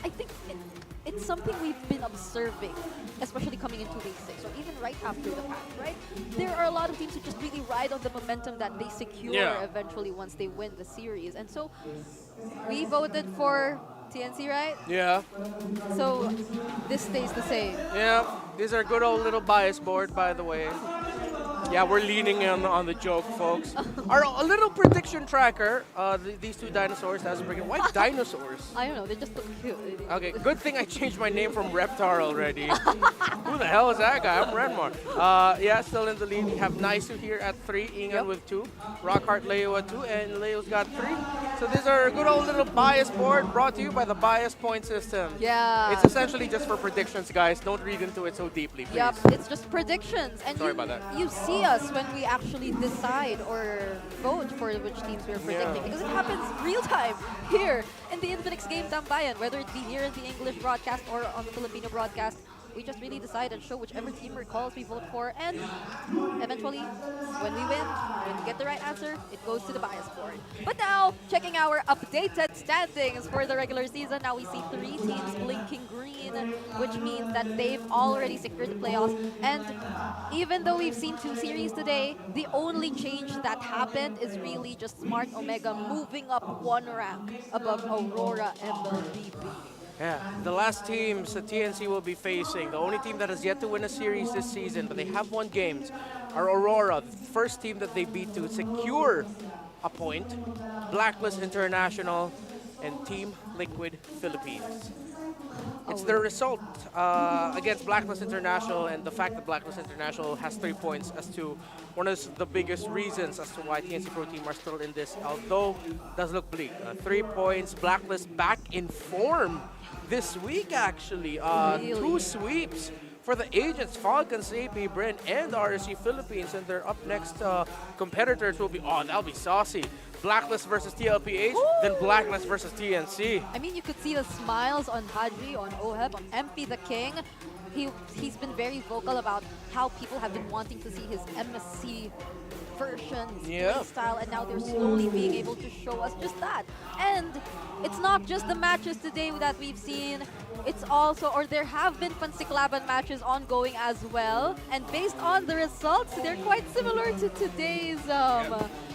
I think it's something we've been observing, especially coming into week 6, or even right after the patch, right? There are a lot of teams who just really ride on the momentum that they secure eventually once they win the series. And so we voted for TNC, right? Yeah. So this stays the same. Yeah. These are good old little bias board, by the way. Yeah, we're leaning in on the joke, folks. A little prediction tracker. These two dinosaurs. That's freaking. Why dinosaurs? I don't know. They just look cute. Okay, good thing I changed my name from Reptar already. Who the hell is that guy? I'm Renmar. Yeah, still in the lead. We have Naisu here at 3, Ingan with 2, Rockhart Leo at 2, and Leo's got 3. So these are a good old little bias board brought to you by the bias point system. Yeah. It's essentially just for predictions, guys. Don't read into it so deeply, please. Yep, it's just predictions. And Sorry about that. You see us when we actually decide or vote for which teams we're predicting because it happens real time here in the Infinix Game Tambayan, whether it be here in the English broadcast or on the Filipino broadcast. We just really decide and show whichever team or calls we vote for, and eventually, when we win, when we get the right answer, it goes to the bias board. But now, checking our updated standings for the regular season, now we see 3 teams blinking green, which means that they've already secured the playoffs. And even though we've seen 2 series today, the only change that happened is really just Smart Omega moving up 1 rank above Aurora MLBB. Yeah, the last teams the TNC will be facing, the only team that has yet to win a series this season, but they have won games, are Aurora, the first team that they beat to secure a point, Blacklist International, and Team Liquid Philippines. It's the result against Blacklist International, and the fact that Blacklist International has 3 points as to one of the biggest reasons as to why TNC Pro Team are still in this, although it does look bleak. 3 points, Blacklist back in form this week, actually. 2 sweeps for the agents, Falcons APBren and RSG Philippines, and their up next competitors will be, that'll be saucy. Blacklist versus TLPH, then Blacklist versus TNC. I mean, you could see the smiles on Haji, on Oheb, on MP the King. He's been very vocal about how people have been wanting to see his MSC versions, style, and now they're slowly being able to show us just that. And it's not just the matches today that we've seen, it's also, or there have been Pansiklaban matches ongoing as well, and based on the results, they're quite similar to today's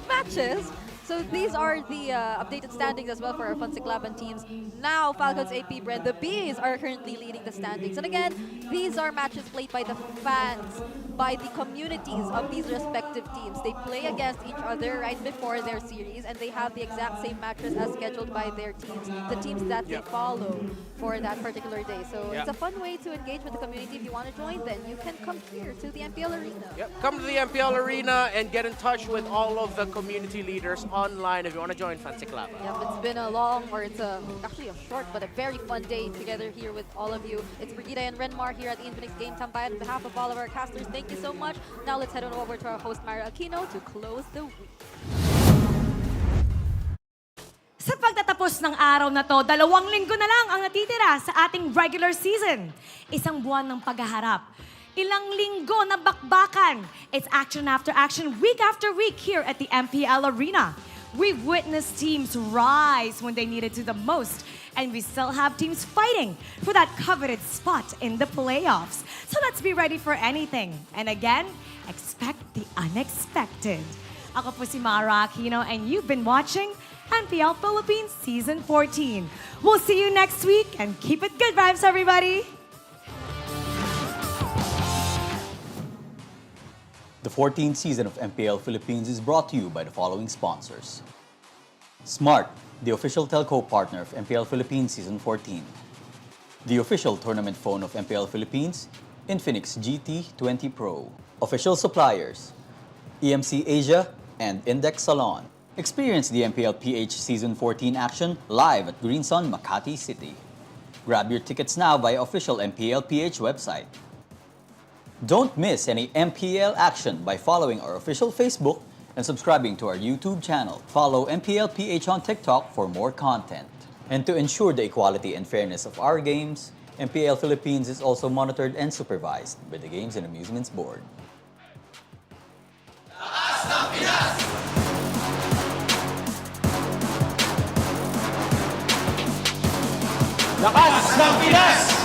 matches. So these are the updated standings as well for our Pansiklaban teams. Now, Falcons APBren, the Bees are currently leading the standings. And again, these are matches played by the fans, by the communities of these respective teams. They play against each other right before their series, and they have the exact same matches as scheduled by their teams, the teams that they follow for that particular day. So it's a fun way to engage with the community. If you want to join, then you can come here to the MPL Arena. Come to the MPL Arena and get in touch with all of the community leaders online if you want to join Pansiklaban. It's been a long, or it's actually a short, but a very fun day together here with all of you. It's Brigida and Renmar here at the Infinix Game Tambayan. On behalf of all of our casters, thank you so much. Now let's head on over to our host, Mara Aquino, to close the week. Sa pagtatapos ng araw na to, 2 linggo na lang ang natitira sa ating regular season. Isang buwan ng paghaharap. Ilang linggo na bakbakan. It's action after action, week after week here at the MPL Arena. We've witnessed teams rise when they needed to the most, and we still have teams fighting for that coveted spot in the playoffs. So let's be ready for anything. And again, expect the unexpected. Ako po si Mara Aquino, and you've been watching MPL Philippines Season 14. We'll see you next week, and keep it good vibes, everybody! The 14th season of MPL Philippines is brought to you by the following sponsors. Smart, the official telco partner of MPL Philippines Season 14. The official tournament phone of MPL Philippines, Infinix GT20 Pro. Official suppliers, EMC Asia and Index Salon. Experience the MPL PH Season 14 action live at Green Sun, Makati City. Grab your tickets now via official MPL PH website. Don't miss any MPL action by following our official Facebook and subscribing to our YouTube channel. Follow MPL PH on TikTok for more content. And to ensure the equality and fairness of our games, MPL Philippines is also monitored and supervised by the Games and Amusements Board. Lakas ng Pinas!